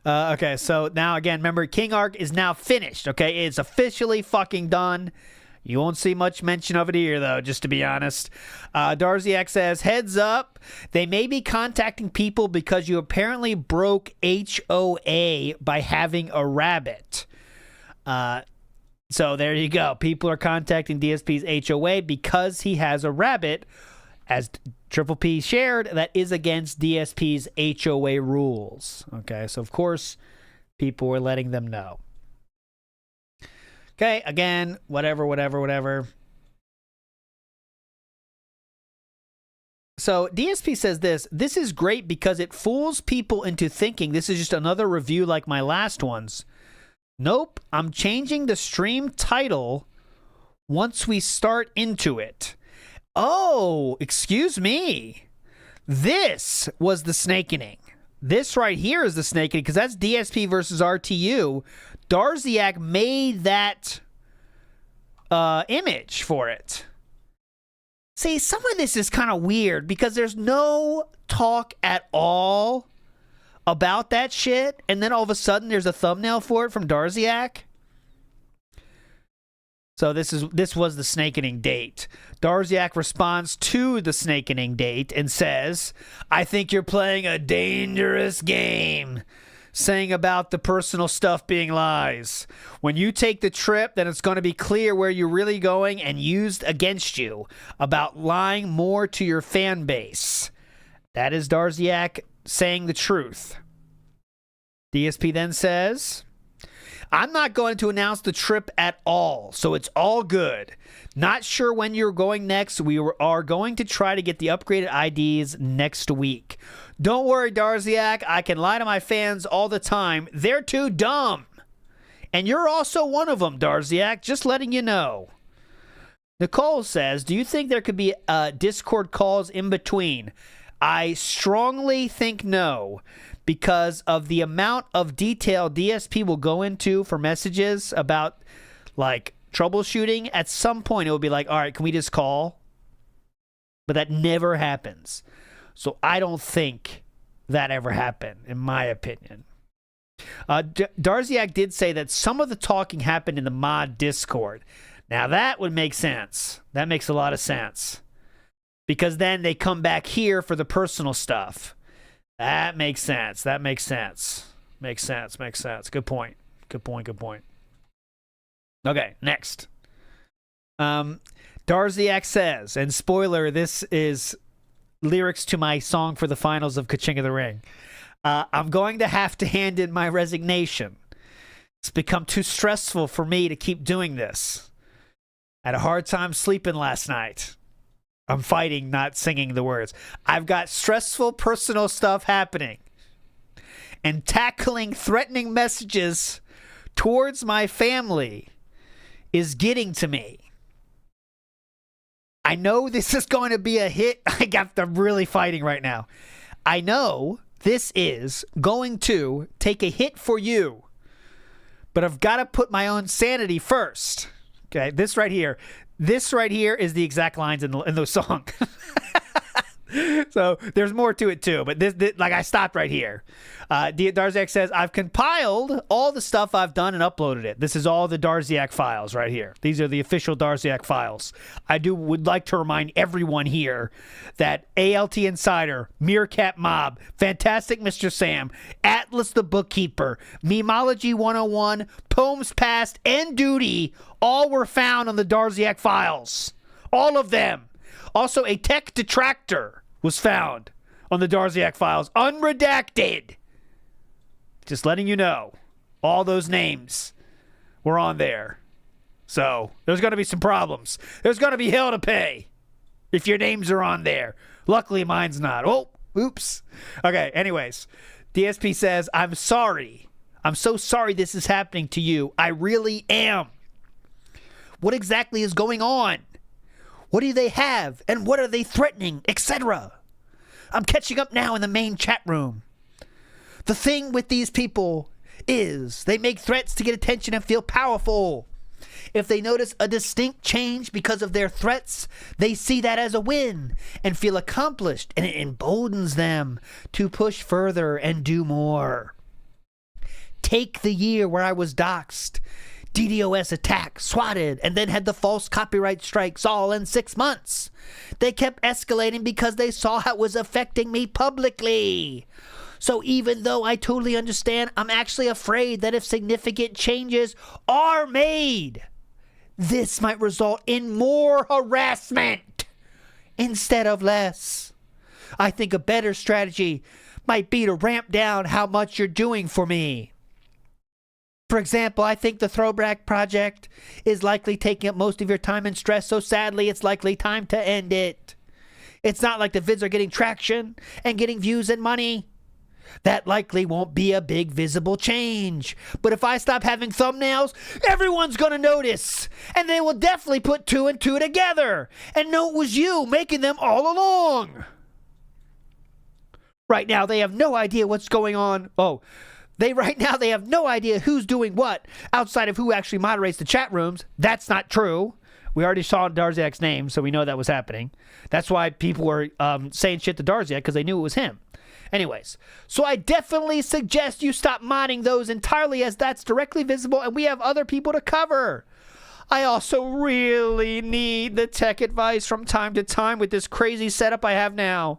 Okay, so now again, remember, King Arc is now finished, okay? It's officially fucking done. You won't see much mention of it here, though, just to be honest. Darziak says, heads up, they may be contacting people because you apparently broke HOA by having a rabbit. So there you go. People are contacting DSP's HOA because he has a rabbit, as Triple P shared that is against DSP's HOA rules. Okay, so of course, people were letting them know. Okay, again, whatever. So DSP says this is great because it fools people into thinking this is just another review like my last ones. Nope, I'm changing the stream title once we start into it. Oh, excuse me. This was the snakening. This right here is the snakening because that's DSP versus RTU. Darziak made that image for it. See, some of this is kind of weird because there's no talk at all about that shit, and then all of a sudden there's a thumbnail for it from Darziak. So this was the snakening date. Darziak responds to the snakening date and says, I think you're playing a dangerous game, saying about the personal stuff being lies. When you take the trip, then it's going to be clear where you're really going and used against you about lying more to your fan base. That is Darziak saying the truth. DSP then says, I'm not going to announce the trip at all, so it's all good. Not sure when you're going next. We are going to try to get the upgraded IDs next week. Don't worry, Darziak. I can lie to my fans all the time. They're too dumb. And you're also one of them, Darziak. Just letting you know. Nicole says, do you think there could be Discord calls in between? I strongly think no, because of the amount of detail DSP will go into for messages about, like, troubleshooting. At some point, it will be like, all right, can we just call? But that never happens. So I don't think that ever happened, in my opinion. Darziak did say that some of the talking happened in the mod Discord. Now, that would make sense. That makes a lot of sense. Because then they come back here for the personal stuff. That makes sense. That makes sense. Makes sense. Good point. Okay, next. Darziak says, and spoiler, this is lyrics to my song for the finals of Ka-Ching of the Ring. I'm going to have to hand in my resignation. It's become too stressful for me to keep doing this. I had a hard time sleeping last night. I'm fighting, not singing the words. I've got stressful personal stuff happening. And tackling threatening messages towards my family is getting to me. I know this is going to be a hit. I'm really fighting right now. I know this is going to take a hit for you, but I've got to put my own sanity first. Okay, this right here is the exact lines in the song. So there's more to it too, but this like I stopped right here. Darziak says, I've compiled all the stuff I've done and uploaded it. This is all the Darziak files right here. These are the official Darziak files. Would like to remind everyone here that ALT Insider, Meerkat Mob, Fantastic Mr. Sam, Atlas the Bookkeeper, Memology 101, Poems Past, and Duty all were found on the Darziak files. All of them. Also, a tech detractor was found on the Darziak files, unredacted. Just letting you know, all those names were on there. So, there's going to be some problems. There's going to be hell to pay if your names are on there. Luckily, mine's not. Oh, oops. Okay, anyways, DSP says, I'm sorry. I'm so sorry this is happening to you. I really am. What exactly is going on? What do they have? And what are they threatening? Etc. I'm catching up now in the main chat room. The thing with these people is they make threats to get attention and feel powerful. If they notice a distinct change because of their threats, they see that as a win and feel accomplished, and it emboldens them to push further and do more. Take the year where I was doxxed, DDoS attack, swatted, and then had the false copyright strikes all in 6 months. They kept escalating because they saw how it was affecting me publicly. So even though I totally understand, I'm actually afraid that if significant changes are made, this might result in more harassment instead of less. I think a better strategy might be to ramp down how much you're doing for me. For example, I think the Throwback project is likely taking up most of your time and stress, so sadly it's likely time to end it. It's not like the vids are getting traction and getting views and money. That likely won't be a big visible change. But if I stop having thumbnails, everyone's gonna notice. And they will definitely put 2 and 2 together and know it was you making them all along. Right now, they have no idea what's going on. Right now they have no idea who's doing what outside of who actually moderates the chat rooms. That's not true. We already saw Darziak's name, so we know that was happening. That's why people were saying shit to Darziak, because they knew it was him. Anyways, so I definitely suggest you stop modding those entirely, as that's directly visible and we have other people to cover. I also really need the tech advice from time to time with this crazy setup I have now.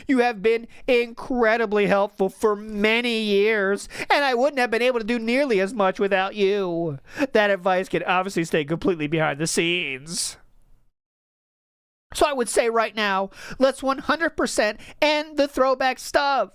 You have been incredibly helpful for many years, and I wouldn't have been able to do nearly as much without you. That advice can obviously stay completely behind the scenes. So I would say right now, let's 100% end the throwback stuff,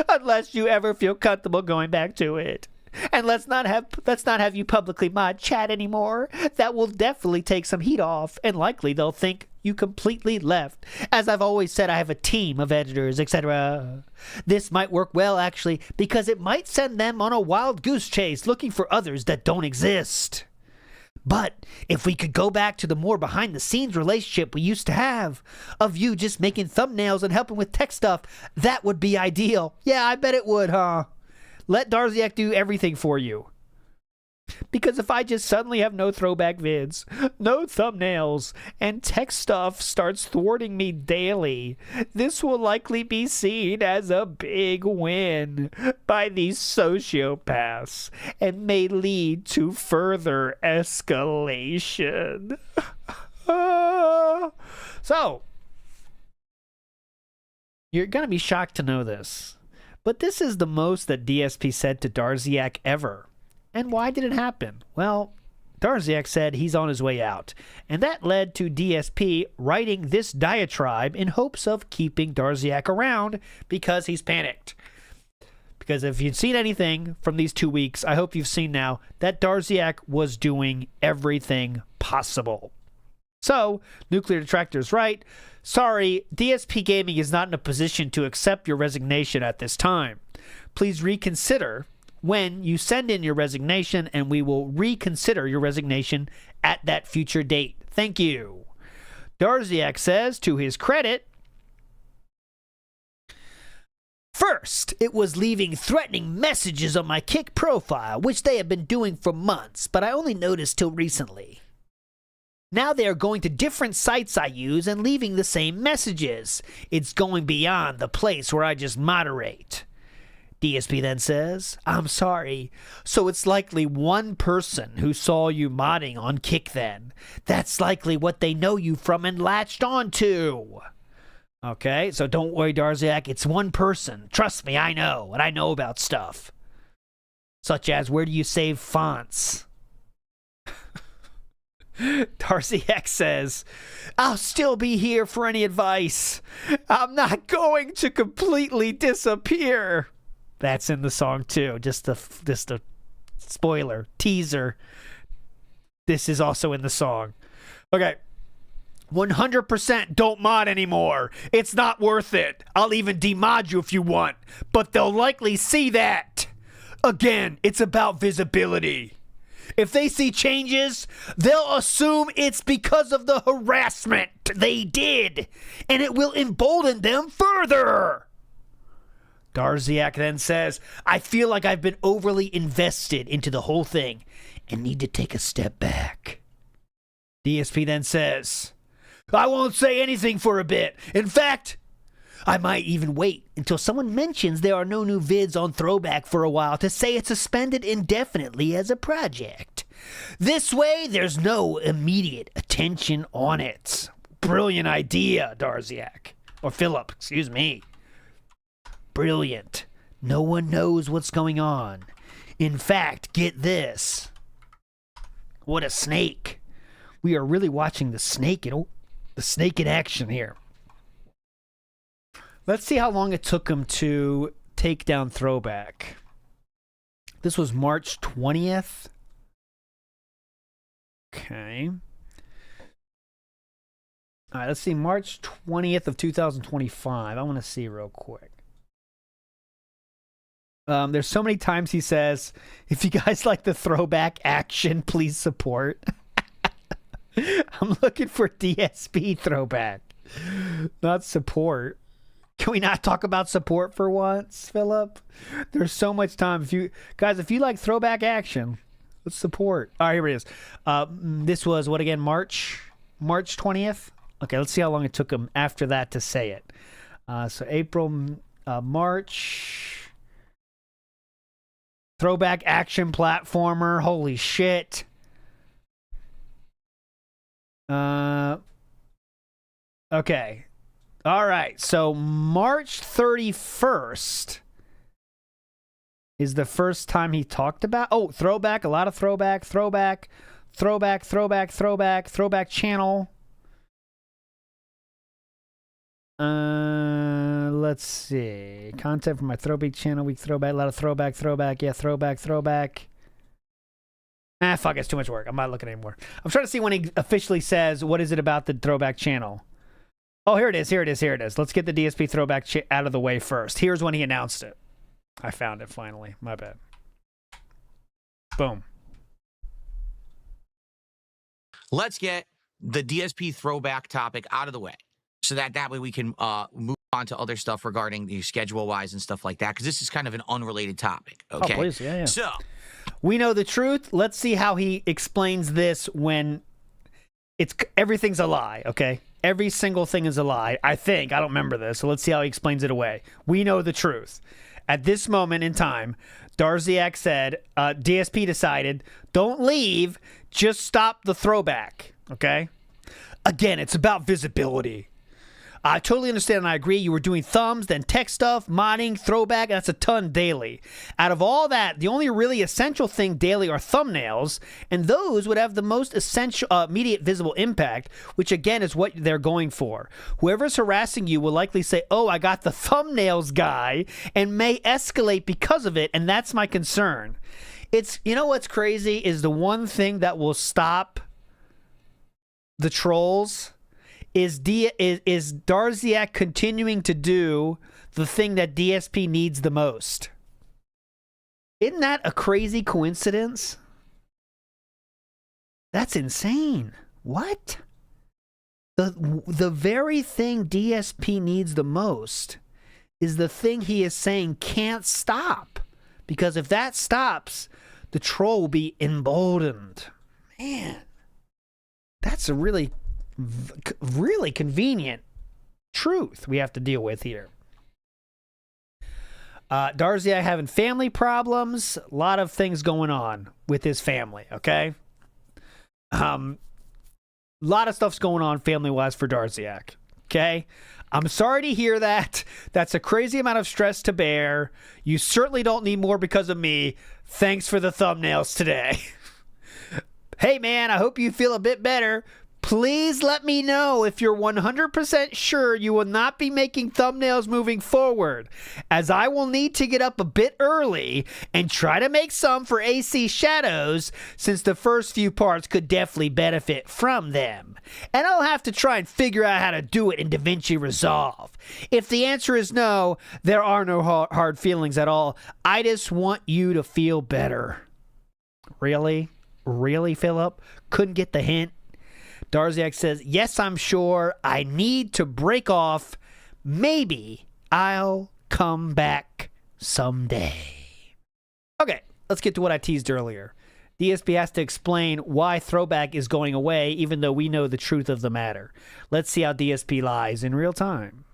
unless you ever feel comfortable going back to it. And let's not have you publicly mod chat anymore. That will definitely take some heat off, and likely they'll think you completely left. As I've always said, I have a team of editors, etc. This might work well, actually, because it might send them on a wild goose chase looking for others that don't exist. But if we could go back to the more behind-the-scenes relationship we used to have, of you just making thumbnails and helping with tech stuff, that would be ideal. Yeah, I bet it would, huh? Let Darziak do everything for you. Because if I just suddenly have no throwback vids, no thumbnails, and tech stuff starts thwarting me daily, this will likely be seen as a big win by these sociopaths and may lead to further escalation. So, you're going to be shocked to know this, but this is the most that DSP said to Darziak ever. And why did it happen? Well, Darziak said he's on his way out, and that led to DSP writing this diatribe in hopes of keeping Darziak around because he's panicked. Because if you've seen anything from these 2 weeks, I hope you've seen now that Darziak was doing everything possible. So, Nuclear Detractor's right. Sorry, DSP Gaming is not in a position to accept your resignation at this time. Please reconsider when you send in your resignation, and we will reconsider your resignation at that future date. Thank you. Darziak says, to his credit, first, it was leaving threatening messages on my Kick profile, which they have been doing for months, but I only noticed till recently. Now they are going to different sites I use and leaving the same messages. It's going beyond the place where I just moderate. DSP then says, I'm sorry. So it's likely one person who saw you modding on Kick then. That's likely what they know you from and latched onto. Okay, so don't worry, Darziak. It's one person. Trust me, I know. And I know about stuff. Such as, where do you save fonts? Darziak says, I'll still be here for any advice. I'm not going to completely disappear. That's in the song too. Just a spoiler, teaser. This is also in the song. Okay. 100% don't mod anymore. It's not worth it. I'll even demod you if you want. But they'll likely see that. Again, it's about visibility. If they see changes, they'll assume it's because of the harassment they did. And it will embolden them further. Darziak then says, I feel like I've been overly invested into the whole thing and need to take a step back. DSP then says, I won't say anything for a bit. In fact, I might even wait until someone mentions there are no new vids on Throwback for a while to say it's suspended indefinitely as a project. This way, there's no immediate attention on it. Brilliant idea, Darziak. Or Philip, excuse me. Brilliant. No one knows what's going on. In fact, get this. What a snake. We are really watching the snake in action here. Let's see how long it took him to take down Throwback. This was March 20th. Okay. All right, let's see. March 20th of 2025. I want to see real quick. There's so many times he says, if you guys like the Throwback action, please support. I'm looking for DSP Throwback, not support. Can we not talk about support for once, Philip? There's so much time. If you like Throwback action, let's support. All right, here it is. This was what again? March 20th. Okay, let's see how long it took him after that to say it. So April, March. Throwback action platformer. Holy shit. Okay. All right. So March 31st is the first time he talked about. Oh, Throwback. A lot of Throwback channel. Let's see. Content from my Throwback channel. Week Throwback. A lot of Throwback. Yeah, Throwback. Fuck, it's too much work. I'm not looking anymore. I'm trying to see when he officially says, what is it about the Throwback channel? Oh, here it is. Let's get the DSP Throwback out of the way first. Here's when he announced it. I found it finally. My bad. Boom. Let's get the DSP Throwback topic out of the way, so that way we can move on to other stuff regarding the schedule-wise and stuff like that, because this is kind of an unrelated topic. Okay. Oh, please. Yeah. So we know the truth. Let's see how he explains this when everything's a lie, okay? Every single thing is a lie. I think. I don't remember this, so let's see how he explains it away. We know the truth. At this moment in time, Darziak said, DSP decided, don't leave, just stop the Throwback, okay? Again, it's about visibility. I totally understand and I agree. You were doing thumbs, then tech stuff, modding, Throwback. That's a ton daily. Out of all that, the only really essential thing daily are thumbnails, and those would have the most essential, immediate visible impact, which again is what they're going for. Whoever's harassing you will likely say, oh, I got the thumbnails guy, and may escalate because of it, and that's my concern. You know what's crazy is the one thing that will stop the trolls is Darziak continuing to do the thing that DSP needs the most. Isn't that a crazy coincidence? That's insane. What? The very thing DSP needs the most is the thing he is saying can't stop. Because if that stops, the troll will be emboldened. Man, that's a really convenient truth we have to deal with here. Darziak having family problems, a lot of things going on with his family, okay? A lot of stuff's going on family-wise for Darziak, okay? I'm sorry to hear that. That's a crazy amount of stress to bear. You certainly don't need more because of me. Thanks for the thumbnails today. Hey, man, I hope you feel a bit better. Please let me know if you're 100% sure you will not be making thumbnails moving forward, as I will need to get up a bit early and try to make some for AC Shadows, since the first few parts could definitely benefit from them. And I'll have to try and figure out how to do it in DaVinci Resolve. If the answer is no, there are no hard feelings at all. I just want you to feel better. Really? Really, Philip? Couldn't get the hint? Darziak says, yes, I'm sure. I need to break off. Maybe I'll come back someday. Okay, let's get to what I teased earlier. DSP has to explain why Throwback is going away, even though we know the truth of the matter. Let's see how DSP lies in real time.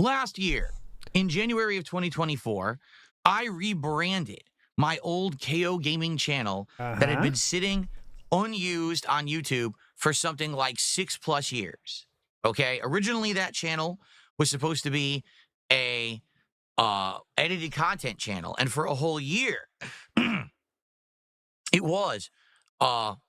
last year, in January of 2024, I rebranded my old KO Gaming channel that had been sitting unused on YouTube for something like 6+ years. Okay, originally that channel was supposed to be a edited content channel, and for a whole year, it was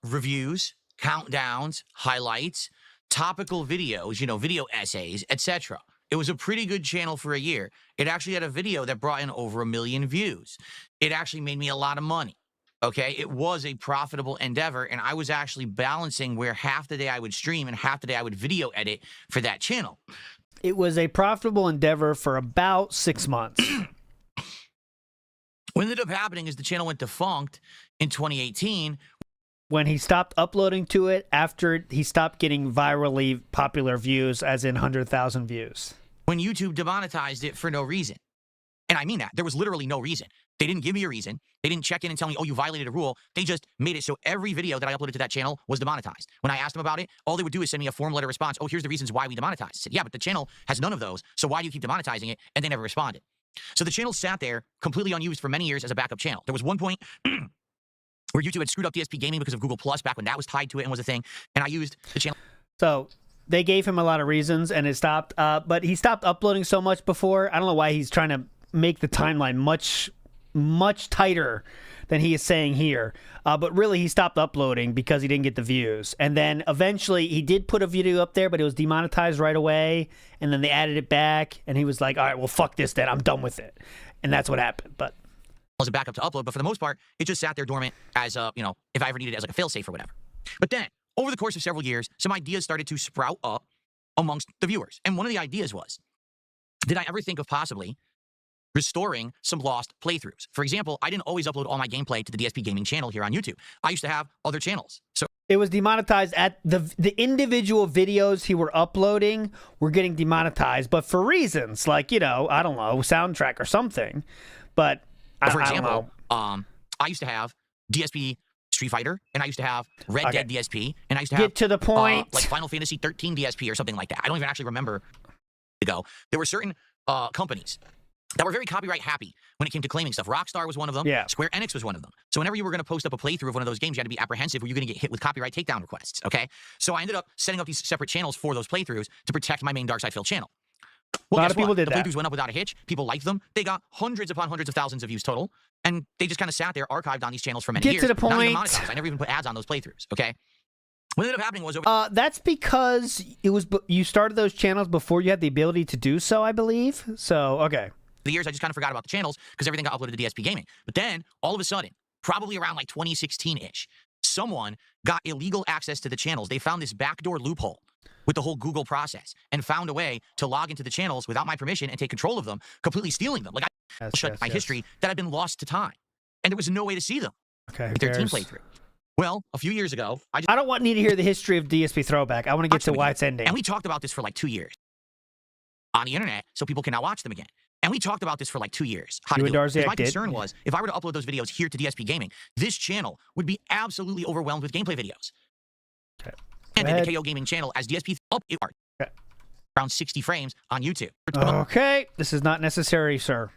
reviews, countdowns, highlights, topical videos, you know, video essays, etc. It was a pretty good channel for a year. It actually had a video that brought in over 1 million views. It actually made me a lot of money. Okay, it was a profitable endeavor, and I was actually balancing where half the day I would stream and half the day I would video edit for that channel. It was a profitable endeavor for about 6 months. What ended up happening is the channel went defunct in 2018. When he stopped uploading to it after he stopped getting virally popular views, as in 100,000 views. When YouTube demonetized it for no reason. And I mean that. There was literally no reason. They didn't give me a reason. They didn't check in and tell me, oh, you violated a rule. They just made it so every video that I uploaded to that channel was demonetized. When I asked them about it, all they would do is send me a form letter response. Oh, here's the reasons why we demonetized. I said, yeah, but the channel has none of those. So why do you keep demonetizing it? And they never responded. So the channel sat there completely unused for many years as a backup channel. There was one point where YouTube had screwed up DSP Gaming because of Google Plus back when that was tied to it and was a thing. And I used the channel. So they gave him a lot of reasons and it stopped. But he stopped uploading so much before. I don't know why he's trying to make the timeline much tighter than he is saying here. But really, he stopped uploading because he didn't get the views. And then eventually, he did put a video up there, but it was demonetized right away. And then they added it back. And he was like, all right, well, fuck this then. I'm done with it. And that's what happened. But was a backup to upload, but for the most part, it just sat there dormant as a, you know, if I ever needed it as like a failsafe or whatever. But then, over the course of several years, some ideas started to sprout up amongst the viewers. And one of the ideas was, did I ever think of possibly restoring some lost playthroughs? For example, I didn't always upload all my gameplay to the DSP Gaming channel here on YouTube. I used to have other channels. So it was demonetized at the individual videos he were uploading were getting demonetized, but for reasons like, you know, I don't know, soundtrack or something. But for example, I used to have DSP Street Fighter, and I used to have Red Dead DSP, and I used to have get to the point like Final Fantasy 13 DSP or something like that. I don't even actually remember ago. There were certain companies that were very copyright happy when it came to claiming stuff. Rockstar was one of them. Yeah. Square Enix was one of them. So whenever you were going to post up a playthrough of one of those games, you had to be apprehensive, or you're going to get hit with copyright takedown requests. Okay, so I ended up setting up these separate channels for those playthroughs to protect my main Darziak Files channel. Well, a lot of people did the that. playthroughs went up without a hitch. People liked them. They got hundreds upon hundreds of thousands of views total, and they just kind of sat there archived on these channels for many years. Get to the Not even point. monetized. I never even put ads on those playthroughs. Okay. What ended up happening was that's because it was you started those channels before you had the ability to do so, I believe. So okay. the years, I just kind of forgot about the channels because everything got uploaded to DSP Gaming. But then, all of a sudden, probably around like 2016-ish, someone got illegal access to the channels. They found this backdoor loophole with the whole Google process and found a way to log into the channels without my permission and take control of them, completely stealing them. Like, I shut my history that had been lost to time. And there was no way to see them. Okay, with their team playthrough. Well, a few years ago, I don't need to hear the history of DSP Throwback. I want to get to why it's ending. And we talked about this for like 2 years on the internet, so people can now watch them again. And we talked about this for like 2 years. How to do it. Because my concern was, if I were to upload those videos here to DSP Gaming, this channel would be absolutely overwhelmed with gameplay videos. Okay. And then the KO Gaming channel, as DSP up, it around 60 frames on YouTube. Okay, this is not necessary, sir.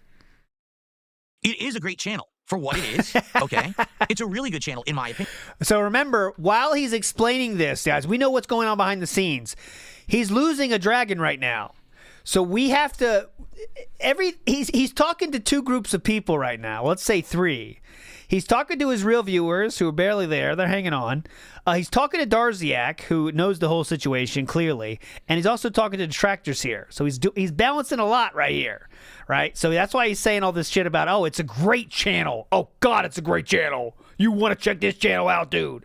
It is a great channel for what it is, okay? It's a really good channel, in my opinion. So remember, while he's explaining this, guys, we know what's going on behind the scenes. He's losing a dragon right now. So we have to... He's talking to two groups of people right now. Let's say three. He's talking to his real viewers who are barely there. They're hanging on. He's talking to Darziak, who knows the whole situation clearly. And he's also talking to detractors here. So he's balancing a lot right here. Right? So that's why he's saying all this shit about, oh, it's a great channel. Oh, God, it's a great channel. You want to check this channel out, dude.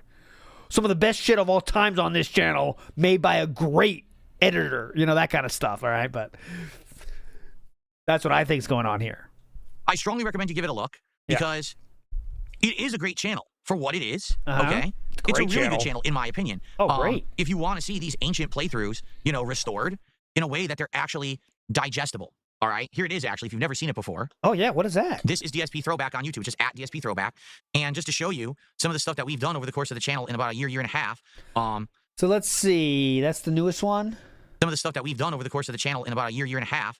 Some of the best shit of all times on this channel made by a great editor. You know, that kind of stuff. All right? But that's what I think is going on here. I strongly recommend you give it a look because it is a great channel for what it is. Okay? It's a really good channel, in my opinion. Oh, great. If you want to see these ancient playthroughs, you know, restored in a way that they're actually digestible. All right, here it is, actually, if you've never seen it before. Oh, yeah, what is that? This is DSP Throwback on YouTube, just at DSP Throwback. And just to show you some of the stuff that we've done over the course of the channel in about a year and a half. So let's see, that's the newest one? Some of the stuff that we've done over the course of the channel in about a year and a half.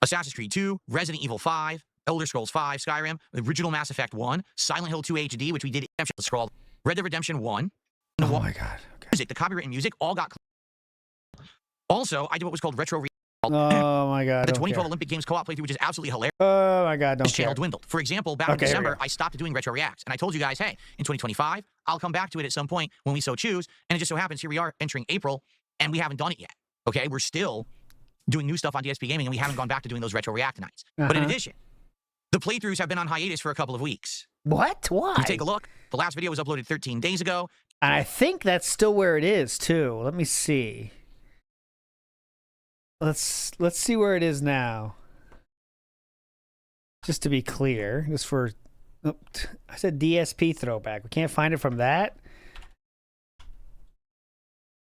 Assassin's Creed 2, Resident Evil 5, Elder Scrolls 5, Skyrim, original Mass Effect 1, Silent Hill 2 HD, which we did scroll, Red Dead Redemption 1. Oh, my God. Okay. Music, the copywritten music, all got... Also, I did what was called retro Oh my god. The don't 2012 care. Olympic Games co-op playthrough, which is absolutely hilarious. Oh my god, don't This channel care. dwindled. For example, back in Okay, here we December, go. I stopped doing retro reacts, and I told you guys, hey, in 2025, I'll come back to it at some point when we so choose. And it just so happens here we are entering April, and we haven't done it yet. Okay, we're still doing new stuff on DSP Gaming, and we haven't gone back to doing those retro react nights. But in addition, the playthroughs have been on hiatus for a couple of weeks. What? Why? You take a look. The last video was uploaded 13 days ago. And I think that's still where it is too. Let me see. Let's see where it is now. Just to be clear, just for oh, I said DSP throwback. We can't find it from that.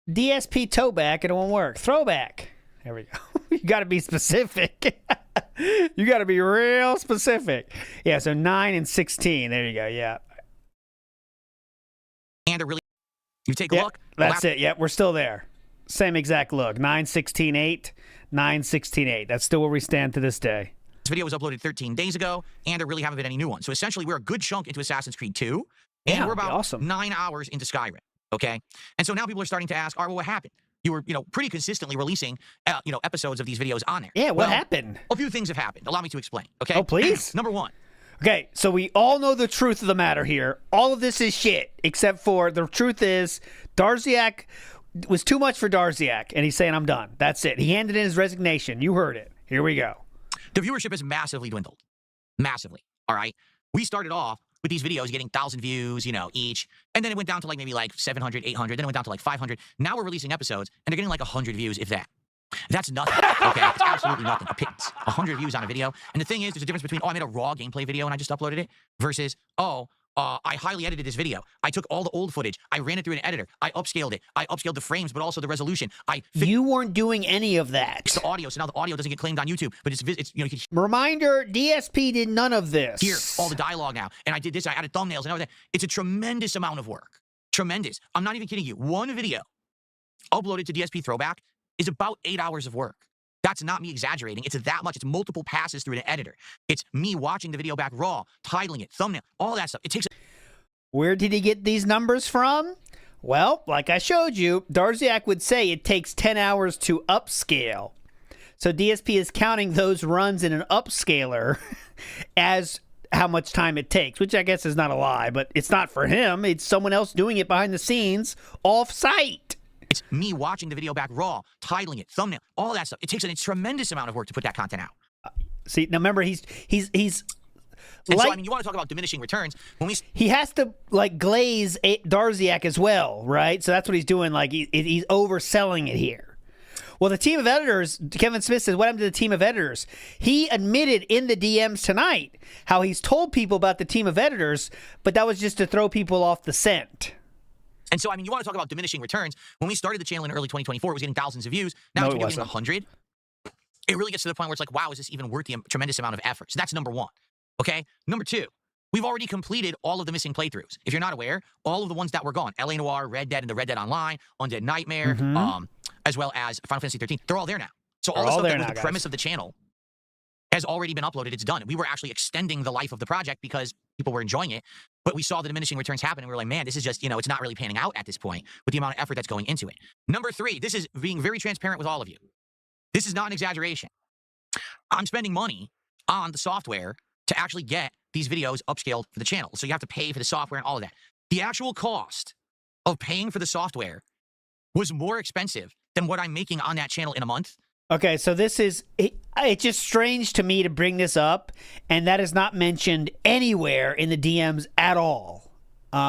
DSP towback, and it won't work. Throwback. There we go. You got to be specific. You got to be real specific. Yeah, so 9 and 16. There you go. Yeah. And really, you take a Yep, look. that's it. Yep, we're still there. Same exact look. 9, 16, 8. 9, 16, 8. That's still where we stand to this day. This video was uploaded 13 days ago, and there really haven't been any new ones. So essentially, we're a good chunk into Assassin's Creed 2, and Yeah, we're about awesome. 9 hours into Skyrim. Okay, and so now people are starting to ask, all right, well, what happened? You were, pretty consistently releasing, episodes of these videos on there. Yeah, what Well, happened? A few things have happened. Allow me to explain. Okay. Oh, please. Number one. Okay, so we all know the truth of the matter here. All of this is shit, except for the truth is Darziak was too much for Darziak, and he's saying, I'm done. That's it. He handed in his resignation. You heard it. Here we go. The viewership has massively dwindled. Massively. All right. We started off with these videos getting 1,000 views, each. And then it went down to maybe 700, 800. Then it went down to 500. Now we're releasing episodes and they're getting 100 views, if that. That's nothing. Okay. It's absolutely nothing. A pittance. 100 views on a video. And the thing is, there's a difference between, I made a raw gameplay video and I just uploaded it versus, I highly edited this video. I took all the old footage. I ran it through an editor. I upscaled it. I upscaled the frames, but also the resolution. You weren't doing any of that. The audio, so now the audio doesn't get claimed on YouTube, but it's you can Reminder, DSP did none of this. hear all the dialogue now. And I did this, I added thumbnails and everything. It's a tremendous amount of work. Tremendous. I'm not even kidding you. One video uploaded to DSP Throwback is about 8 hours of work. That's not me exaggerating. It's that much. It's multiple passes through an editor. It's me watching the video back raw, titling it, thumbnail, all that stuff. It takes. Where did he get these numbers from? Well, like I showed you, Darziak would say it takes 10 hours to upscale. So DSP is counting those runs in an upscaler as how much time it takes, which I guess is not a lie, but it's not for him. It's someone else doing it behind the scenes off-site. It's me watching the video back raw, titling it, thumbnail, all that stuff. It takes a tremendous amount of work to put that content out. See, now remember, he's And like, so, you want to talk about diminishing returns. When we he has to glaze Darziak as well, right? So that's what he's doing. He's overselling it here. Well, the team of editors, Kevin Smith says, what happened to the team of editors? He admitted in the DMs tonight how he's told people about the team of editors, but that was just to throw people off the scent. And so, you want to talk about diminishing returns. When we started the channel in early 2024, it was getting thousands of views. Now it's getting 100. It really gets to the point where it's wow, is this even worth the tremendous amount of effort? So that's number one. Okay? Number two, we've already completed all of the missing playthroughs. If you're not aware, all of the ones that were gone, LA Noire, Red Dead, and the Red Dead Online, Undead Nightmare, as well as Final Fantasy 13, they're all there now. So all the stuff that was the premise of the channel has already been uploaded. It's done. We were actually extending the life of the project because people were enjoying it, but we saw the diminishing returns happen, and we were like, man, this is just, it's not really panning out at this point with the amount of effort that's going into it. Number three, this is being very transparent with all of you. This is not an exaggeration. I'm spending money on the software to actually get these videos upscaled for the channel. So you have to pay for the software and all of that. The actual cost of paying for the software was more expensive than what I'm making on that channel in a month. Okay, so this is, it's just strange to me to bring this up, and that is not mentioned anywhere in the DMs at all.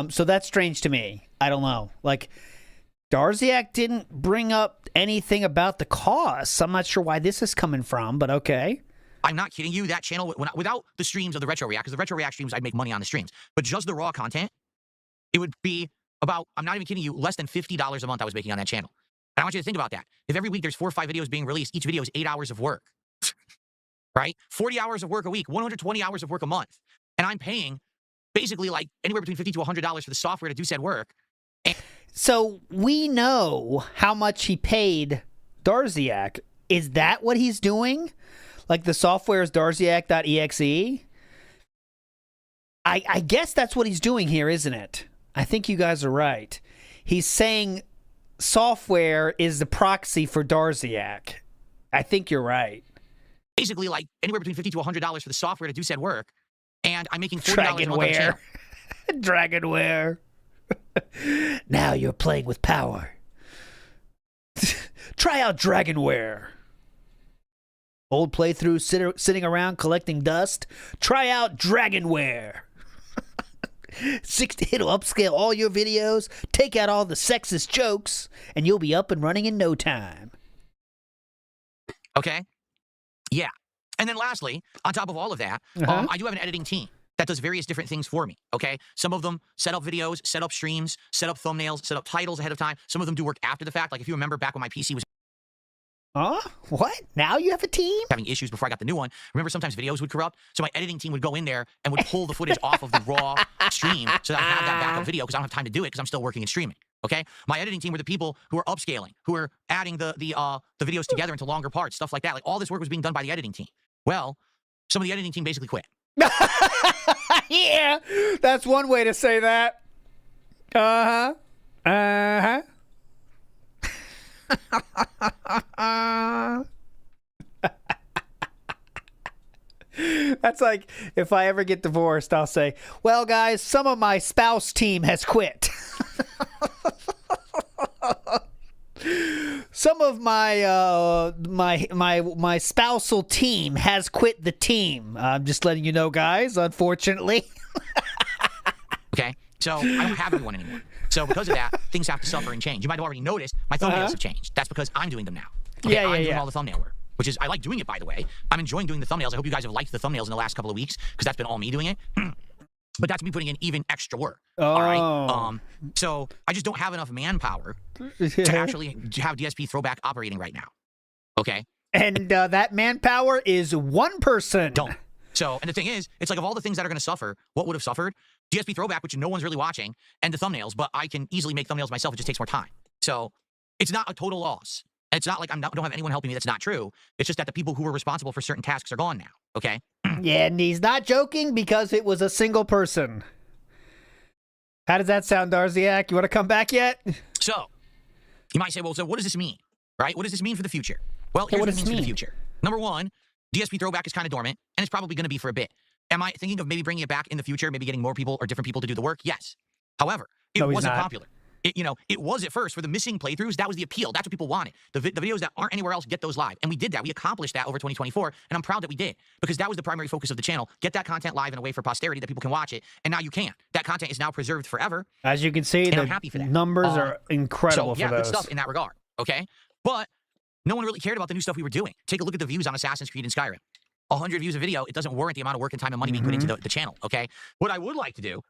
So that's strange to me. I don't know. Darziak didn't bring up anything about the costs. I'm not sure why this is coming from, but okay. I'm not kidding you. That channel, without the streams of the Retro React, because the Retro React streams, I'd make money on the streams. But just the raw content, it would be about, I'm not even kidding you, less than $50 a month I was making on that channel. And I want you to think about that. If every week there's 4 or 5 videos being released, each video is 8 hours of work, right? 40 hours of work a week, 120 hours of work a month. And I'm paying basically anywhere between $50 to $100 for the software to do said work. So we know how much he paid Darziak. Is that what he's doing? The software is Darziak.exe? I guess that's what he's doing here, isn't it? I think you guys are right. He's saying software is the proxy for Darziak. I think you're right. Basically, like anywhere between $50 to $100 for the software to do said work, and I'm making $40 a month on the channel. Dragonware. Now you're playing with power. Try out Dragonware. Old playthrough sitting around collecting dust? Try out Dragonware. 60, it'll upscale all your videos, take out all the sexist jokes, and you'll be up and running in no time. Okay? Yeah. And then lastly, on top of all of that, I do have an editing team that does various different things for me, okay? Some of them set up videos, set up streams, set up thumbnails, set up titles ahead of time. Some of them do work after the fact. Like if you remember back when my PC was What? Now you have a team? having issues before I got the new one. Remember sometimes videos would corrupt? So my editing team would go in there and would pull the footage off of the raw stream so that I have that backup video because I don't have time to do it because I'm still working and streaming. Okay? My editing team were the people who are upscaling, who are adding the videos together into longer parts, stuff like that. Like all this work was being done by the editing team. Well, some of the editing team basically quit. Yeah, that's one way to say that. That's like if I ever get divorced, I'll say, well, guys, some of my spouse team has quit. Some of my my spousal team has quit the team. I'm just letting you know, guys, unfortunately. Okay? So I don't have anyone anymore. So because of that, things have to suffer and change. You might have already noticed my thumbnails have changed. That's because I'm doing them now. Okay? I'm doing all the thumbnail work, which is, I like doing it, by the way. I'm enjoying doing the thumbnails. I hope you guys have liked the thumbnails in the last couple of weeks because that's been all me doing it. But that's me putting in even extra work. All right? So I just don't have enough manpower to actually have DSP Throwback operating right now. Okay? And that manpower is one person. Don't. So, and the thing is, it's like of all the things that are going to suffer, what would have suffered? DSP Throwback, which no one's really watching, and the thumbnails, but I can easily make thumbnails myself. It just takes more time. So it's not a total loss. It's not like I don't have anyone helping me. That's not true. It's just that the people who were responsible for certain tasks are gone now. Okay? Yeah, and he's not joking because it was a single person. How does that sound, Darziak? You want to come back yet? So, you might say, well, so what does this mean? Right? What does this mean for the future? Well, here's what it means for the future. Number one, DSP Throwback is kind of dormant, and it's probably going to be for a bit. Am I thinking of maybe bringing it back in the future, maybe getting more people or different people to do the work? Yes. However, it wasn't popular. It was at first for the missing playthroughs. That was the appeal. That's what people wanted. The videos that aren't anywhere else, get those live. And we did that. We accomplished that over 2024. And I'm proud that we did because that was the primary focus of the channel. Get that content live in a way for posterity that people can watch it. And now you can. That content is now preserved forever. As you can see, and I'm happy for that. Numbers are incredible for those. Good stuff in that regard. Okay? But no one really cared about the new stuff we were doing. Take a look at the views on Assassin's Creed and Skyrim. 100 views a video, it doesn't warrant the amount of work and time and money being put into the channel, okay? What I would like to do,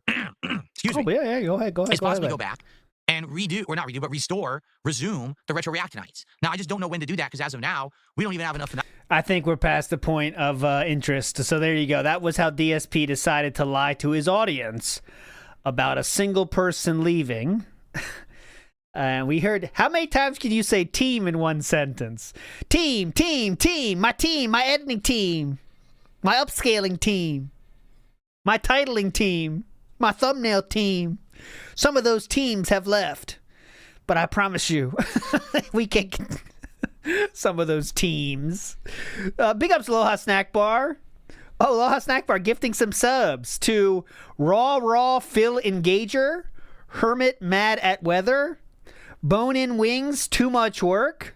excuse me. Yeah, go ahead. Is possibly go back and resume the Retro React nights. Now, I just don't know when to do that because as of now, we don't even have enough. I think we're past the point of interest. So there you go. That was how DSP decided to lie to his audience about a single person leaving. And we heard, how many times can you say team in one sentence? Team, my editing team, my upscaling team, my titling team, my thumbnail team. Some of those teams have left, but I promise you, we can some of those teams. Big ups Aloha Snack Bar. Oh, Aloha Snack Bar gifting some subs to Raw Phil Engager, Hermit Mad at Weather, Bone-In Wings, Too Much Work,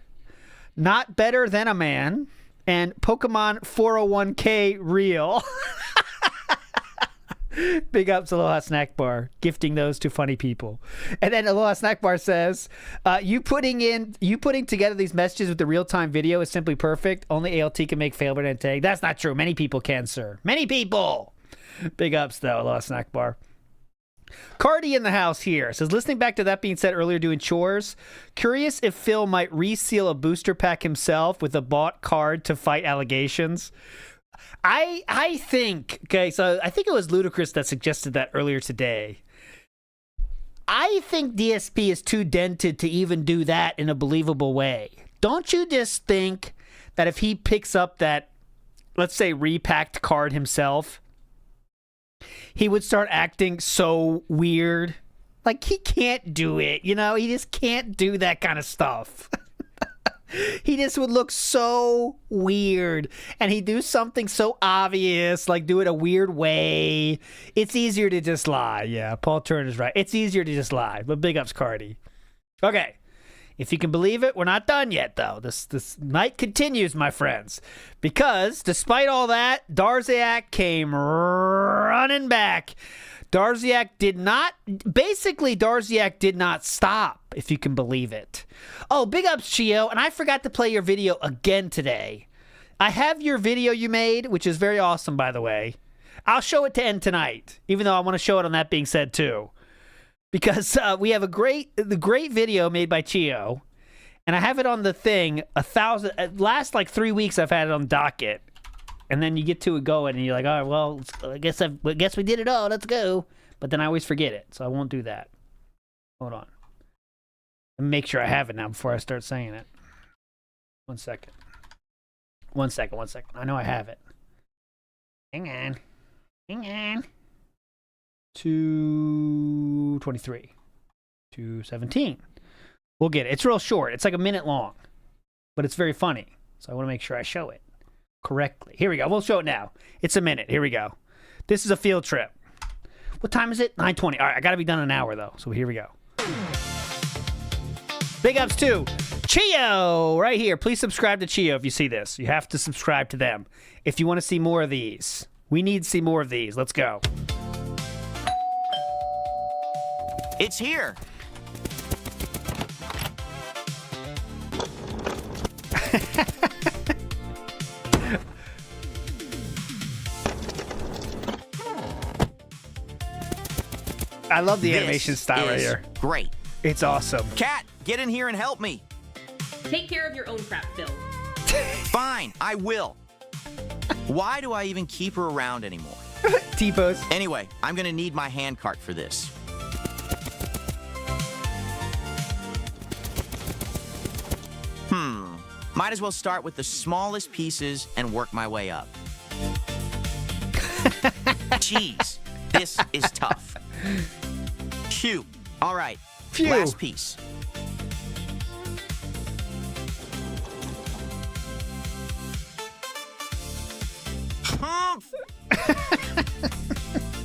Not Better Than a Man, and Pokemon 401k Real. Big ups Aloha Snack Bar, gifting those to funny people. And then Aloha Snack Bar says, you putting together these messages with the real-time video is simply perfect. Only ALT can make failbare and tag. That's not true. Many people can, sir. Many people. Big ups, though, Aloha Snack Bar. Cardi in the house here says, listening back to that being said earlier doing chores, curious if Phil might reseal a booster pack himself with a bought card to fight allegations. I think, okay, so I think it was Ludacris that suggested that earlier today. I think DSP is too dented to even do that in a believable way. Don't you just think that if he picks up that, let's say, repacked card himself, he would start acting so weird? Like, he can't do it, he just can't do that kind of stuff. He just would look so weird. And he'd do something so obvious, like do it a weird way. It's easier to just lie. Yeah, Paul Turner's right. It's easier to just lie. But big ups, Cardi. Okay. If you can believe it, we're not done yet, though. This night continues, my friends. Because despite all that, Darziak came running back. Darziak did not stop, if you can believe it. Oh, big ups, Chio. And I forgot to play your video again today. I have your video you made, which is very awesome, by the way. I'll show it to end tonight, even though I want to show it on That Being Said, too. Because we have the great video made by Chio, and I have it on the thing. Last like 3 weeks I've had it on docket, and then you get to it going, and you're like, all right, well, I guess we did it all. Let's go. But then I always forget it, so I won't do that. Hold on. Let me make sure I have it now before I start saying it. 1 second. 1 second. 1 second. I know I have it. Hang on. 2:23, 2:17. We'll get it. It's real short. It's like a minute long, but it's very funny. So I want to make sure I show it correctly. Here we go. We'll show it now. It's a minute. Here we go. This is a field trip. What time is it? 9:20. All right, I got to be done in an hour though. So here we go. Big ups to Chio right here. Please subscribe to Chio if you see this. You have to subscribe to them if you want to see more of these. We need to see more of these. Let's go. It's here. I love the animation style right This here. is great. It's awesome. Cat, get in here and help me. Take care of your own crap, Phil. Fine, I will. Why do I even keep her around anymore? T-pose. Anyway, I'm gonna need my handcart for this. Might as well start with the smallest pieces and work my way up. Jeez, this is tough. Phew. All right, Phew. last piece.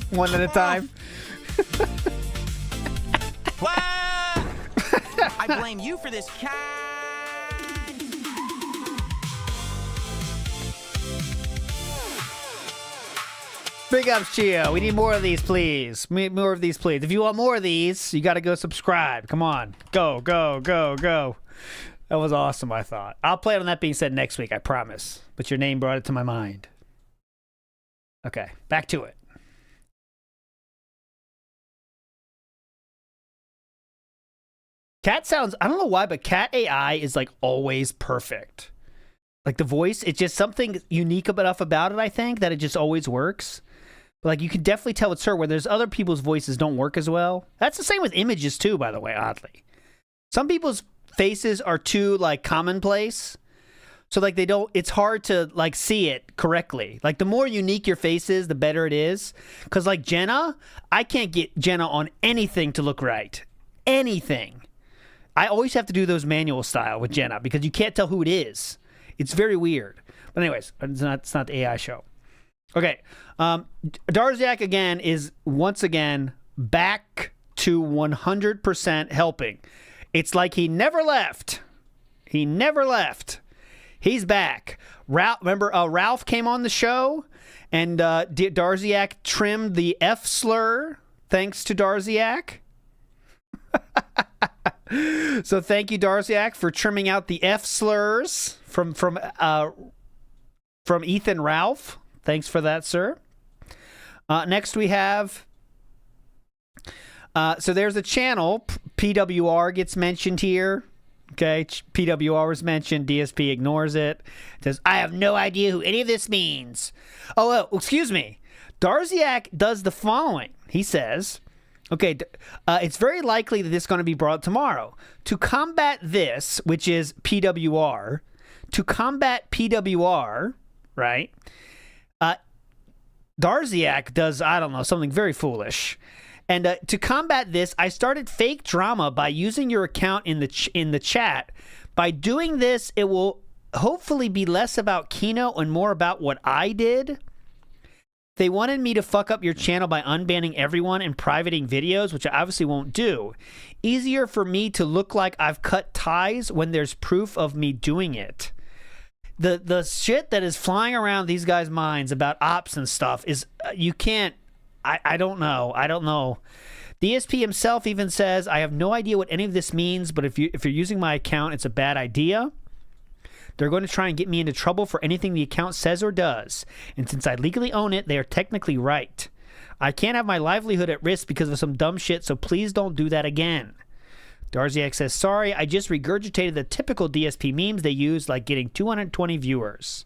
One at a time. I blame you for this, cat. Big ups, Chio. We need more of these, please. More of these, please. If you want more of these, you got to go subscribe. Come on. Go, go, go, go. That was awesome, I thought. I'll play it on That Being Said next week, I promise. But your name brought it to my mind. Okay, back to it. Cat sounds, I don't know why, but Cat AI is like always perfect. Like the voice, it's just something unique enough about it, I think, that it just always works. But like you can definitely tell it's her, where there's other people's voices don't work as well. That's the same with images too, by the way, oddly. Some people's faces are too like commonplace. So like they don't, it's hard to like see it correctly. Like the more unique your face is, the better it is. Because like Jenna, I can't get Jenna on anything to look right. Anything. I always have to do those manual style with Jenna because you can't tell who it is. It's very weird. But anyways, it's not the AI show. Okay. Darziak again is once again back to 100% helping. It's like he never left. He never left. He's back. Remember Ralph came on the show and Darziak trimmed the F slur thanks to Darziak. So thank you, Darziak, for trimming out the F slurs from Ethan Ralph. Thanks for that, sir. Next we have, so there's a channel, PWR gets mentioned here. Okay, PWR was mentioned, DSP ignores it. It says, I have no idea who any of this means. Oh, excuse me. Darziak does the following. He says, okay, it's very likely that this is going to be brought up tomorrow. To combat this, which is PWR, right? Darziak does, I don't know, something very foolish. And to combat this, I started fake drama by using your account in the chat By doing this, it will hopefully be less about Kino and more about what I did. They wanted me to fuck up your channel by unbanning everyone and privating videos, which I obviously won't do. Easier for me to look like I've cut ties when there's proof of me doing it. The shit that is flying around these guys' minds about ops and stuff is, you can't, I don't know. DSP himself even says, I have no idea what any of this means, but if you're using my account, it's a bad idea. They're going to try and get me into trouble for anything the account says or does. And since I legally own it, they are technically right. I can't have my livelihood at risk because of some dumb shit, so please don't do that again. Darziak says, sorry, I just regurgitated the typical DSP memes they use, like getting 220 viewers.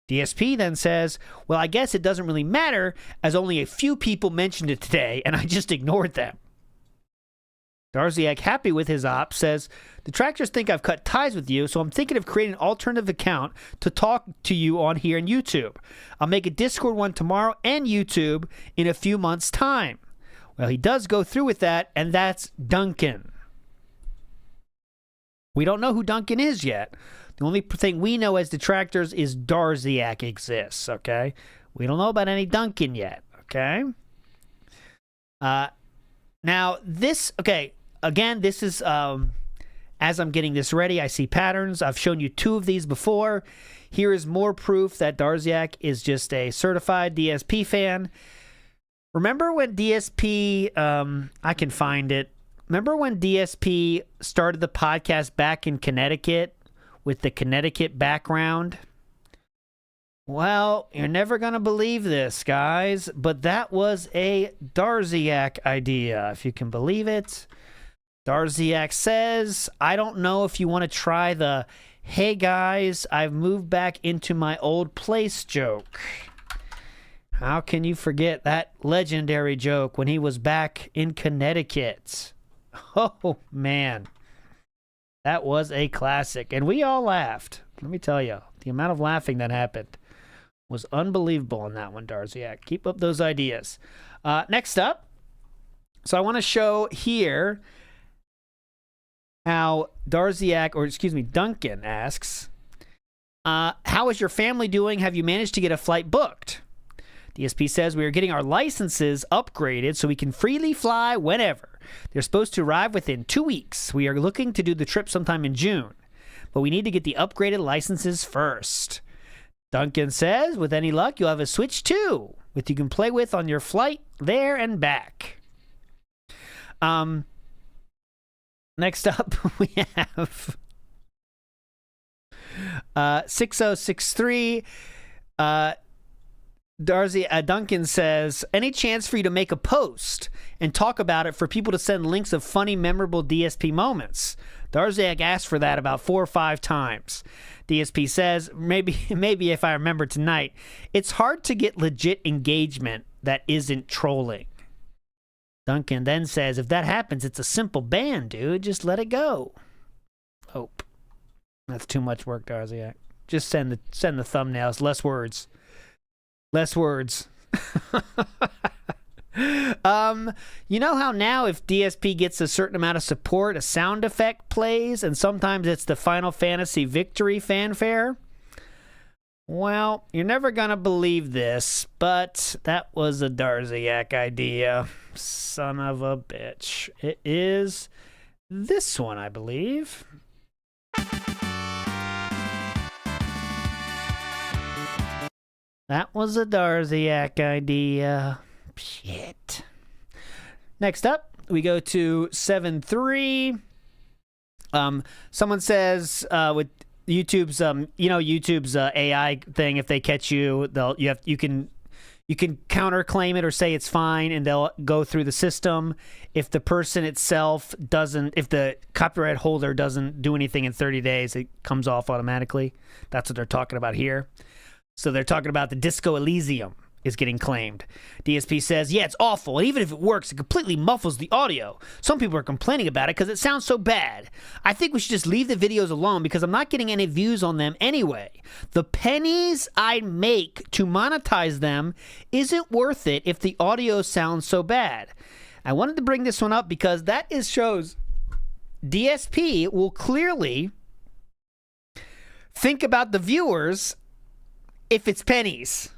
DSP then says, well, I guess it doesn't really matter, as only a few people mentioned it today, and I just ignored them. Darziak, happy with his op, says, detractors think I've cut ties with you, so I'm thinking of creating an alternative account to talk to you on here on YouTube. I'll make a Discord one tomorrow and YouTube in a few months' time. Well, he does go through with that, and that's Duncan. We don't know who Duncan is yet. The only thing we know as detractors is Darziak exists, okay? We don't know about any Duncan yet, okay? Now, this, okay, again, this is, as I'm getting this ready, I see patterns. I've shown you 2 of these before. Here is more proof that Darziak is just a certified DSP fan. Remember when DSP, I can find it. Remember when DSP started the podcast back in Connecticut with the Connecticut background? Well, you're never going to believe this, guys, but that was a Darziak idea, if you can believe it. Darziak says, I don't know if you want to try the, hey guys, I've moved back into my old place joke. How can you forget that legendary joke when he was back in Connecticut? Oh, man. That was a classic. And we all laughed. Let me tell you, the amount of laughing that happened was unbelievable on that one, Darziak. Keep up those ideas. Next up, so I want to show here how Duncan asks, how is your family doing? Have you managed to get a flight booked? DSP says, we are getting our licenses upgraded so we can freely fly whenever. They're supposed to arrive within 2 weeks. We are looking to do the trip sometime in June, but we need to get the upgraded licenses first. Duncan says, with any luck, you'll have a Switch 2, which you can play with on your flight there and back. Next up, we have 6063. Duncan says, any chance for you to make a post and talk about it for people to send links of funny, memorable DSP moments? Darziak asked for that about 4 or 5 times. DSP says, maybe if I remember tonight. It's hard to get legit engagement that isn't trolling. Duncan then says, if that happens, it's a simple ban, dude. Just let it go. Hope. That's too much work, Darziak. Just send the thumbnails. Less words. Less words. You know how now if DSP gets a certain amount of support, a sound effect plays, and sometimes it's the Final Fantasy victory fanfare? Well, you're never gonna believe this, but that was a Darziak idea. Son of a bitch. It is this one, I believe. That was a Darziak idea. Shit. Next up, we go to 7.3. Someone says with YouTube's YouTube's AI thing, if they catch you, you can counterclaim it or say it's fine, and they'll go through the system. If the person itself doesn't, if the copyright holder doesn't do anything in 30 days, it comes off automatically. That's what they're talking about here. So they're talking about the Disco Elysium is getting claimed. DSP says, yeah, it's awful. And even if it works, it completely muffles the audio. Some people are complaining about it because it sounds so bad. I think we should just leave the videos alone because I'm not getting any views on them anyway. The pennies I make to monetize them isn't worth it if the audio sounds so bad. I wanted to bring this one up because that shows DSP will clearly think about the viewers if it's pennies.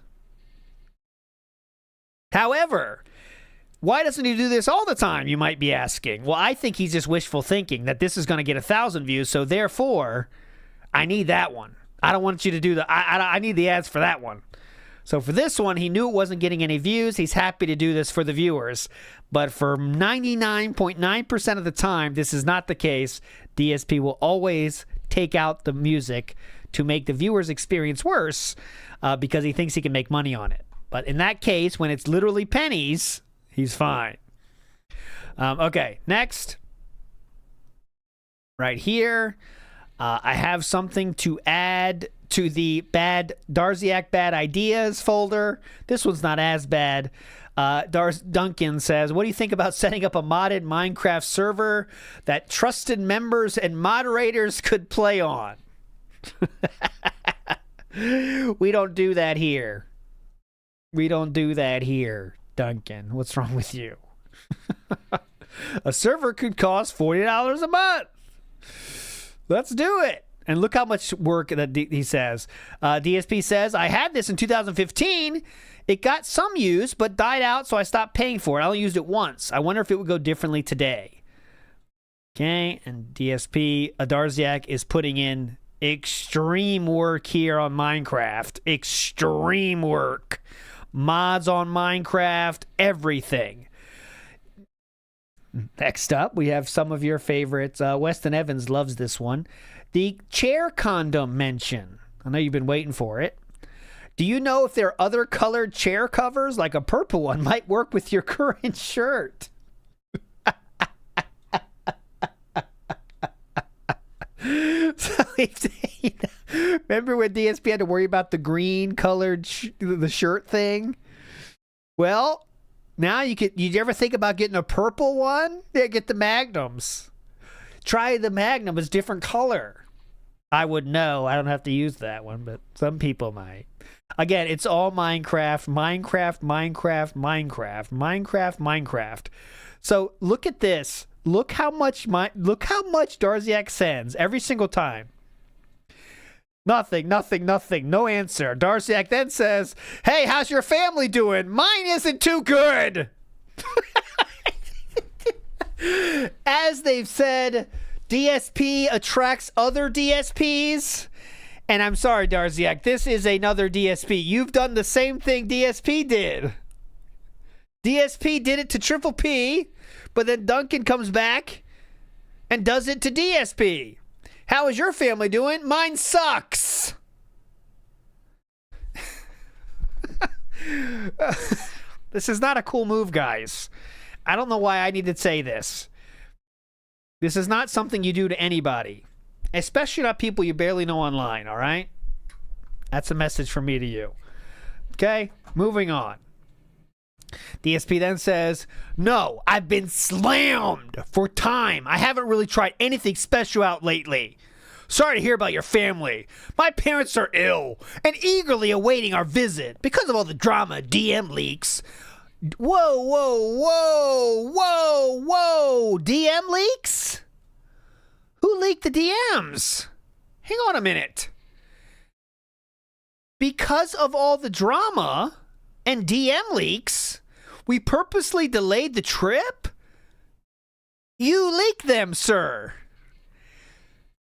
However, why doesn't he do this all the time, you might be asking? Well, I think he's just wishful thinking that this is going to get 1,000 views, so therefore, I need that one. I don't want you to do the... I need the ads for that one. So for this one, he knew it wasn't getting any views. He's happy to do this for the viewers. But for 99.9% of the time, this is not the case. DSP will always take out the music to make the viewer's experience worse because he thinks he can make money on it. But in that case, when it's literally pennies, he's fine. Okay, next. Right here, I have something to add to the Darziak Bad Ideas folder. This one's not as bad. Duncan says, what do you think about setting up a modded Minecraft server that trusted members and moderators could play on? We don't do that here. We don't do that here, Duncan. What's wrong with you? A server could cost $40 a month. Let's do it. And look how much work that he says. DSP says, I had this in 2015. It got some use, but died out, so I stopped paying for it. I only used it once. I wonder if it would go differently today. Okay, and DSP, Darziak is putting in extreme work here on Minecraft. Extreme work. Mods on Minecraft, everything. Next up, we have some of your favorites. Weston Evans loves this one. The chair condom mention. I know you've been waiting for it. Do you know if there are other colored chair covers, like a purple one, might work with your current shirt? So, remember when DSP had to worry about the green colored the shirt thing? Well, now you ever think about getting a purple one? Yeah, get the Magnums. Try the Magnum. It's different color. I would know. I don't have to use that one, but some people might. Again, it's all Minecraft, Minecraft, Minecraft, Minecraft, Minecraft, Minecraft. So look at this. Look how much Darziak sends every single time. Nothing, nothing, nothing. No answer. Darziak then says, hey, how's your family doing? Mine isn't too good. As they've said, DSP attracts other DSPs. And I'm sorry, Darziak, this is another DSP. You've done the same thing DSP did. DSP did it to Triple P, but then Duncan comes back and does it to DSP. How is your family doing? Mine sucks. This is not a cool move, guys. I don't know why I need to say this. This is not something you do to anybody, especially not people you barely know online, all right? That's a message from me to you. Okay, moving on. DSP then says, no, I've been slammed for time. I haven't really tried anything special out lately. Sorry to hear about your family. My parents are ill and eagerly awaiting our visit because of all the drama, DM leaks. Whoa, whoa, whoa, whoa, whoa. DM leaks? Who leaked the DMs? Hang on a minute. Because of all the drama and DM leaks, we purposely delayed the trip? You leaked them, sir.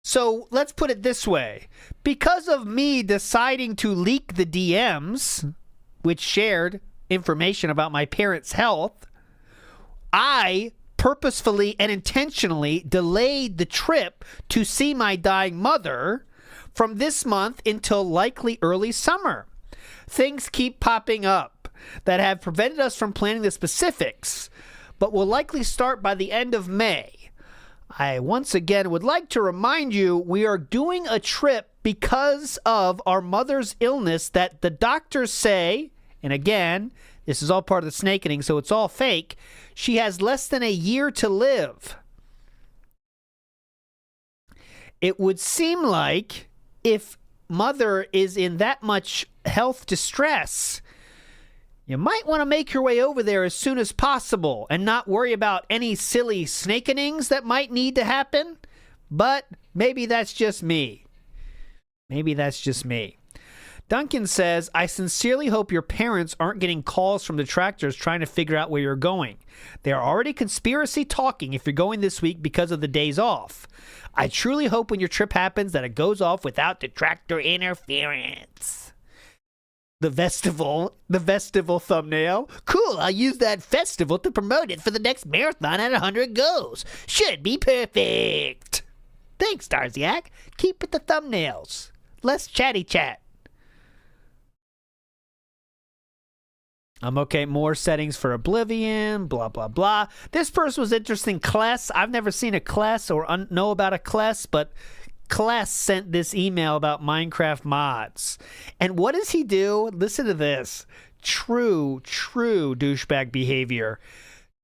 So let's put it this way. Because of me deciding to leak the DMs, which shared information about my parents' health, I purposefully and intentionally delayed the trip to see my dying mother from this month until likely early summer. Things keep popping up that have prevented us from planning the specifics, but will likely start by the end of May. I once again would like to remind you we are doing a trip because of our mother's illness that the doctors say, and again, this is all part of the snakening, so it's all fake, she has less than a year to live. It would seem like if mother is in that much health distress, you might want to make your way over there as soon as possible and not worry about any silly snakenings that might need to happen. But maybe that's just me. Maybe that's just me. Duncan says, I sincerely hope your parents aren't getting calls from detractors trying to figure out where you're going. They are already conspiracy talking if you're going this week because of the days off. I truly hope when your trip happens that it goes off without detractor interference. The festival thumbnail. Cool, I'll use that festival to promote it for the next marathon at 100 goes. Should be perfect. Thanks, Darziak. Keep it the thumbnails. Less chatty chat. Okay, more settings for Oblivion, blah, blah, blah. This person was interesting. Kless. I've never seen a Kless or know about a Kless, but Kless sent this email about Minecraft mods. And what does he do? Listen to this. True douchebag behavior.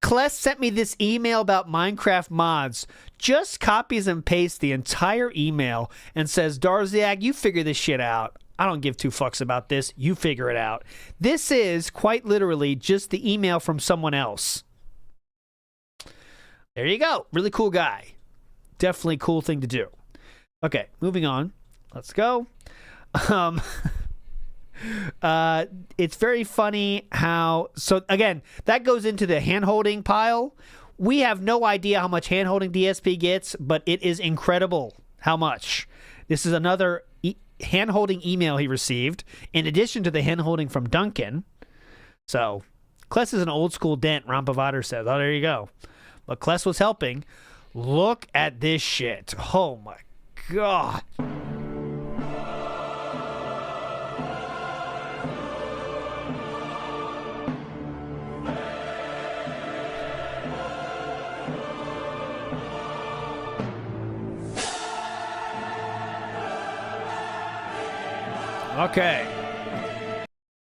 Kless sent me this email about Minecraft mods, just copies and pastes the entire email and says, Darziak, you figure this shit out. I don't give two fucks about this. You figure it out. This is quite literally just the email from someone else. There you go. Really cool guy. Definitely a cool thing to do. Okay, moving on. Let's go. It's very funny how... So, again, that goes into the hand-holding pile. We have no idea how much hand-holding DSP gets, but it is incredible how much. This is another hand-holding email he received, in addition to the hand-holding from Duncan. So, Kless is an old-school dent, Rampavader says. Oh, there you go. But Kless was helping. Look at this shit. Oh, my God. Okay.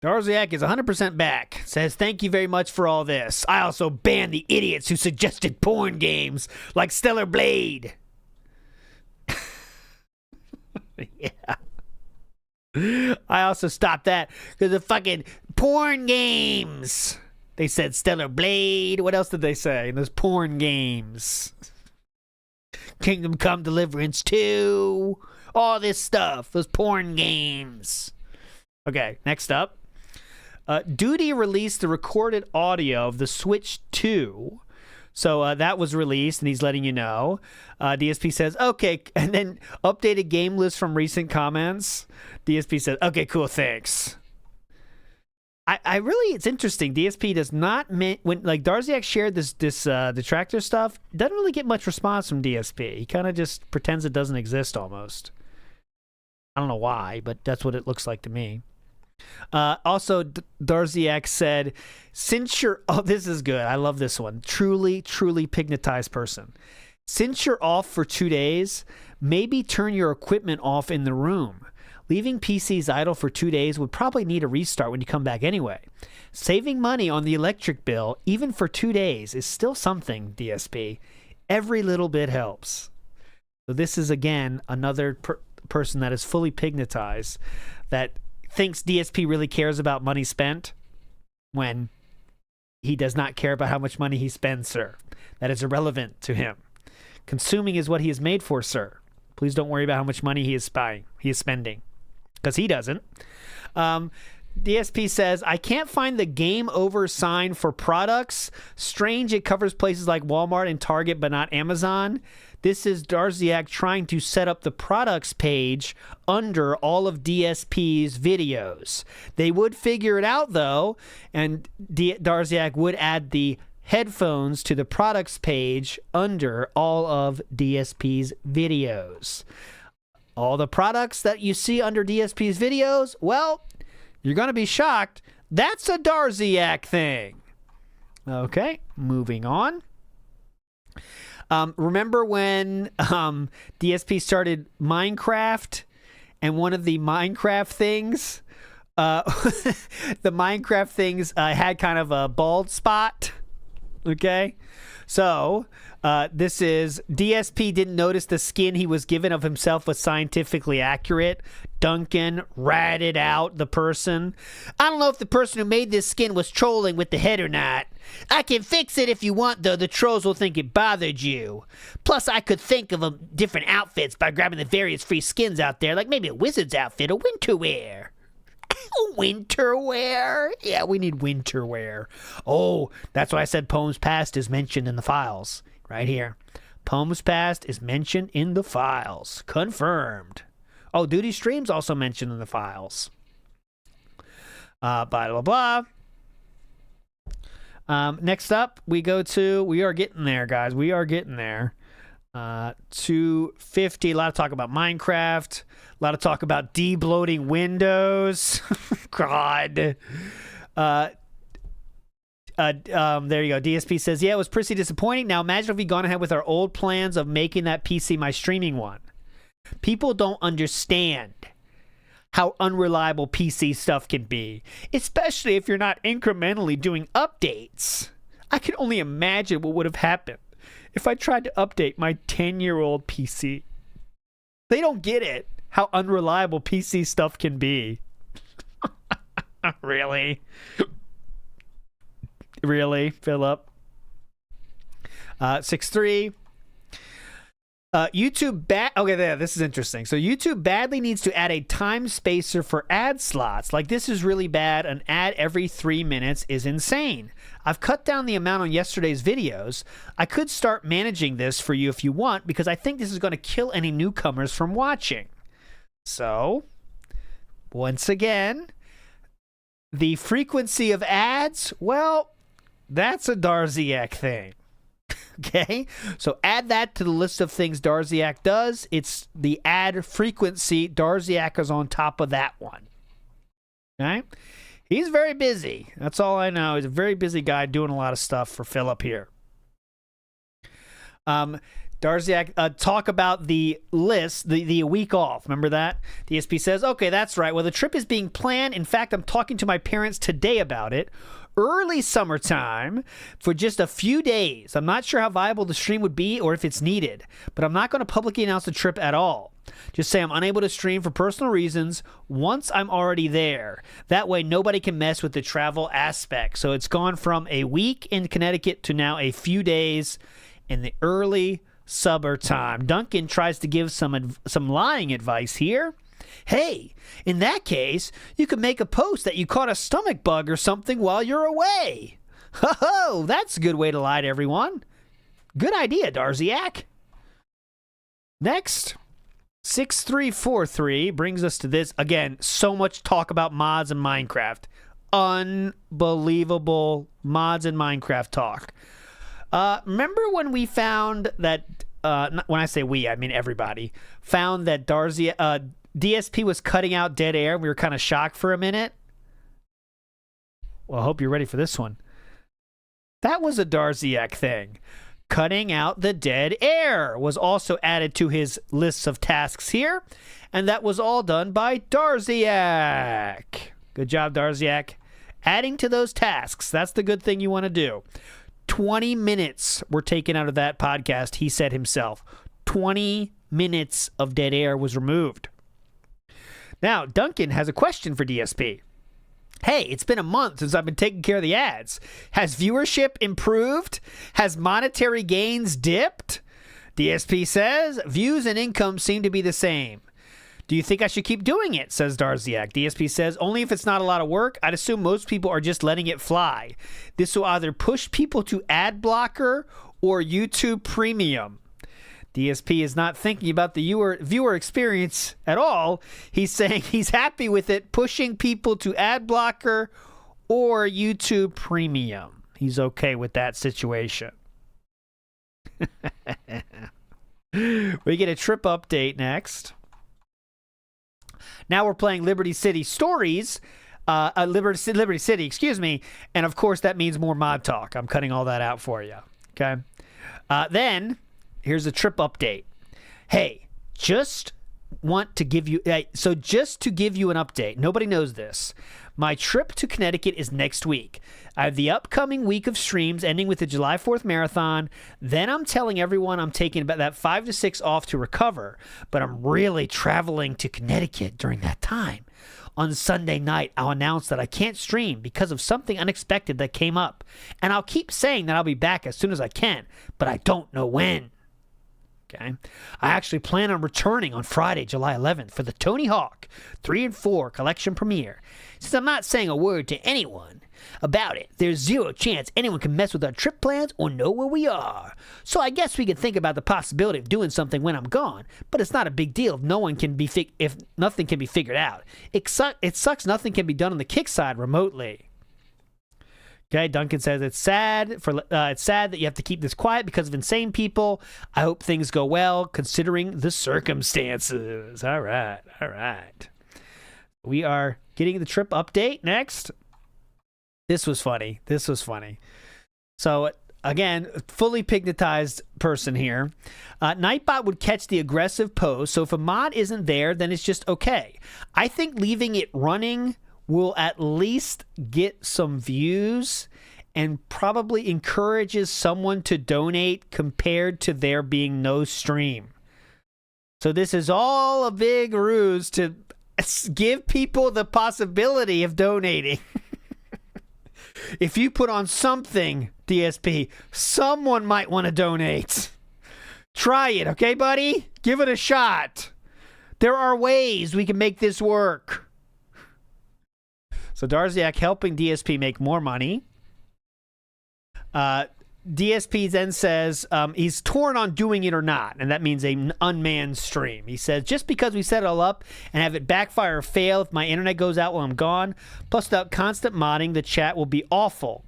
Darziak is 100% back. Says, thank you very much for all this. I also banned the idiots who suggested porn games like Stellar Blade. Yeah. I also stopped that because of fucking porn games. They said Stellar Blade. What else did they say? Those porn games. Kingdom Come Deliverance 2. All this stuff. Those porn games. Okay, next up. Duty released the recorded audio of the Switch 2. So that was released, and he's letting you know. DSP says, okay, and then updated game list from recent comments. DSP says, okay, cool, thanks. I really, it's interesting. DSP does not, when like Darziak shared this detractor stuff, doesn't really get much response from DSP. He kind of just pretends it doesn't exist almost. I don't know why, but that's what it looks like to me. Also, Darziak said, since you're... Oh, this is good. I love this one. Truly pignatized person. Since you're off for 2 days, maybe turn your equipment off in the room. Leaving PCs idle for 2 days would probably need a restart when you come back anyway. Saving money on the electric bill, even for 2 days, is still something, DSP. Every little bit helps. So this is, again, another person that is fully pignatized, that thinks DSP really cares about money spent when he does not care about how much money he spends, sir. That is irrelevant to him. Consuming is what he is made for, sir. Please don't worry about how much money he is spending, because he doesn't. DSP says, I can't find the game over sign for products. Strange it covers places like Walmart and Target, but not Amazon. This is Darziak trying to set up the products page under all of DSP's videos. They would figure it out, though, and Darziak would add the headphones to the products page under all of DSP's videos. All the products that you see under DSP's videos, well, you're going to be shocked. That's a Darziak thing. Okay, moving on. Remember when DSP started Minecraft, and one of the Minecraft things, the Minecraft things had kind of a bald spot? Okay, so this is DSP didn't notice the skin he was given of himself was scientifically accurate. Duncan ratted out the person. I don't know if the person who made this skin was trolling with the head or not, I can fix it if you want, though. The trolls will think it bothered you. Plus, I could think of different outfits by grabbing the various free skins out there, like maybe a wizard's outfit or winter wear. Winter wear? Yeah, we need winter wear. Oh, that's why I said Poems Past is mentioned in the files. Right here. Poems Past is mentioned in the files. Confirmed. Oh, Duty Stream's also mentioned in the files. Blah, blah, blah. Next up, we are getting there, guys. We are getting there. 250. A lot of talk about Minecraft. A lot of talk about de-bloating Windows. God. There you go. DSP says, yeah, it was pretty disappointing. Now imagine if we'd gone ahead with our old plans of making that PC my streaming one. People don't understand how unreliable PC stuff can be, especially if you're not incrementally doing updates. I can only imagine what would have happened if I tried to update my 10-year-old PC. They don't get it, how unreliable PC stuff can be. Really? Really, Philip? 6-3. YouTube okay, there. This is interesting. So YouTube badly needs to add a time spacer for ad slots. Like, this is really bad. An ad every 3 minutes is insane. I've cut down the amount on yesterday's videos. I could start managing this for you if you want, because I think this is going to kill any newcomers from watching. So, once again, the frequency of ads, well, that's a Darziak thing. Okay, so add that to the list of things Darziak does. It's the ad frequency. Darziak is on top of that one. Okay, he's very busy. That's all I know. He's a very busy guy doing a lot of stuff for Philip here. Darziak, talk about the list, the week off. Remember that? DSP says, okay, that's right. Well, the trip is being planned. In fact, I'm talking to my parents today about it. Early summertime for just a few days. I'm not sure how viable the stream would be or if it's needed, but I'm not going to publicly announce the trip at all. Just say I'm unable to stream for personal reasons once I'm already there. That way nobody can mess with the travel aspect. So it's gone from a week in Connecticut to now a few days in the early summertime. Duncan tries to give some lying advice here. Hey, in that case, you could make a post that you caught a stomach bug or something while you're away. Ho-ho, that's a good way to lie to everyone. Good idea, Darziak. Next, 6343 brings us to this. Again, so much talk about mods in Minecraft. Unbelievable mods in Minecraft talk. Remember when we found that, when I say we, I mean everybody, found that DSP was cutting out dead air, and we were kind of shocked for a minute? Well, I hope you're ready for this one. That was a Darziak thing. Cutting out the dead air was also added to his lists of tasks here, and that was all done by Darziak. Good job, Darziak. Adding to those tasks, that's the good thing you want to do. 20 minutes were taken out of that podcast, he said himself. 20 minutes of dead air was removed. Now, Duncan has a question for DSP. Hey, it's been a month since I've been taking care of the ads. Has viewership improved? Has monetary gains dipped? DSP says, views and income seem to be the same. Do you think I should keep doing it, says Darziak. DSP says, only if it's not a lot of work. I'd assume most people are just letting it fly. This will either push people to ad blocker or YouTube Premium. DSP is not thinking about the viewer experience at all. He's saying he's happy with it, pushing people to ad blocker or YouTube Premium. He's okay with that situation. We get a trip update next. Now we're playing Liberty City Stories. Liberty City, excuse me. And of course, that means more mod talk. I'm cutting all that out for you. Okay. Then here's a trip update. Hey, just to give you an update. Nobody knows this. My trip to Connecticut is next week. I have the upcoming week of streams ending with the July 4th marathon. Then I'm telling everyone I'm taking about that 5 to 6 off to recover, but I'm really traveling to Connecticut during that time. On Sunday night, I'll announce that I can't stream because of something unexpected that came up. And I'll keep saying that I'll be back as soon as I can, but I don't know when. Okay. I actually plan on returning on Friday, July 11th for the Tony Hawk 3 and 4 collection premiere. Since I'm not saying a word to anyone about it, there's zero chance anyone can mess with our trip plans or know where we are. So I guess we could think about the possibility of doing something when I'm gone, but it's not a big deal if nothing can be figured out. It sucks nothing can be done on the kick side remotely. Okay, Duncan says it's sad that you have to keep this quiet because of insane people. I hope things go well considering the circumstances. All right. We are getting the trip update next. This was funny. So again, fully pignatized person here. Nightbot would catch the aggressive pose. So if a mod isn't there, then it's just okay. I think leaving it running will at least get some views and probably encourages someone to donate compared to there being no stream. So this is all a big ruse to give people the possibility of donating. If you put on something, DSP, someone might want to donate. Try it, okay, buddy? Give it a shot. There are ways we can make this work. So Darziak helping DSP make more money. DSP then says he's torn on doing it or not, and that means an unmanned stream. He says, just because we set it all up and have it backfire or fail if my internet goes out while I'm gone, plus without constant modding, the chat will be awful.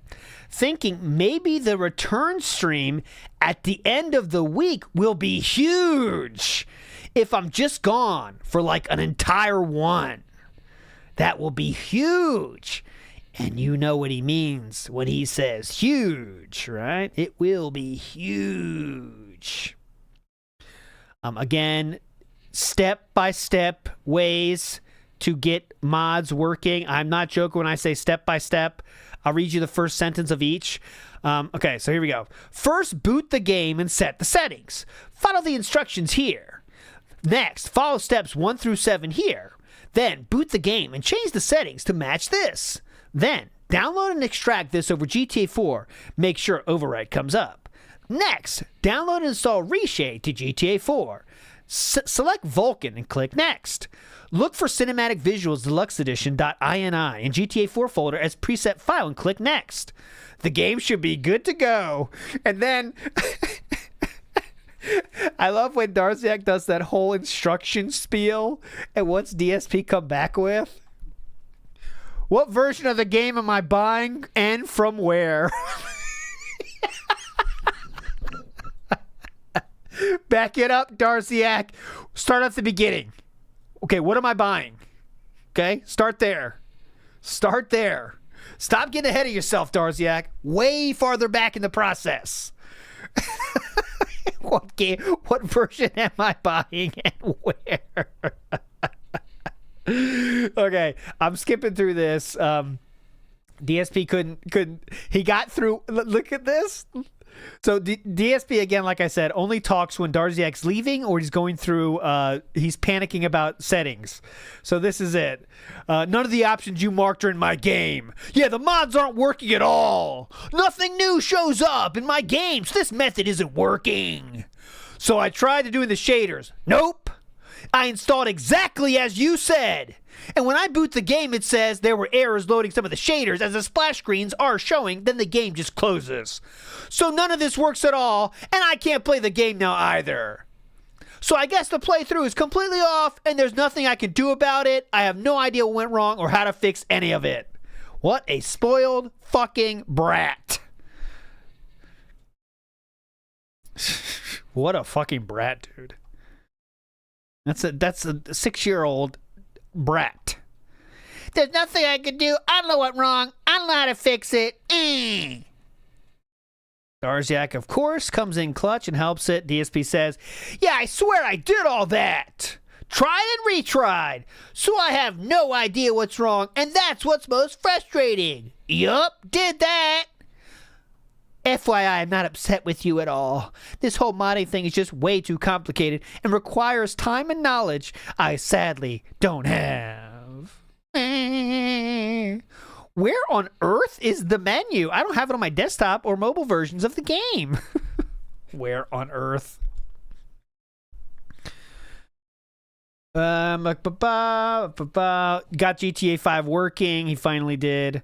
Thinking maybe the return stream at the end of the week will be huge. If I'm just gone for like an entire one, that will be huge. And you know what he means when he says huge, right? It will be huge. Again, step-by-step ways to get mods working. I'm not joking when I say step-by-step. I'll read you the first sentence of each. Okay, so here we go. First, boot the game and set the settings. Follow the instructions here. Next, follow steps 1 through 7 here. Then, boot the game and change the settings to match this. Then, download and extract this over GTA 4. Make sure override comes up. Next, download and install Reshade to GTA 4. Select Vulkan and click Next. Look for Cinematic Visuals Deluxe Edition .ini in GTA 4 folder as preset file and click Next. The game should be good to go. And then... I love when Darziak does that whole instruction spiel, and what's DSP come back with? What version of the game am I buying and from where? Back it up, Darziak. Start at the beginning. Okay, what am I buying? Okay, start there. Start there. Stop getting ahead of yourself, Darziak. Way farther back in the process. What version am I buying and where? Okay, I'm skipping through this. DSP couldn't. He got through. Look at this. So DSP, again, like I said, only talks when Darziak's leaving or he's going through, he's panicking about settings. So this is it. None of the options you marked are in my game. Yeah, the mods aren't working at all. Nothing new shows up in my game, so this method isn't working. So I tried to do in the shaders. Nope. I installed exactly as you said. And when I boot the game, it says there were errors loading some of the shaders as the splash screens are showing, then the game just closes. So none of this works at all, and I can't play the game now either. So I guess the playthrough is completely off, and there's nothing I can do about it. I have no idea what went wrong or how to fix any of it. What a spoiled fucking brat. What a fucking brat, dude. That's a 6-year-old brat. There's nothing I can do. I don't know what's wrong. I don't know how to fix it. Darziak, of course, comes in clutch and helps it. DSP says, yeah, I swear I did all that. Tried and retried. So I have no idea what's wrong, and that's what's most frustrating. Yup, did that. FYI, I'm not upset with you at all. This whole modding thing is just way too complicated and requires time and knowledge I sadly don't have. Where on earth is the menu? I don't have it on my desktop or mobile versions of the game. Where on earth? Got GTA 5 working. He finally did.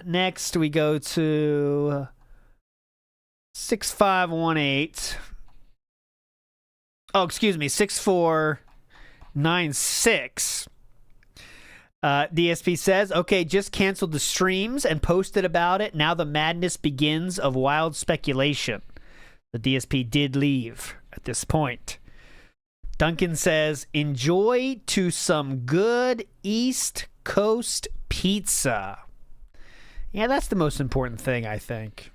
Next, we go to 6518. Oh, excuse me, 6496. DSP says, okay, just canceled the streams and posted about it. Now the madness begins of wild speculation. The DSP did leave at this point. Duncan says, enjoy to some good East Coast pizza. Yeah, that's the most important thing, I think.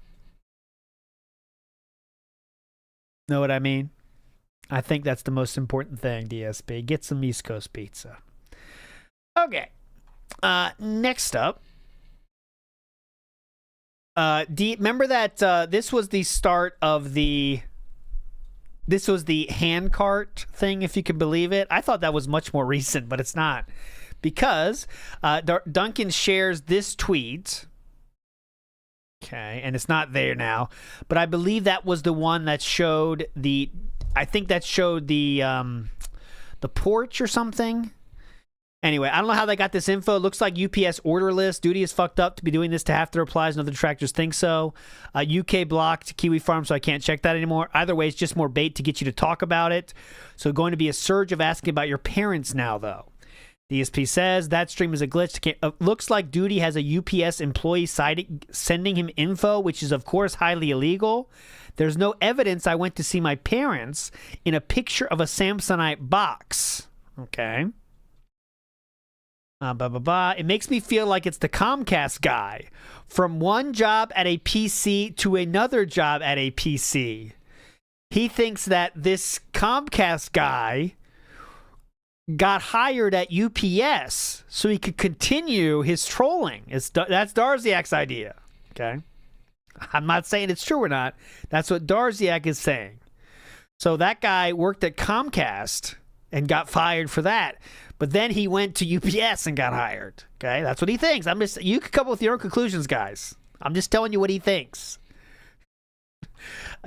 Know what I mean? I think that's the most important thing, DSP. Get some East Coast pizza. Okay. Next up. Remember that this was the start of the... This was the handcart thing, if you can believe it. I thought that was much more recent, but it's not. Because Duncan shares this tweet. Okay, and it's not there now. But I believe that was the one that showed the... I think that showed the porch or something. Anyway, I don't know how they got this info. It looks like UPS order list. Duty is fucked up to be doing this to half the replies, and other detractors think so. UK blocked Kiwi Farm, so I can't check that anymore. Either way, it's just more bait to get you to talk about it. So going to be a surge of asking about your parents now, though. DSP says that stream is a glitch. Looks like Duty has a UPS employee sending him info, which is, of course, highly illegal. There's no evidence I went to see my parents in a picture of a Samsonite box. Okay. It makes me feel like it's the Comcast guy. From one job at a PC to another job at a PC. He thinks that this Comcast guy got hired at UPS so he could continue his trolling. That's Darziak's idea. Okay? I'm not saying it's true or not. That's what Darziak is saying. So that guy worked at Comcast and got fired for that. But then he went to UPS and got hired. Okay, that's what he thinks. You can come up with your own conclusions, guys. I'm just telling you what he thinks.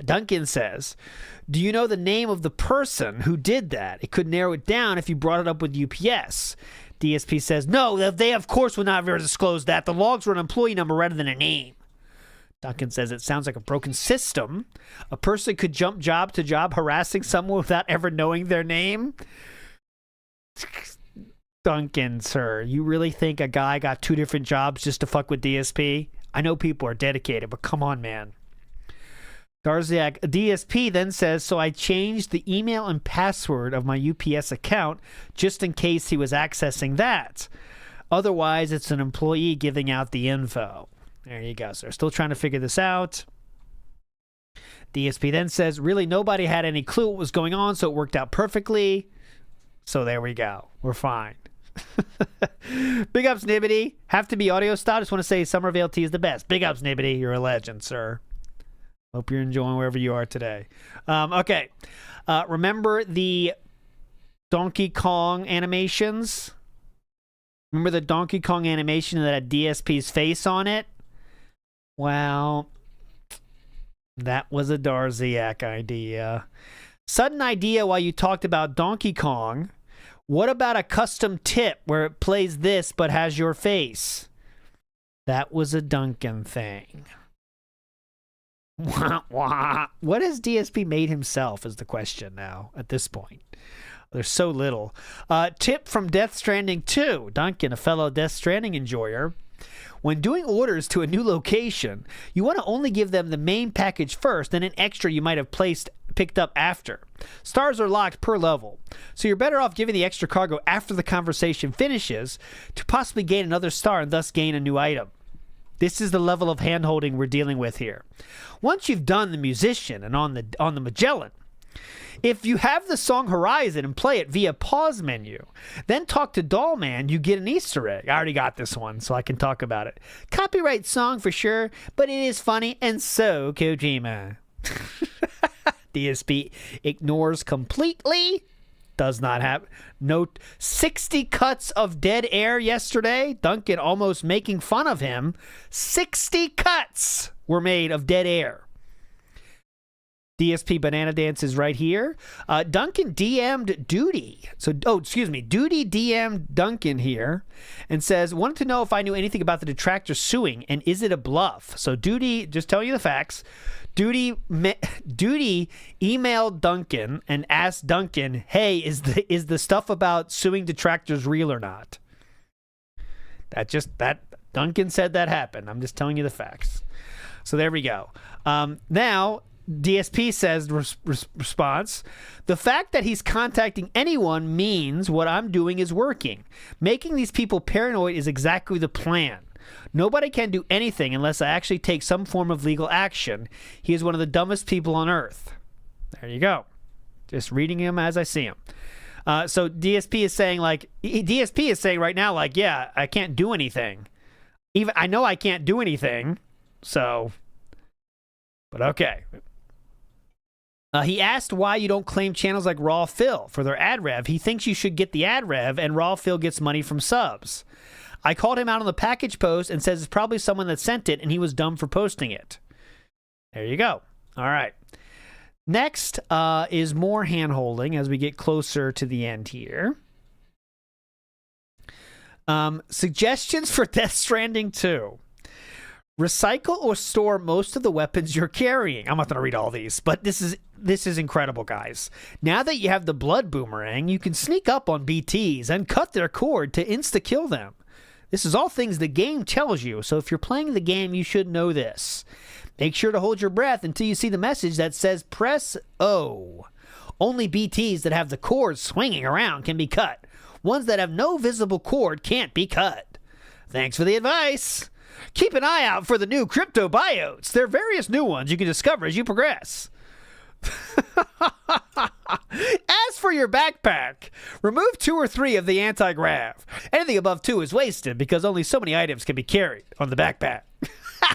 Duncan says, do you know the name of the person who did that? It could narrow it down if you brought it up with UPS. DSP says, no, they of course would not have ever disclosed that. The logs were an employee number rather than a name. Duncan says it sounds like a broken system. A person could jump job to job harassing someone without ever knowing their name. Duncan, sir, you really think a guy got 2 different jobs just to fuck with DSP? I know people are dedicated, but come on, man. Darziak, DSP then says, so I changed the email and password of my UPS account just in case he was accessing that. Otherwise, it's an employee giving out the info. There you go, sir. Still trying to figure this out. DSP then says, really, nobody had any clue what was going on, so it worked out perfectly. So there we go. We're fine. Big ups, Nibbity. Have to be audio style. Just want to say Somerville Tea is the best. Big ups, Nibbity. You're a legend, sir. Hope you're enjoying wherever you are today. Okay. Remember the Donkey Kong animations? Remember the Donkey Kong animation that had DSP's face on it? Well, that was a Darziak idea. Sudden idea while you talked about Donkey Kong. What about a custom tip where it plays this but has your face? That was a Duncan thing. What has DSP made himself is the question now at this point. There's so little. Tip from Death Stranding 2. Duncan, a fellow Death Stranding enjoyer. When doing orders to a new location, you want to only give them the main package first and an extra you might have picked up after. Stars are locked per level, so you're better off giving the extra cargo after the conversation finishes to possibly gain another star and thus gain a new item. This is the level of hand-holding we're dealing with here. Once you've done the musician and on the Magellan, if you have the song Horizon and play it via pause menu, then talk to Dollman, you get an Easter egg. I already got this one, so I can talk about it. Copyright song for sure, but it is funny and so Kojima. DSP ignores completely. Does not happen. No, 60 cuts of dead air yesterday. Duncan almost making fun of him. 60 cuts were made of dead air. DSP Banana Dance is right here. Duncan DM'd Duty. Duty DM'd Duncan here and says, wanted to know if I knew anything about the detractors suing and is it a bluff? So Duty, just telling you the facts. Duty emailed Duncan and asked Duncan, hey, is the stuff about suing detractors real or not? That Duncan said that happened. I'm just telling you the facts. So there we go. Now, DSP says, response, the fact that he's contacting anyone means what I'm doing is working. Making these people paranoid is exactly the plan. Nobody can do anything unless I actually take some form of legal action. He is one of the dumbest people on earth. There you go. Just reading him as I see him. So DSP is saying right now, like, yeah, I can't do anything. Even I know I can't do anything. So, but okay. He asked why you don't claim channels like Raw Phil for their ad rev. He thinks you should get the ad rev and Raw Phil gets money from subs. I called him out on the package post and says it's probably someone that sent it and he was dumb for posting it. There you go. All right. Next is more hand-holding as we get closer to the end here. Suggestions for Death Stranding 2. Recycle or store most of the weapons you're carrying. I'm not going to read all these, but this is incredible, guys. Now that you have the blood boomerang, you can sneak up on BTs and cut their cord to insta-kill them. This is all things the game tells you, so if you're playing the game, you should know this. Make sure to hold your breath until you see the message that says press O. Only BTs that have the cord swinging around can be cut. Ones that have no visible cord can't be cut. Thanks for the advice. Keep an eye out for the new crypto biotes. There are various new ones you can discover as you progress. As for your backpack, remove 2 or 3 of the anti-grav. Anything above 2 is wasted because only so many items can be carried on the backpack.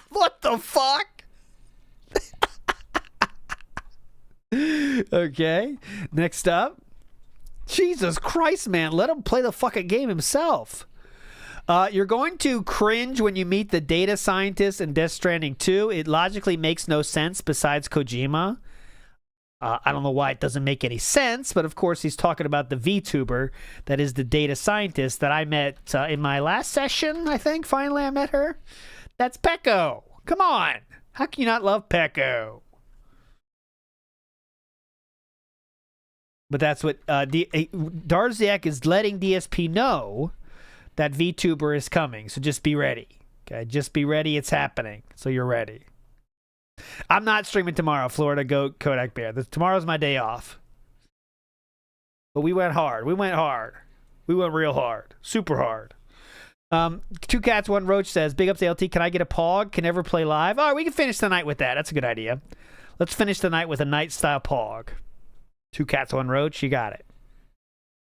What the fuck? Okay, next up. Jesus Christ, man. Let him play the fucking game himself. You're going to cringe when you meet the data scientist in Death Stranding 2. It logically makes no sense besides Kojima. I don't know why it doesn't make any sense, but of course he's talking about the VTuber that is the data scientist that I met in my last session, I think. Finally, I met her. That's Pecco. Come on. How can you not love Pecco? But that's what Darziak is letting DSP know that VTuber is coming. So just be ready. Okay, just be ready. It's happening. So you're ready. I'm not streaming tomorrow. Florida Goat Kodak Bear. Tomorrow's my day off. But we went hard. We went real hard. Super hard. 2 Cats, 1 Roach says, big ups to LT. Can I get a pog? Can never play live. All right, we can finish the night with that. That's a good idea. Let's finish the night with a night style pog. 2 Cats, 1 Roach. You got it.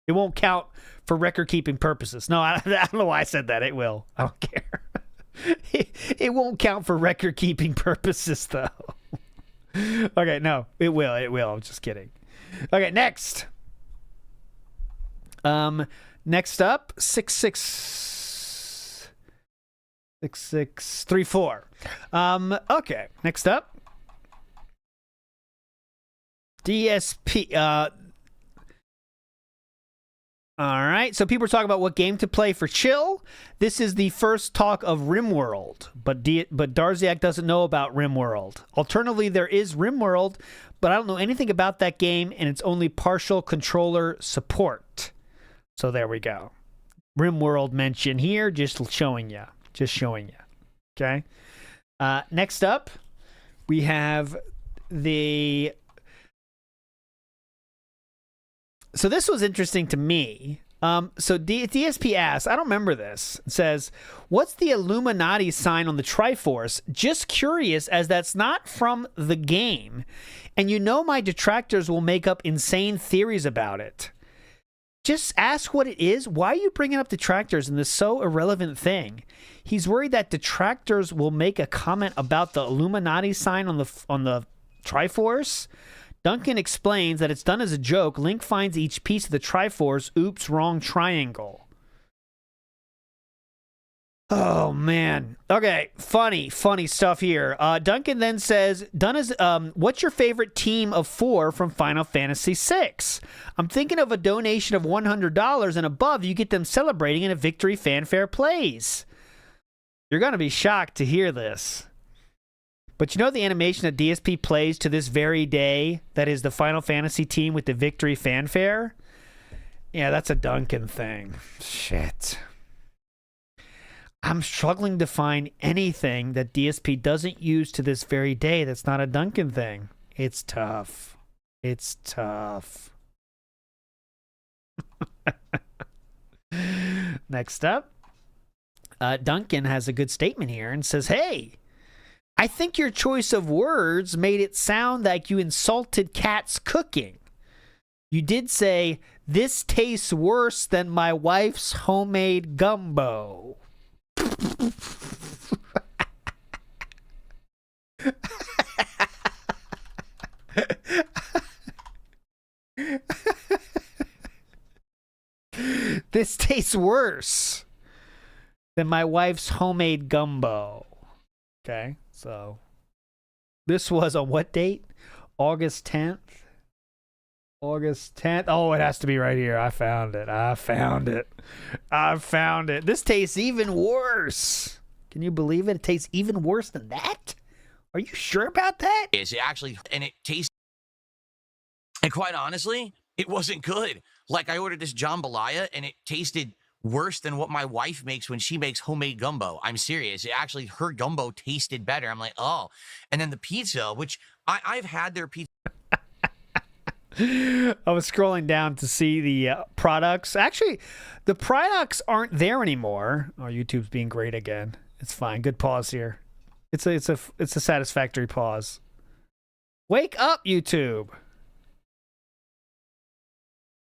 It won't count for record-keeping purposes. No, I don't know why I said that. It will. I don't care. It won't count for record-keeping purposes, though. Okay, no. It will. It will. I'm just kidding. Okay, next. Next up, 6634. Okay, next up. DSP. All right, so people are talking about what game to play for chill. This is the first talk of RimWorld, but Darziak doesn't know about RimWorld. Alternatively, there is RimWorld, but I don't know anything about that game, and it's only partial controller support. So there we go. RimWorld mentioned here, just showing you. Okay. Next up, we have the... So this was interesting to me. So DSP asks, I don't remember this. It says, what's the Illuminati sign on the Triforce? Just curious, as that's not from the game. And you know my detractors will make up insane theories about it. Just ask what it is. Why are you bringing up detractors in this so irrelevant thing? He's worried that detractors will make a comment about the Illuminati sign on the Triforce. Duncan explains that it's done as a joke. Link finds each piece of the Triforce. Oops, wrong triangle. Oh, man. Okay, funny stuff here. Duncan then says, what's your favorite team of 4 from Final Fantasy VI? I'm thinking of a donation of $100 and above. You get them celebrating in a victory fanfare plays. You're going to be shocked to hear this. But you know the animation that DSP plays to this very day that is the Final Fantasy team with the victory fanfare? Yeah, that's a Duncan thing. Shit. I'm struggling to find anything that DSP doesn't use to this very day that's not a Duncan thing. It's tough. It's tough. Next up, Duncan has a good statement here and says, hey, I think your choice of words made it sound like you insulted Kat's cooking. You did say, this tastes worse than my wife's homemade gumbo. This tastes worse than my wife's homemade gumbo. Okay, so this was on what date? August 10th? August 10th. Oh, it has to be right here. I found it. This tastes even worse. Can you believe it? It tastes even worse than that? Are you sure about that? Is it actually, and it tastes, and quite honestly, it wasn't good. Like, I ordered this jambalaya, and it tasted worse than what my wife makes when she makes homemade gumbo. I'm serious. It actually, her gumbo tasted better. I'm like, oh. And then the pizza, which I've had their pizza. I was scrolling down to see the products. Actually, the products aren't there anymore. Oh, YouTube's being great again. It's fine. Good pause here. It's a satisfactory pause. Wake up, YouTube.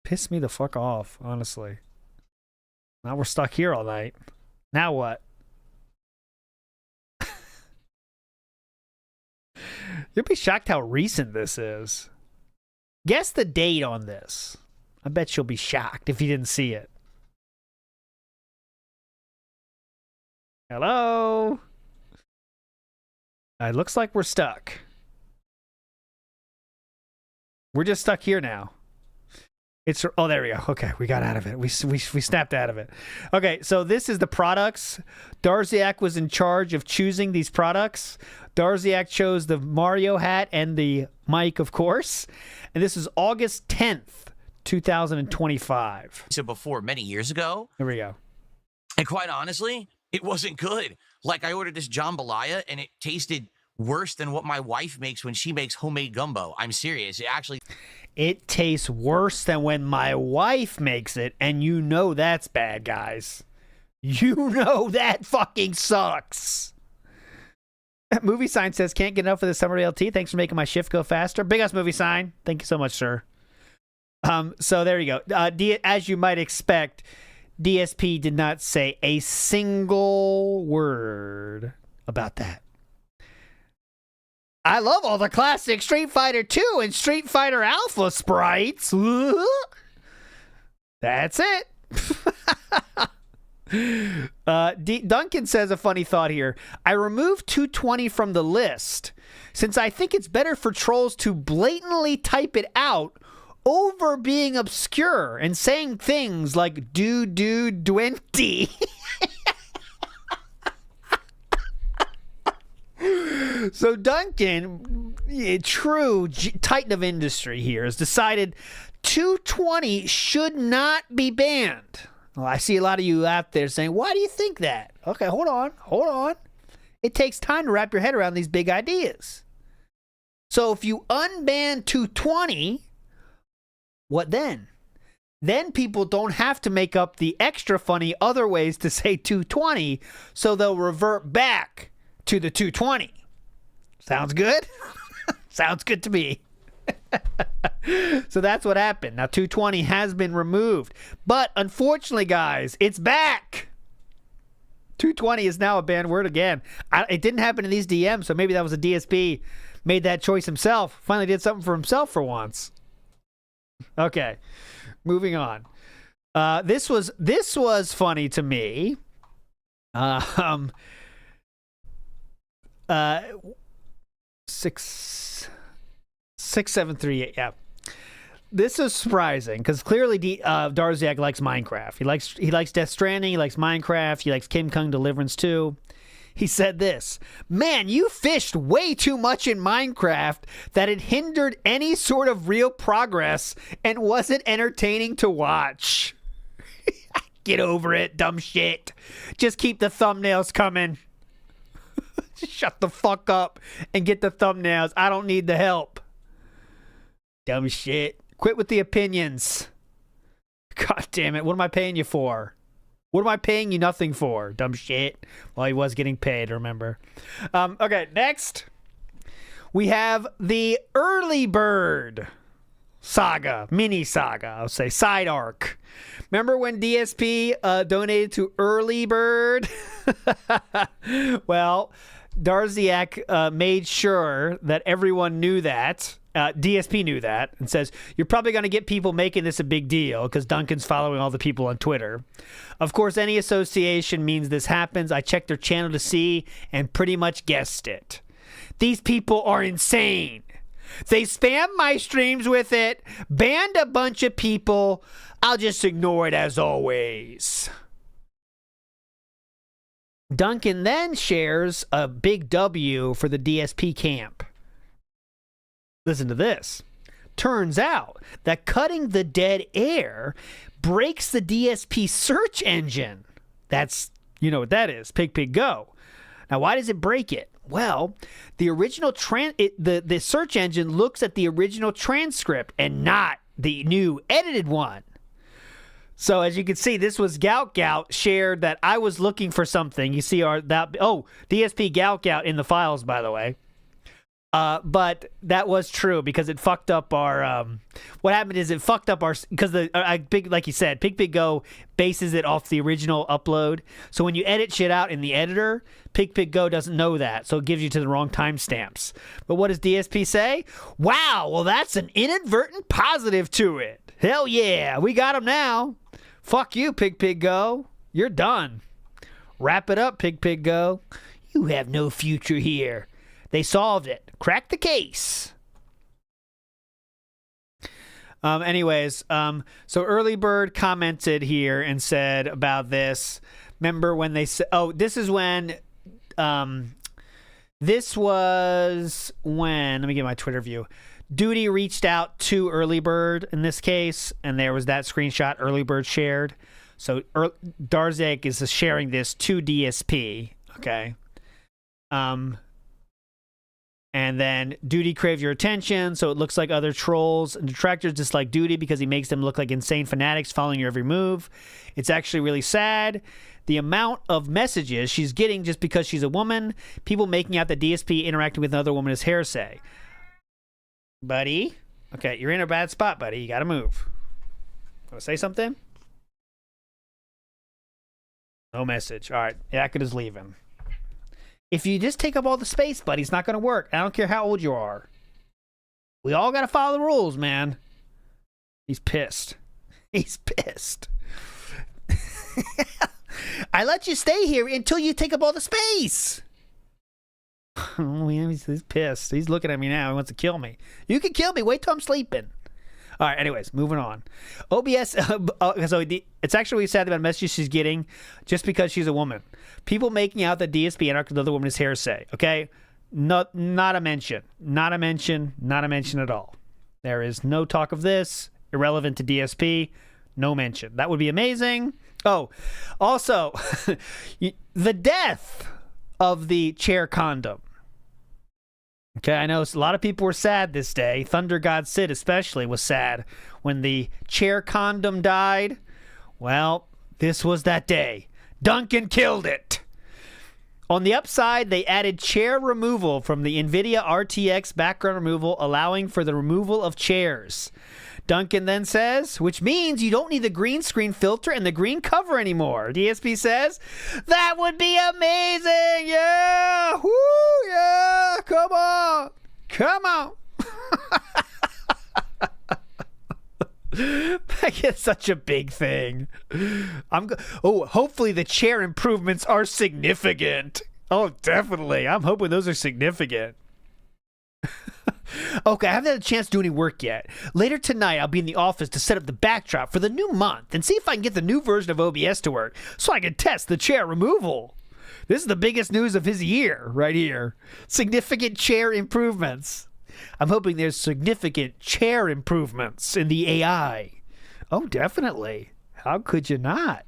Piss me the fuck off, honestly. Now we're stuck here all night. Now what? You'll be shocked how recent this is. Guess the date on this. I bet you'll be shocked if you didn't see it. Hello? It looks like we're stuck. We're just stuck here now. Oh, there we go. Okay, we got out of it. We snapped out of it. Okay, so this is the products. Darziak was in charge of choosing these products. Darziak chose the Mario hat and the mic, of course. And this is August 10th, 2025. So before, many years ago. Here we go. And quite honestly, it wasn't good. Like, I ordered this jambalaya, and it tasted worse than what my wife makes when she makes homemade gumbo. I'm serious. It tastes worse than when my wife makes it, and you know that's bad, guys. You know that fucking sucks. Movie Sign says, can't get enough of the summer LT. Thanks for making my shift go faster. Big ass Movie Sign. Thank you so much, sir. So there you go. As you might expect, DSP did not say a single word about that. I love all the classic Street Fighter 2 and Street Fighter Alpha sprites. That's it. Duncan says a funny thought here. I removed 220 from the list since I think it's better for trolls to blatantly type it out over being obscure and saying things like do-do-20. So Duncan, true titan of industry here, has decided 220 should not be banned. Well, I see a lot of you out there saying, why do you think that? Okay, hold on. It takes time to wrap your head around these big ideas. So if you unban 220, what then? Then people don't have to make up the extra funny other ways to say 220, so they'll revert back to the 220. Sounds good? Sounds good to me. So that's what happened. Now 220 has been removed. But unfortunately, guys, it's back. 220 is now a banned word again. It didn't happen in these DMs, so maybe that was a DSP made that choice himself. Finally did something for himself for once. Okay, moving on. This was funny to me. 6738. Yeah. This is surprising because clearly Darziak likes Minecraft. He likes Death Stranding. He likes Minecraft. He likes Kim Kong Deliverance 2. He said this: "Man, you fished way too much in Minecraft that it hindered any sort of real progress and wasn't entertaining to watch." Get over it, dumb shit. Just keep the thumbnails coming. Shut the fuck up and get the thumbnails. I don't need the help. Dumb shit. Quit with the opinions. God damn it. What am I paying you for? What am I paying you nothing for? Dumb shit. Well, he was getting paid, remember. Okay, next. We have the Early Bird saga. Mini saga, I'll say. Side arc. Remember when DSP donated to Early Bird? Well, Darziak made sure that everyone knew that. DSP knew that and says, "You're probably going to get people making this a big deal because Duncan's following all the people on Twitter. Of course, any association means this happens. I checked their channel to see and pretty much guessed it. These people are insane. They spam my streams with it, banned a bunch of people. I'll just ignore it as always." Duncan then shares a big W for the DSP camp. Listen to this. Turns out that cutting the dead air breaks the DSP search engine. That's, you know what that is, Pig Go. Now, why does it break it? Well, the original the search engine looks at the original transcript and not the new edited one. So as you can see, this was Gout shared that I was looking for something. You see DSP Gout in the files, by the way. But that was true because it fucked up our. What happened is it fucked up our because like you said, Pig Go bases it off the original upload. So when you edit shit out in the editor, Pig Go doesn't know that, so it gives you to the wrong timestamps. But what does DSP say? Wow, well that's an inadvertent positive to it. Hell yeah, we got him now. Fuck you, Pig Go. You're done. Wrap it up, Pig Go. You have no future here. They solved it. Cracked the case. Anyways, so Early Bird commented here and said about this. Remember when they said, this is when, this was when, let me get my Twitter view. Duty reached out to Early Bird in this case, and there was that screenshot Early Bird shared. So Darziak is sharing this to DSP, okay? And then Duty craved your attention, so it looks like other trolls and detractors dislike Duty because he makes them look like insane fanatics following your every move. It's actually really sad. The amount of messages she's getting just because she's a woman, people making out that DSP interacting with another woman is hearsay. Buddy, okay, you're in a bad spot, buddy. You gotta move. Want to say something? No message. All right, Yakut is leaving. If you just take up all the space, buddy, it's not going to work. I don't care how old you are. We all got to follow the rules, man. He's pissed. He's pissed. I let you stay here until you take up all the space. He's pissed. He's looking at me now. He wants to kill me. You can kill me. Wait till I'm sleeping. All right, anyways, moving on. OBS, so it's actually really sad about messages she's getting just because she's a woman. People making out that DSP interacted with another woman is hearsay, okay? Not a mention. Not a mention. Not a mention at all. There is no talk of this. Irrelevant to DSP. No mention. That would be amazing. Oh, also, the death of the chair condom. Okay, I know a lot of people were sad this day. Thunder God Sid especially was sad when the chair condom died. Well, this was that day. Duncan killed it. On the upside, they added chair removal from the NVIDIA RTX background removal, allowing for the removal of chairs. Duncan then says, which means you don't need the green screen filter and the green cover anymore. DSP says, that would be amazing. Yeah. Woo, yeah. Come on. Come on. Like, it's such a big thing. Hopefully the chair improvements are significant. Oh, definitely. I'm hoping those are significant. Okay, I haven't had a chance to do any work yet. Later tonight, I'll be in the office to set up the backdrop for the new month and see if I can get the new version of OBS to work so I can test the chair removal. This is the biggest news of his year right here. Significant chair improvements. I'm hoping there's significant chair improvements in the AI. Oh, definitely. How could you not?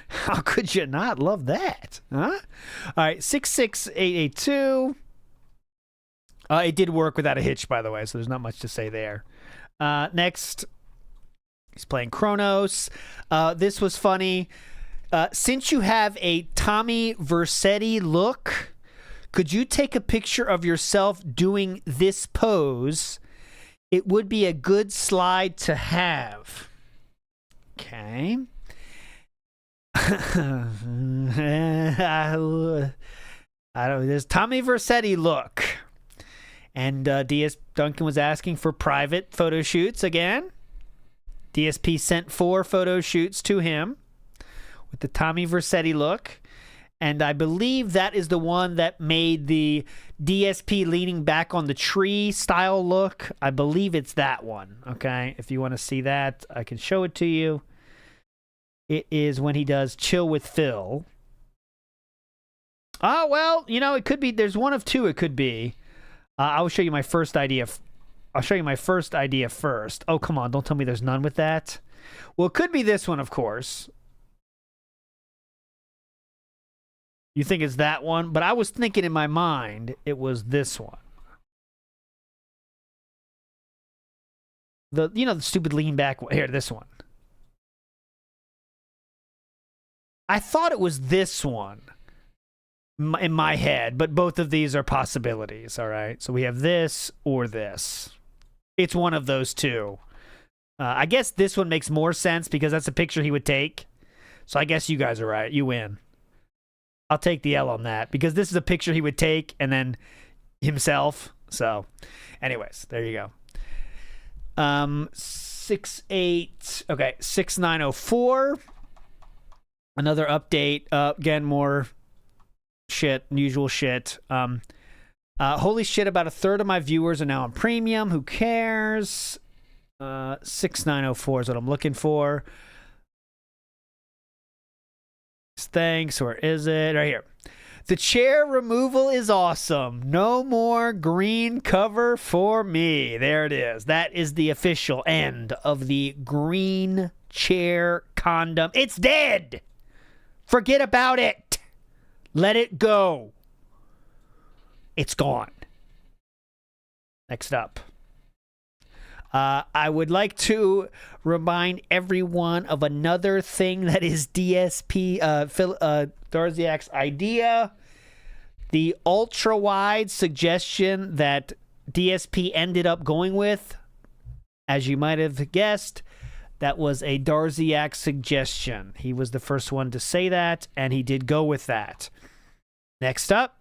How could you not love that? Huh? All right, 66882. It did work without a hitch, by the way, so there's not much to say there. Next, he's playing Kronos. This was funny. Since you have a Tommy Vercetti look, could you take a picture of yourself doing this pose? It would be a good slide to have. Okay. I don't. There's Tommy Vercetti look. And DS Duncan was asking for private photo shoots again. DSP sent 4 photo shoots to him with the Tommy Vercetti look. And I believe that is the one that made the DSP leaning back on the tree style look. I believe it's that one. Okay. If you want to see that, I can show it to you. It is when he does Chill with Phil. Oh, well, you know, it could be. There's one of 2 it could be. I will show you my first idea. I'll show you my first idea first. Oh, come on. Don't tell me there's none with that. Well, it could be this one, of course. You think it's that one? But I was thinking in my mind it was this one. The stupid lean back one. Here, this one. I thought it was this one in my head, but both of these are possibilities, all right? So we have this or this. It's one of those 2. I guess this one makes more sense because that's a picture he would take. So I guess you guys are right. You win. I'll take the L on that because this is a picture he would take and then himself. So anyways, there you go. 6904. Another update. Again, more shit, usual shit. Holy shit, about a third of my viewers are now on premium. Who cares? 6904 is what I'm looking for. Thanks. Where is it? Right here. The chair removal is awesome. No more green cover for me. There it is. That is the official end of the green chair condom. It's dead. Forget about it. Let it go. It's gone. Next up. I would like to remind everyone of another thing that is DSP, Darziak's idea. The ultra-wide suggestion that DSP ended up going with, as you might have guessed, that was a Darziak suggestion. He was the first one to say that, and he did go with that. Next up.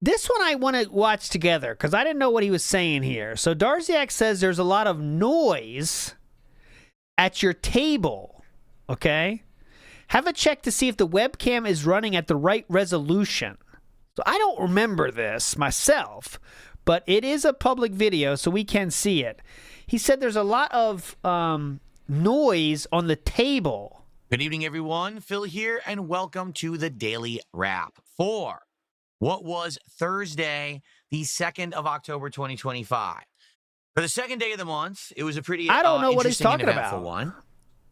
This one I want to watch together because I didn't know what he was saying here. So Darziak says there's a lot of noise at your table, okay? Have a check to see if the webcam is running at the right resolution. So I don't remember this myself, but it is a public video, so we can see it. He said there's a lot of noise on the table. Good evening, everyone. Phil here, and welcome to the Daily Wrap for what was Thursday, the 2nd of October, 2025. For the second day of the month, it was a pretty I don't know what he's talking about. One.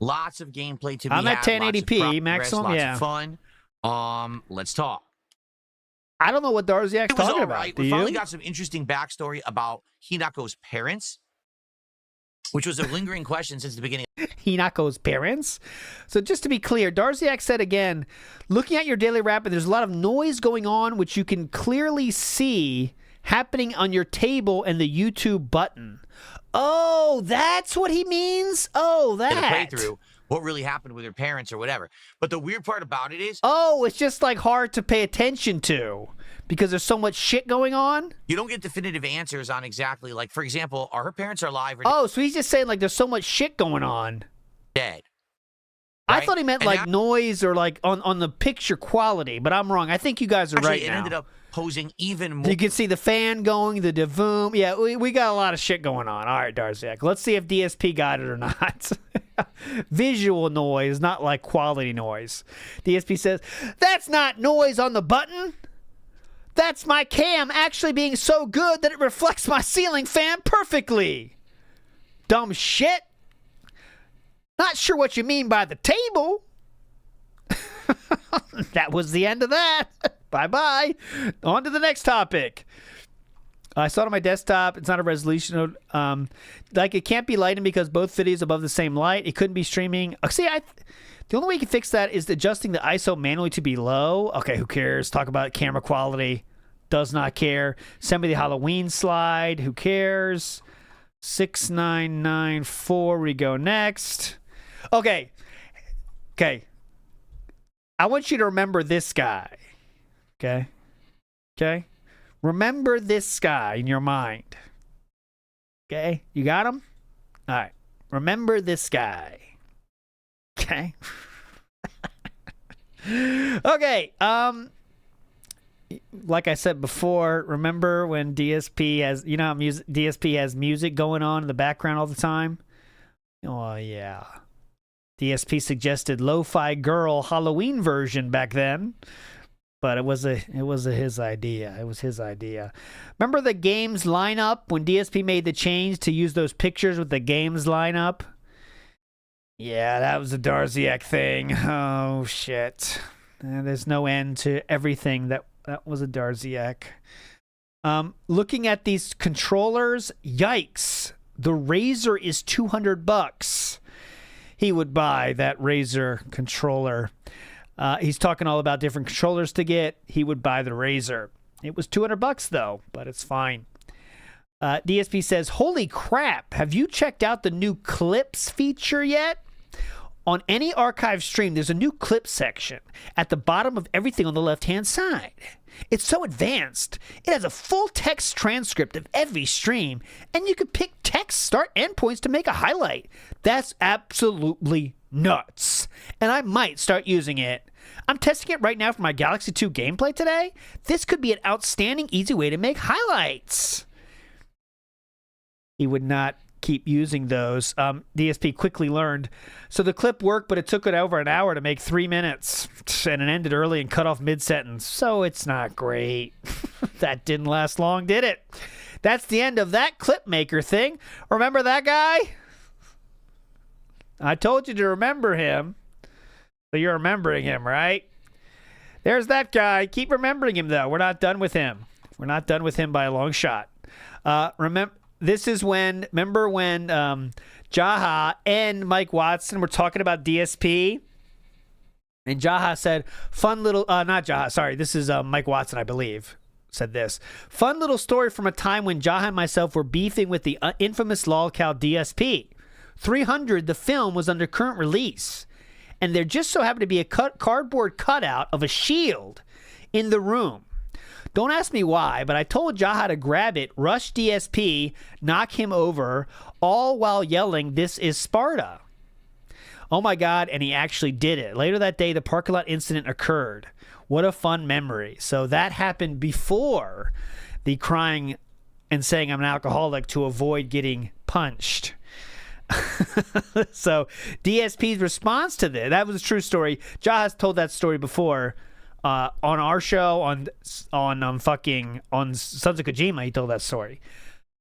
Lots of gameplay to be I'm at 1080p maximum, lots yeah. of fun. Let's talk. I don't know what Darziak's talking about. Right. We finally got some interesting backstory about Hinako's parents, which was a lingering question since the beginning. Hinako's parents. So just to be clear, Darziak said again, looking at your daily wrap, there's a lot of noise going on, which you can clearly see happening on your table and the YouTube button. Oh, that's what he means? Oh, that. In a playthrough, what really happened with her parents or whatever. But the weird part about it is... Oh, it's just like hard to pay attention to because there's so much shit going on? You don't get definitive answers on exactly, like, for example, are her parents alive or Oh, so he's just saying, like, there's so much shit going on. dead? I Right? thought he meant, And like, that- noise or, like, on the picture quality, but I'm wrong. I think you guys are Actually, right it now. ended up posing even more. You can see the fan going, the devoom. Yeah, we got a lot of shit going on. All right, Darziak. Let's see if DSP got it or not. Visual noise, not like quality noise. DSP says, that's not noise on the button. That's my cam actually being so good that it reflects my ceiling fan perfectly. Dumb shit. Not sure what you mean by the table. That was the end of that. Bye-bye. On to the next topic. I saw it on my desktop. It's not a resolution. Like, it can't be lighting because both videos above the same light. It couldn't be streaming. See, the only way you can fix that is adjusting the ISO manually to be low. Okay, who cares? Talk about camera quality. Does not care. Send me the Halloween slide. Who cares? 6994. We go next. Okay. I want you to remember this guy. Okay? Remember this guy in your mind. Okay? You got him? All right. Remember this guy. Okay? Okay. Like I said before, remember when DSP has, you know how DSP has music going on in the background all the time? Oh, yeah. DSP suggested Lo-Fi Girl Halloween version back then, but it was his idea. It was his idea. Remember the games lineup when DSP made the change to use those pictures with the games lineup? Yeah, that was a Darziak thing. Oh shit. There's no end to everything that was a Darziak. Looking at these controllers, yikes. The Razer is $200. He would buy that Razer controller. He's talking all about different controllers to get. He would buy the Razer. It was $200 though, but it's fine. DSP says, holy crap, have you checked out the new clips feature yet? On any archive stream, there's a new clip section at the bottom of everything on the left-hand side. It's so advanced. It has a full text transcript of every stream, and you can pick text start endpoints to make a highlight. That's absolutely nuts. And I might start using it. I'm testing it right now for my Galaxy 2 gameplay today. This could be an outstanding, easy way to make highlights. He would not keep using those. DSP quickly learned. So the clip worked, but it took it over an hour to make 3 minutes. And it ended early and cut off mid-sentence. So it's not great. That didn't last long, did it? That's the end of that clip maker thing. Remember that guy? I told you to remember him. So you're remembering him, right? There's that guy. Keep remembering him, though. We're not done with him. We're not done with him by a long shot. This is when, remember when Jaha and Mike Watson were talking about DSP? And Jaha said, fun little, not Jaha, sorry, this is Mike Watson, I believe, said this. Fun little story from a time when Jaha and myself were beefing with the infamous lolcow DSP. 300, the film, was under current release. And there just so happened to be a cardboard cutout of a shield in the room. Don't ask me why, but I told Jaha to grab it, rush DSP, knock him over, all while yelling, "This is Sparta." Oh my God, and he actually did it. Later that day, the parking lot incident occurred. What a fun memory. So that happened before the crying and saying I'm an alcoholic to avoid getting punched. So DSP's response to this, that was a true story. Jaha's told that story before. On our show, on Sons of Kojima, he told that story.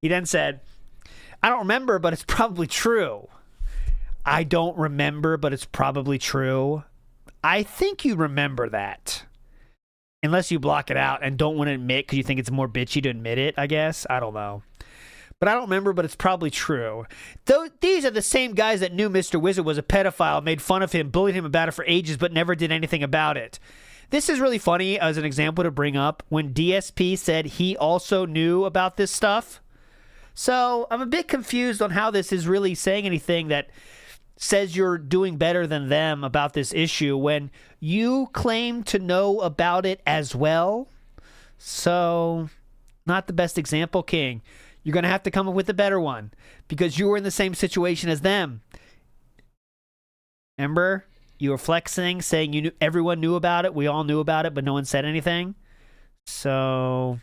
He then said, I don't remember, but it's probably true. I don't remember, but it's probably true. I think you remember that. Unless you block it out and don't want to admit because you think it's more bitchy to admit it, I guess. I don't know. But I don't remember, but it's probably true. These are the same guys that knew Mr. Wizard was a pedophile, made fun of him, bullied him about it for ages, but never did anything about it. This is really funny as an example to bring up when DSP said he also knew about this stuff. So I'm a bit confused on how this is really saying anything that says you're doing better than them about this issue when you claim to know about it as well. So, not the best example, King. You're going to have to come up with a better one because you were in the same situation as them. Remember? You were flexing, saying everyone knew about it. We all knew about it, but no one said anything. So,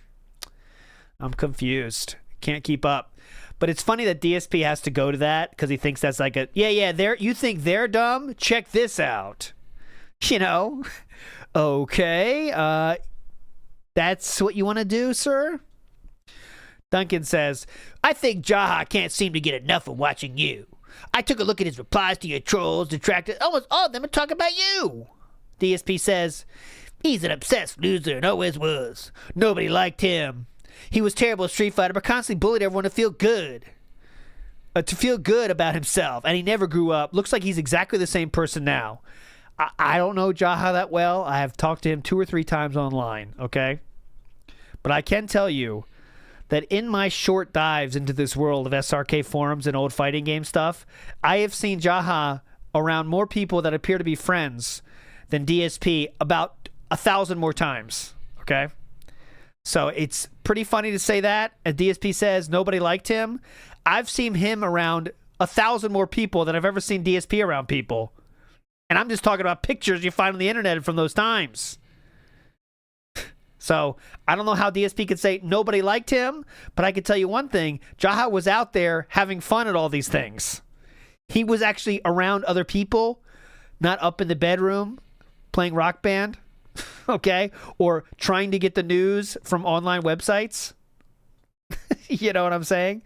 I'm confused. Can't keep up. But it's funny that DSP has to go to that because he thinks that's like you think they're dumb? Check this out. You know? Okay. That's what you want to do, sir? Duncan says, I think Jaha can't seem to get enough of watching you. I took a look at his replies to your trolls, detractors. Almost all of them are talking about you. DSP says, he's an obsessed loser and always was. Nobody liked him. He was terrible at Street Fighter, but constantly bullied everyone to feel good. To feel good about himself, and he never grew up. Looks like he's exactly the same person now. I don't know Jaha that well. I have talked to him 2 or 3 times online, okay? But I can tell you that in my short dives into this world of SRK forums and old fighting game stuff, I have seen Jaha around more people that appear to be friends than DSP about 1,000 more times, okay? So it's pretty funny to say that. As DSP says, nobody liked him. I've seen him around 1,000 more people than I've ever seen DSP around people. And I'm just talking about pictures you find on the internet from those times. So I don't know how DSP could say nobody liked him, but I can tell you one thing. Jaha was out there having fun at all these things. He was actually around other people, not up in the bedroom playing Rock Band, okay? Or trying to get the news from online websites. You know what I'm saying?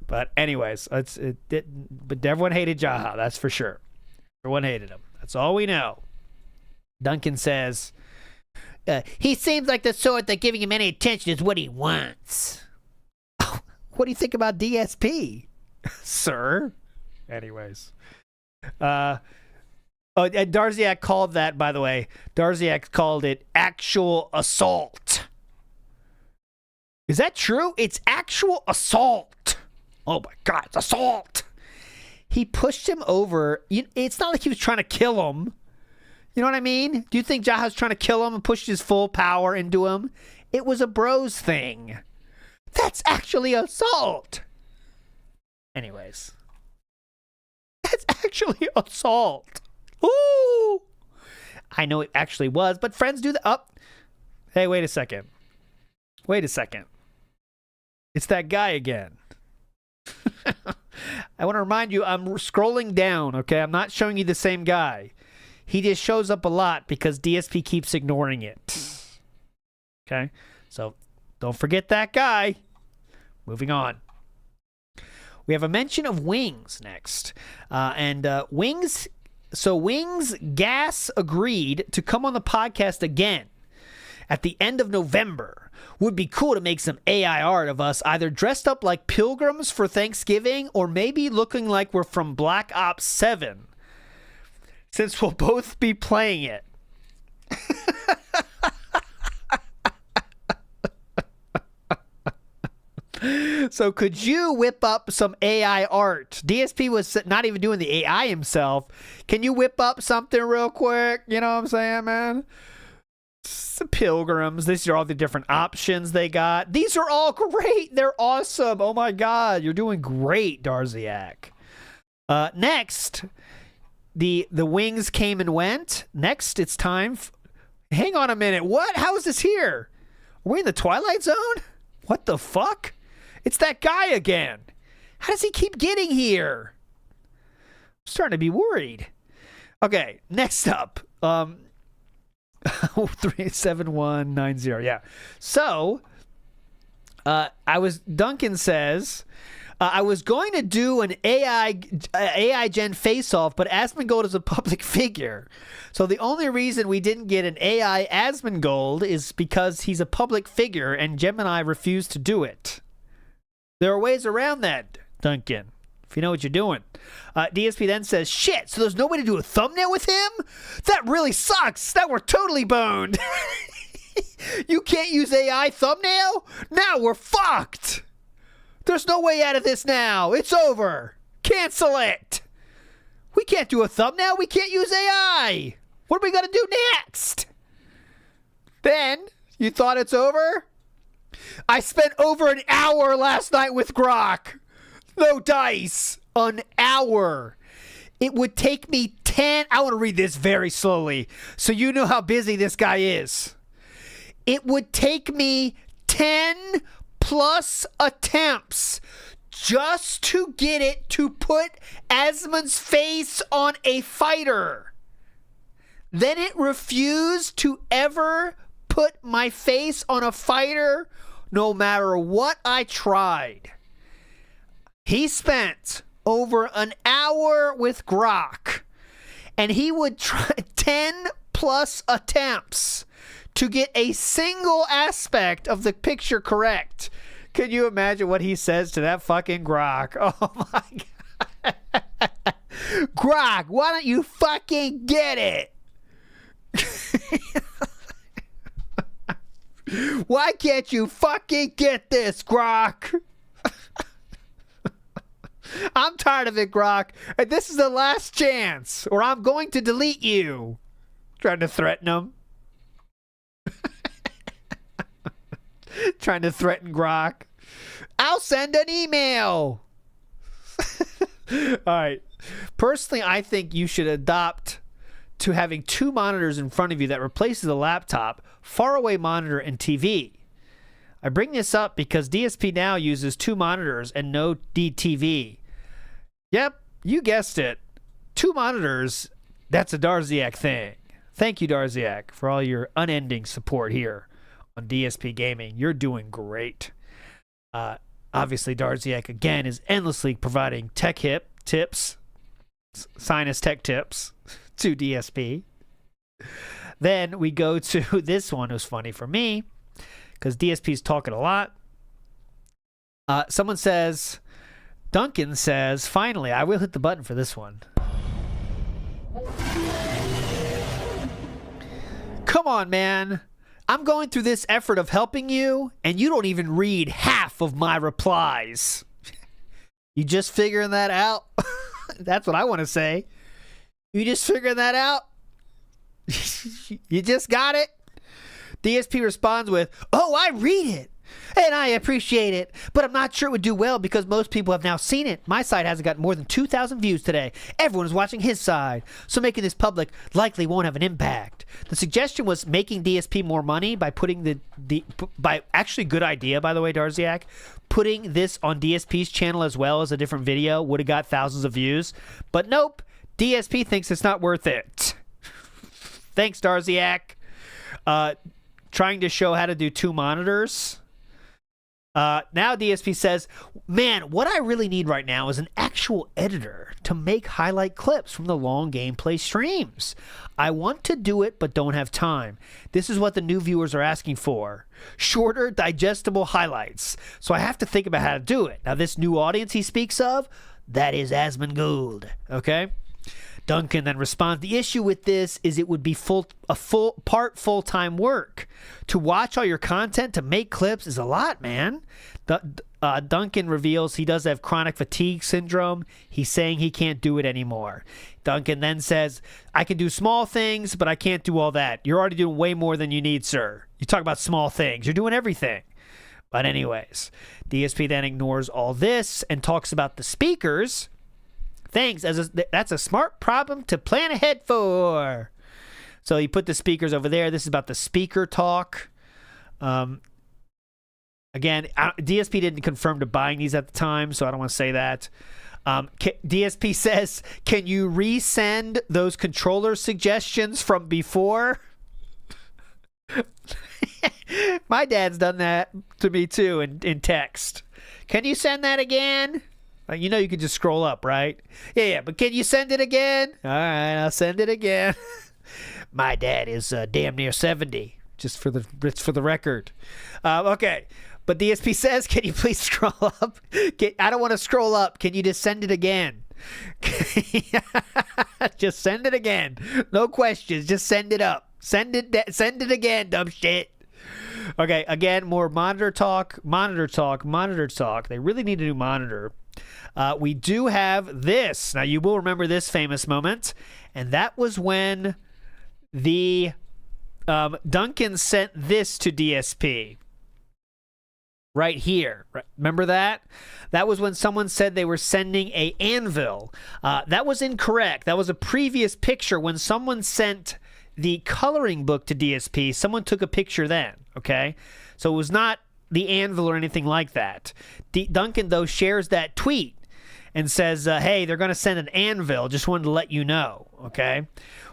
But anyways, but everyone hated Jaha, that's for sure. Everyone hated him. That's all we know. Duncan says, he seems like the sort that giving him any attention is what he wants. What do you think about DSP, sir? Anyways. And Darziak called that, by the way. Darziak called it actual assault. Is that true? It's actual assault. Oh my God, it's assault. He pushed him over. It's not like he was trying to kill him. You know what I mean? Do you think Jaha's trying to kill him and pushed his full power into him? It was a bros thing. That's actually assault. Anyways. That's actually assault. Ooh. I know it actually was, but friends do that. Oh. Hey, wait a second. Wait a second. It's that guy again. I want to remind you, I'm scrolling down, okay? I'm not showing you the same guy. He just shows up a lot because DSP keeps ignoring it. Okay? So, don't forget that guy. Moving on. We have a mention of Wings next. Wings... So, Wings Gas agreed to come on the podcast again at the end of November. Would be cool to make some AI art of us either dressed up like pilgrims for Thanksgiving or maybe looking like we're from Black Ops 7. Since we'll both be playing it. So could you whip up some AI art? DSP was not even doing the AI himself. Can you whip up something real quick? You know what I'm saying, man? The pilgrims. These are all the different options they got. These are all great. They're awesome. Oh my God. You're doing great, Darziak. Next, the wings came and went. Next, it's time. Hang on a minute. What? How is this here? Are we in the Twilight Zone? What the fuck? It's that guy again. How does he keep getting here? I'm starting to be worried. Okay, next up. 37190. Yeah. So, Duncan says, I was going to do an AI Gen face-off, but Asmongold is a public figure. So the only reason we didn't get an AI Asmongold is because he's a public figure and Gemini refused to do it. There are ways around that, Duncan, if you know what you're doing. DSP then says, shit, so there's no way to do a thumbnail with him? That really sucks. That we're totally boned. You can't use AI thumbnail? Now we're fucked. There's no way out of this now. It's over. Cancel it. We can't do a thumbnail. We can't use AI. What are we going to do next? Then, you thought it's over? I spent over an hour last night with Grok. No dice. An hour. It would take me 10. I want to read this very slowly so you know how busy this guy is. It would take me 10 plus attempts just to get it to put Asmund's face on a fighter. Then it refused to ever put my face on a fighter no matter what I tried. He spent over an hour with Grok, and he would try 10 plus attempts to get a single aspect of the picture correct. Can you imagine what he says to that fucking Grok? Oh my God. Grok, why don't you fucking get it? Why can't you fucking get this, Grok? I'm tired of it, Grok. And this is the last chance, or I'm going to delete you. Trying to threaten him. Trying to threaten Grok. I'll send an email. All right. Personally, I think you should adopt to having 2 monitors in front of you that replaces the laptop, faraway monitor, and TV. I bring this up because DSP now uses 2 monitors and no DTV. Yep, you guessed it. 2 monitors, that's a Darziak thing. Thank you, Darziak, for all your unending support here on DSP Gaming. You're doing great. Obviously, Darziak, again, is endlessly providing tech tips, sinus tech tips to DSP. Then we go to this one. It was funny for me because DSP's talking a lot. Someone says, Duncan says, finally, I will hit the button for this one. Come on, man. I'm going through this effort of helping you, and you don't even read half of my replies. You just figuring that out? That's what I want to say. You just figuring that out? You just got it? DSP responds with, oh, I read it. And I appreciate it, but I'm not sure it would do well because most people have now seen it. My side hasn't got more than 2,000 views today. Everyone is watching his side, so making this public likely won't have an impact. The suggestion was making DSP more money by putting by actually good idea, by the way, Darziak, putting this on DSP's channel as well as a different video would have got thousands of views. But nope, DSP thinks it's not worth it. Thanks, Darziak. Trying to show how to do 2 monitors. Now DSP says, man, what I really need right now is an actual editor to make highlight clips from the long gameplay streams. I want to do it, but don't have time. This is what the new viewers are asking for. Shorter, digestible highlights. So I have to think about how to do it. Now, this new audience he speaks of, that is Asmongold. Okay? Duncan then responds, the issue with this is it would be full-time work. To watch all your content, to make clips is a lot, man. Duncan reveals he does have chronic fatigue syndrome. He's saying he can't do it anymore. Duncan then says, I can do small things, but I can't do all that. You're already doing way more than you need, sir. You talk about small things. You're doing everything. But anyways, DSP then ignores all this and talks about the speakers. Thanks. That's a smart problem to plan ahead for. So he put the speakers over there. This is about the speaker talk. Again, DSP didn't confirm to buying these at the time, so I don't want to say that. DSP says, can you resend those controller suggestions from before? My dad's done that to me too in text. Can you send that again? You know you can just scroll up, right? Yeah, but can you send it again? All right, I'll send it again. My dad is damn near 70, just for the record. Okay, but DSP says, can you please scroll up? I don't want to scroll up. Can you just send it again? Just send it again. No questions. Just send it up. Send it again, dumb shit. Okay, again, more monitor talk. They really need a new monitor. We do have this. Now, you will remember this famous moment, and that was when the Duncan sent this to DSP. Right here. Remember that? That was when someone said they were sending a anvil. That was incorrect. That was a previous picture. When someone sent the coloring book to DSP, someone took a picture then, okay? So it was not the anvil or anything like that. Duncan, though, shares that tweet and says, hey, they're going to send an anvil. Just wanted to let you know, okay?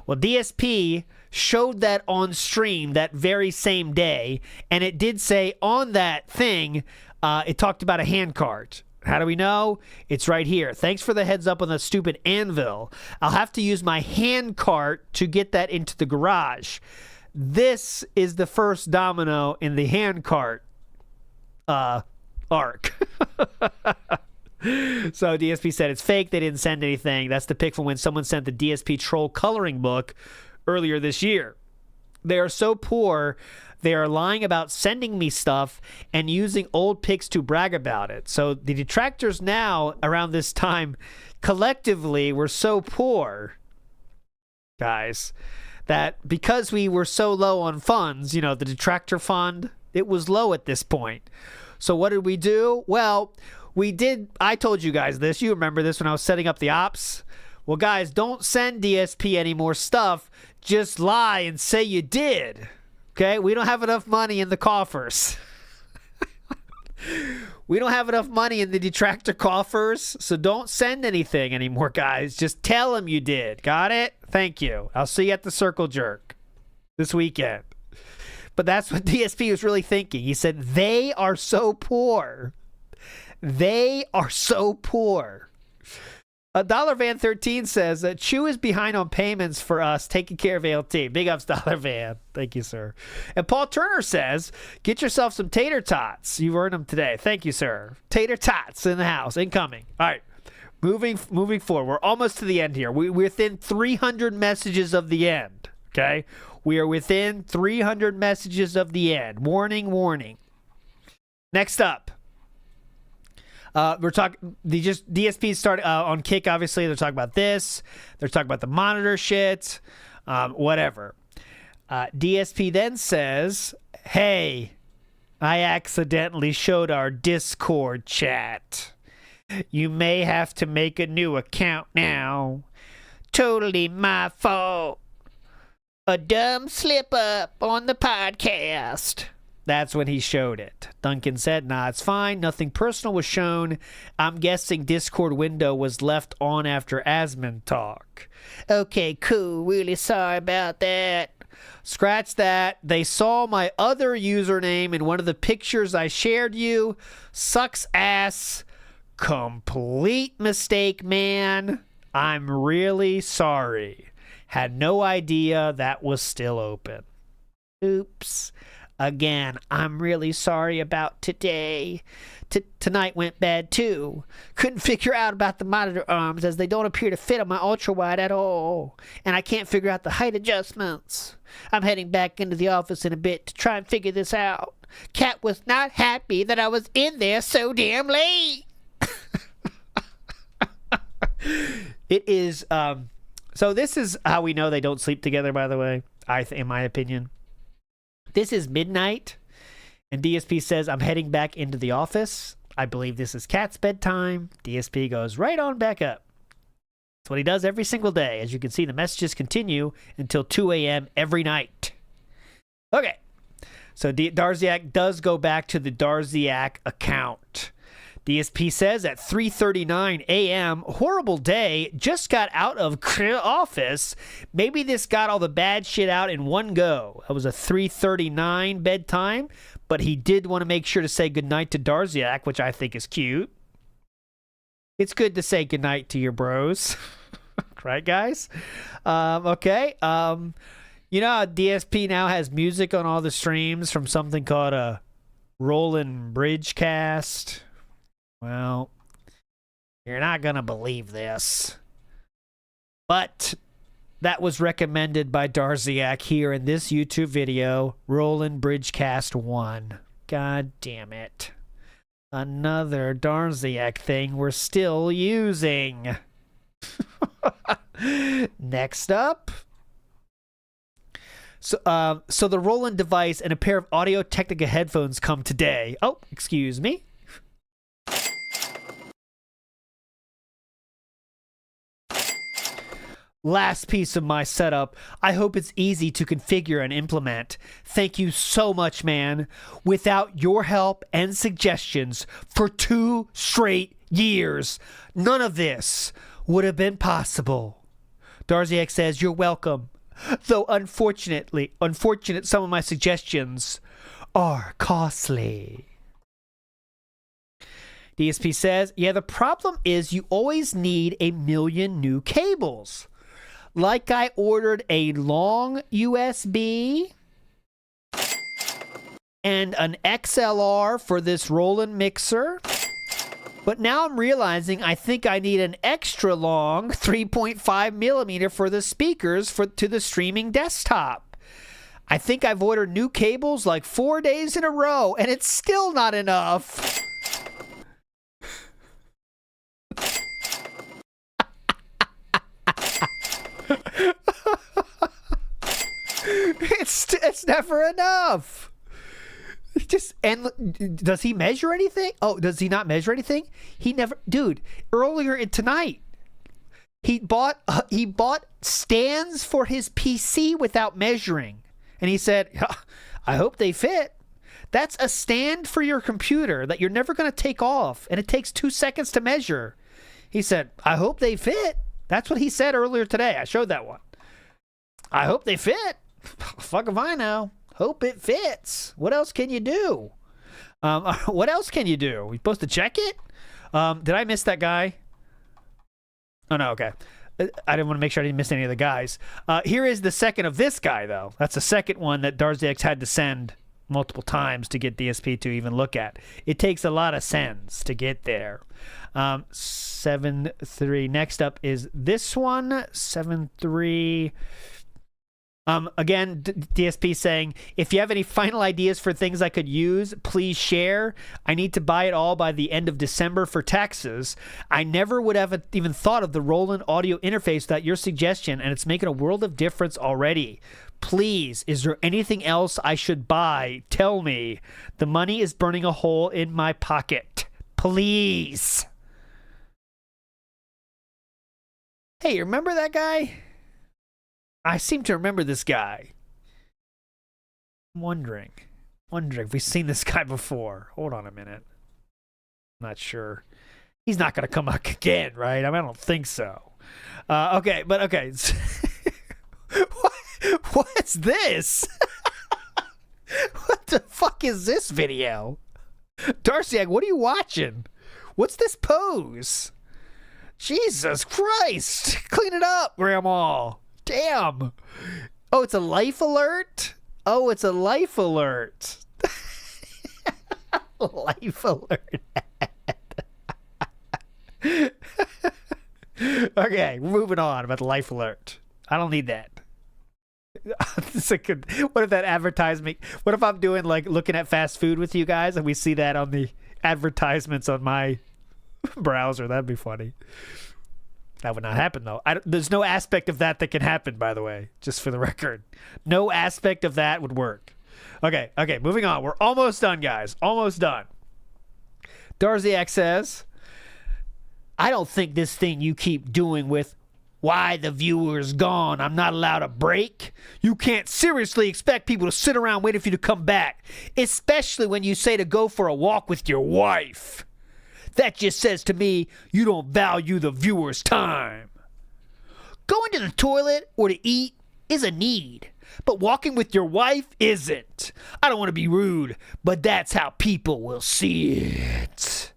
Well, DSP showed that on stream that very same day, and it did say on that thing, it talked about a handcart. How do we know? It's right here. Thanks for the heads up on the stupid anvil. I'll have to use my handcart to get that into the garage. This is the first domino in the handcart arc. So DSP said it's fake. They didn't send anything. That's the pic from when someone sent the DSP troll coloring book earlier this year. They are so poor, they are lying about sending me stuff and using old pics to brag about it. So the detractors now, around this time, collectively were so poor, guys, that because we were so low on funds, you know, the detractor fund, it was low at this point. So what did we do? Well, I told you guys this. You remember this when I was setting up the ops. Well, guys, don't send DSP any more stuff. Just lie and say you did. Okay? We don't have enough money in the coffers. We don't have enough money in the detractor coffers, so don't send anything anymore, guys. Just tell them you did. Got it? Thank you. I'll see you at the Circle Jerk this weekend. But that's what DSP was really thinking. He said, they are so poor. They are so poor. $Van13 says that Chew is behind on payments for us taking care of ALT. Big ups, Van. Thank you, sir. And Paul Turner says, get yourself some tater tots. You've earned them today. Thank you, sir. Tater tots in the house. Incoming. All right. Moving forward. We're almost to the end here. We're within 300 messages of the end. Okay? We are within 300 messages of the end. Warning, warning. Next up. We're talking, DSP started on Kick, obviously. They're talking about this. They're talking about the monitor shit, whatever. DSP then says, hey, I accidentally showed our Discord chat. You may have to make a new account now. Totally my fault. A dumb slip up on the podcast. That's when he showed it. Duncan said, nah, it's fine. Nothing personal was shown. I'm guessing Discord window was left on after Asmon talk. Okay, cool. Really sorry about that. Scratch that. They saw my other username in one of the pictures I shared you. Sucks ass. Complete mistake, man. I'm really sorry. Had no idea that was still open. Oops. Again, I'm really sorry about today. Tonight went bad too. Couldn't figure out about the monitor arms as they don't appear to fit on my ultra wide at all. And I can't figure out the height adjustments. I'm heading back into the office in a bit to try and figure this out. Cat was not happy that I was in there so damn late. It is, so this is how we know they don't sleep together, by the way, in my opinion. This is midnight, and DSP says, I'm heading back into the office. I believe this is Cat's bedtime. DSP goes right on back up. That's what he does every single day. As you can see, the messages continue until 2 a.m. every night. Okay, so Darziak does go back to the Darziak account. DSP says at 3:39 a.m., horrible day, just got out of office. Maybe this got all the bad shit out in one go. It was a 3:39 bedtime, but he did want to make sure to say goodnight to Darziak, which I think is cute. It's good to say goodnight to your bros. Right, guys? Okay. You know how DSP now has music on all the streams from something called a Rollin' Bridgecast? Well, you're not going to believe this. But that was recommended by Darziak here in this YouTube video, Rollin' Bridgecast 1. God damn it. Another Darziak thing we're still using. Next up. So the Roland device and a pair of Audio-Technica headphones come today. Oh, excuse me. Last piece of my setup. I hope it's easy to configure and implement. Thank you so much, man. Without your help and suggestions for 2 straight years, none of this would have been possible. Darziak says, you're welcome. Though unfortunate some of my suggestions are costly. DSP says, yeah, the problem is you always need a million new cables. Like I ordered a long USB and an XLR for this Roland mixer. But now I'm realizing I think I need an extra long 3.5 millimeter for the speakers to the streaming desktop. I think I've ordered new cables like 4 days in a row, and it's still not enough. It's never enough. Does he measure anything? Oh, does he not measure anything? He never, dude. Earlier tonight, he bought stands for his PC without measuring, and he said, "I hope they fit." That's a stand for your computer that you're never going to take off, and it takes 2 seconds to measure. He said, "I hope they fit." That's what he said earlier today. I showed that one. I hope they fit. Fuck if I know. Hope it fits. What else can you do? What else can you do? We supposed to check it? Did I miss that guy? Oh, no, okay. I didn't want to make sure I didn't miss any of the guys. Here is the second of this guy, though. That's the second one that Darziak's had to send multiple times to get DSP to even look at. It takes a lot of sends to get there. 7.3. Next up is this one. 7.3. Again, DSP saying, if you have any final ideas for things I could use, please share. I need to buy it all by the end of December for taxes. I never would have even thought of the Roland audio interface without your suggestion, and it's making a world of difference already. Please, is there anything else I should buy? Tell me. The money is burning a hole in my pocket. Please. Hey, remember that guy? I seem to remember this guy. I'm wondering if we've seen this guy before. Hold on a minute. I'm not sure. He's not going to come back again, right? I mean, I don't think so. Okay. What's this? What the fuck is this video? Darziak, what are you watching? What's this pose? Jesus Christ. Clean it up, Grandma. Damn. Oh, it's a life alert? Oh, it's a life alert. Life alert. Okay, we're moving on about the life alert. I don't need that. What if that advertisement, what if I'm doing like looking at fast food with you guys and we see that on the advertisements on my browser? That'd be funny. That would not happen, though. There's no aspect of that can happen, by the way, just for the record. No aspect of that would work. Okay, moving on. We're almost done, guys. Almost done. Darziak says, I don't think this thing you keep doing with why the viewer's gone, I'm not allowed a break. You can't seriously expect people to sit around waiting for you to come back, especially when you say to go for a walk with your wife. That just says to me you don't value the viewer's time. Going to the toilet or to eat is a need, but walking with your wife isn't. I don't want to be rude, but that's how people will see it.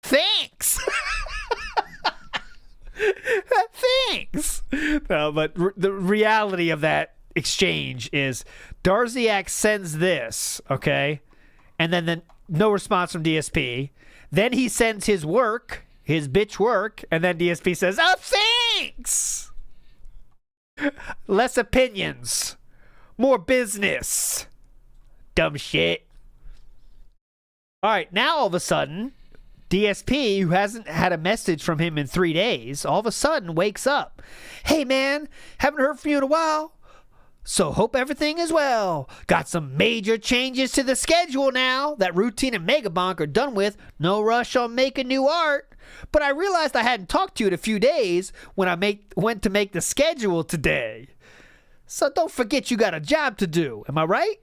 Thanks. Thanks. No, but the reality of that exchange is Darziak sends this, okay? And then no response from DSP. Then he sends his work, his bitch work, and then DSP says, oh, thanks! Less opinions. More business. Dumb shit. All right, now all of a sudden, DSP, who hasn't had a message from him in 3 days, all of a sudden wakes up. Hey, man, haven't heard from you in a while. So hope everything is well. Got some major changes to the schedule now that Routine and Megabonk are done with. No rush on making new art. But I realized I hadn't talked to you in a few days when I went to make the schedule today. So don't forget you got a job to do. Am I right?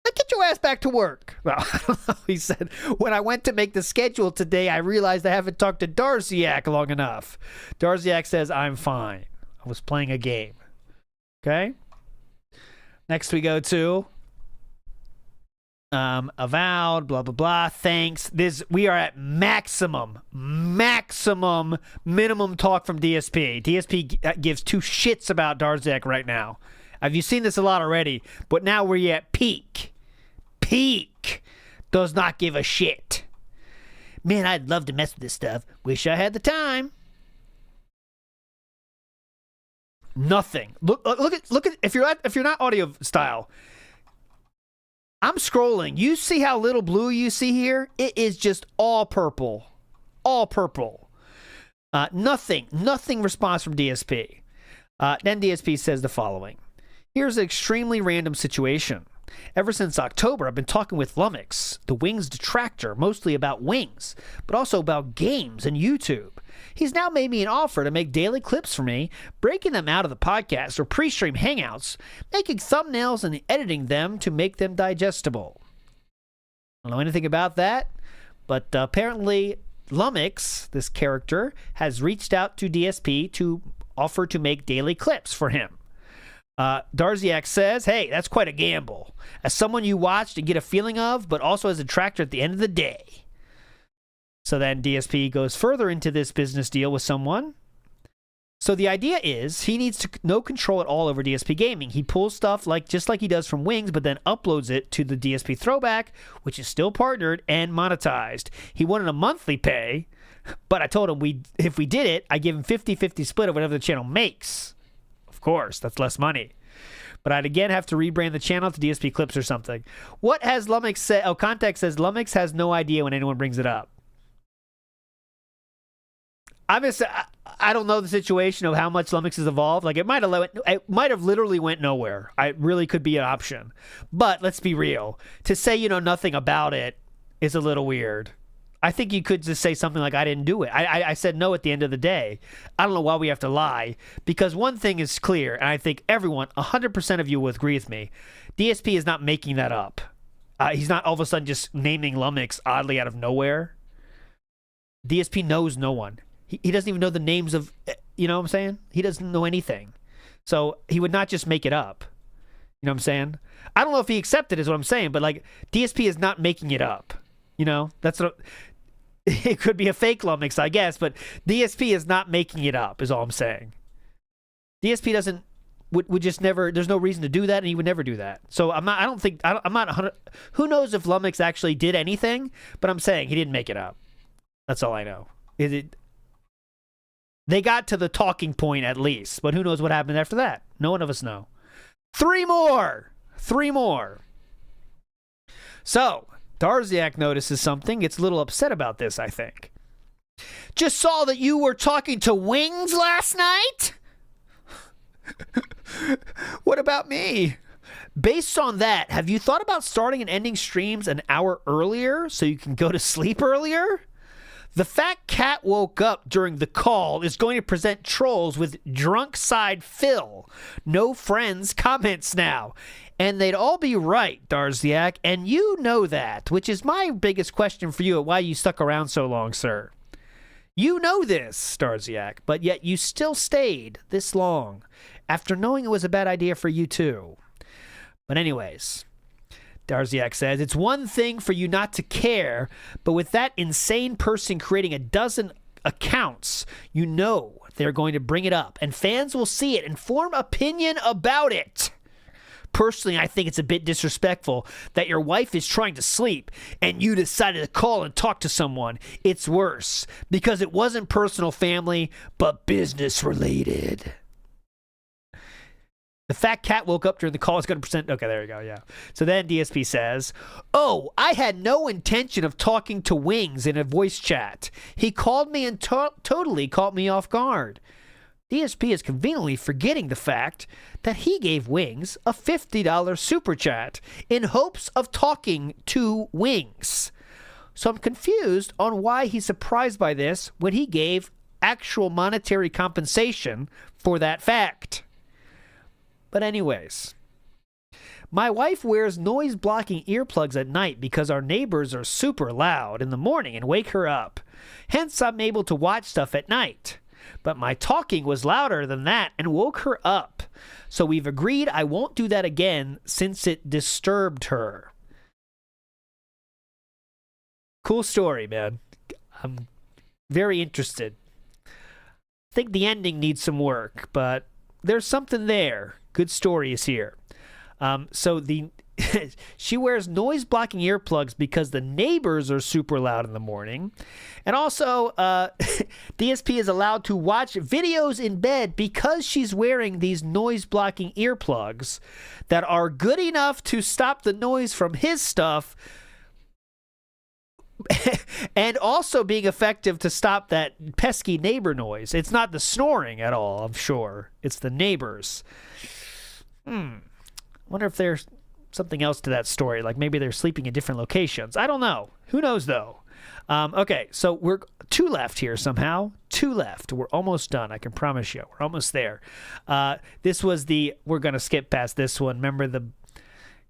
Now get your ass back to work. Well, I don't know. He said, when I went to make the schedule today, I realized I haven't talked to Darziak long enough. Darziak says, I'm fine. I was playing a game. Okay. Next we go to avowed, blah, blah, blah. Thanks. We are at maximum minimum talk from DSP. DSP gives two shits about Darziak right now. You've seen this a lot already, but now we're at peak. Peak does not give a shit. Man, I'd love to mess with this stuff. Wish I had the time. Nothing. Look at if you're not audio style. I'm scrolling. You see how little blue you see here? It is just all purple. All purple. Nothing response from DSP. Then DSP says the following. Here's an extremely random situation. Ever since October, I've been talking with Lumix, the Wings detractor, mostly about Wings, but also about games and YouTube. He's now made me an offer to make daily clips for me, breaking them out of the podcast or pre-stream hangouts, making thumbnails and editing them to make them digestible. I don't know anything about that, but apparently Lumix, this character, has reached out to DSP to offer to make daily clips for him. Darziak says, hey, that's quite a gamble. As someone you watched and get a feeling of, but also as a detractor at the end of the day. So then DSP goes further into this business deal with someone. So the idea is he needs no control at all over DSP Gaming. He pulls stuff just like he does from Wings, but then uploads it to the DSP Throwback, which is still partnered and monetized. He wanted a monthly pay, but I told him if we did it, I give him 50-50 split of whatever the channel makes. Of course, that's less money. But I'd again have to rebrand the channel to DSP Clips or something. What has Lumix said? Oh, Context says Lumix has no idea when anyone brings it up. I don't know the situation of how much Lumix has evolved. Like it might have literally went nowhere. It really could be an option. But let's be real. To say you know nothing about it is a little weird. I think you could just say something like, I didn't do it. I said no at the end of the day. I don't know why we have to lie. Because one thing is clear, and I think everyone, 100% of you will agree with me. DSP is not making that up. He's not all of a sudden just naming Lumix oddly out of nowhere. DSP knows no one. He doesn't even know the names of, you know what I'm saying? He doesn't know anything. So he would not just make it up. You know what I'm saying? I don't know if he accepted is what I'm saying, but like DSP is not making it up. You know, that's what it could be a fake Lumix, I guess, but DSP is not making it up, is all I'm saying. DSP would just never, there's no reason to do that, and he would never do that. So I'm not 100, who knows if Lumix actually did anything, but I'm saying he didn't make it up. That's all I know. They got to the talking point at least, but who knows what happened after that? No one of us know. Three more. So, Darziak notices something, gets a little upset about this, I think. Just saw that you were talking to Wings last night? What about me? Based on that, have you thought about starting and ending streams an hour earlier so you can go to sleep earlier? The fat cat woke up during the call is going to present trolls with drunk side Phil. No friends comments now. And they'd all be right, Darziak, and you know that, which is my biggest question for you at why you stuck around so long, sir. You know this, Darziak, but yet you still stayed this long, after knowing it was a bad idea for you too. But anyways, Darziak says, it's one thing for you not to care, but with that insane person creating a dozen accounts, you know they're going to bring it up, and fans will see it and form opinion about it. Personally, I think it's a bit disrespectful that your wife is trying to sleep and you decided to call and talk to someone. It's worse because it wasn't personal family, but business related. The fat cat woke up during the call. Is going to present. Okay, there you go. Yeah. So then DSP says, oh, I had no intention of talking to Wings in a voice chat. He called me and totally caught me off guard. DSP is conveniently forgetting the fact that he gave Wings a $50 super chat in hopes of talking to Wings. So I'm confused on why he's surprised by this when he gave actual monetary compensation for that fact. But anyways, my wife wears noise-blocking earplugs at night because our neighbors are super loud in the morning and wake her up. Hence, I'm able to watch stuff at night. But my talking was louder than that and woke her up. So we've agreed I won't do that again since it disturbed her. Cool story, man. I'm very interested. I think the ending needs some work, but there's something there. Good story is here. She wears noise-blocking earplugs because the neighbors are super loud in the morning. And also, DSP is allowed to watch videos in bed because she's wearing these noise-blocking earplugs that are good enough to stop the noise from his stuff and also being effective to stop that pesky neighbor noise. It's not the snoring at all, I'm sure. It's the neighbors. Wonder if there's something else to that story, like maybe they're sleeping in different locations. I don't know. Who knows, though? Okay, so we're 2 left here somehow. 2 left. We're almost done, I can promise you. We're almost there. This was we're going to skip past this one. Remember the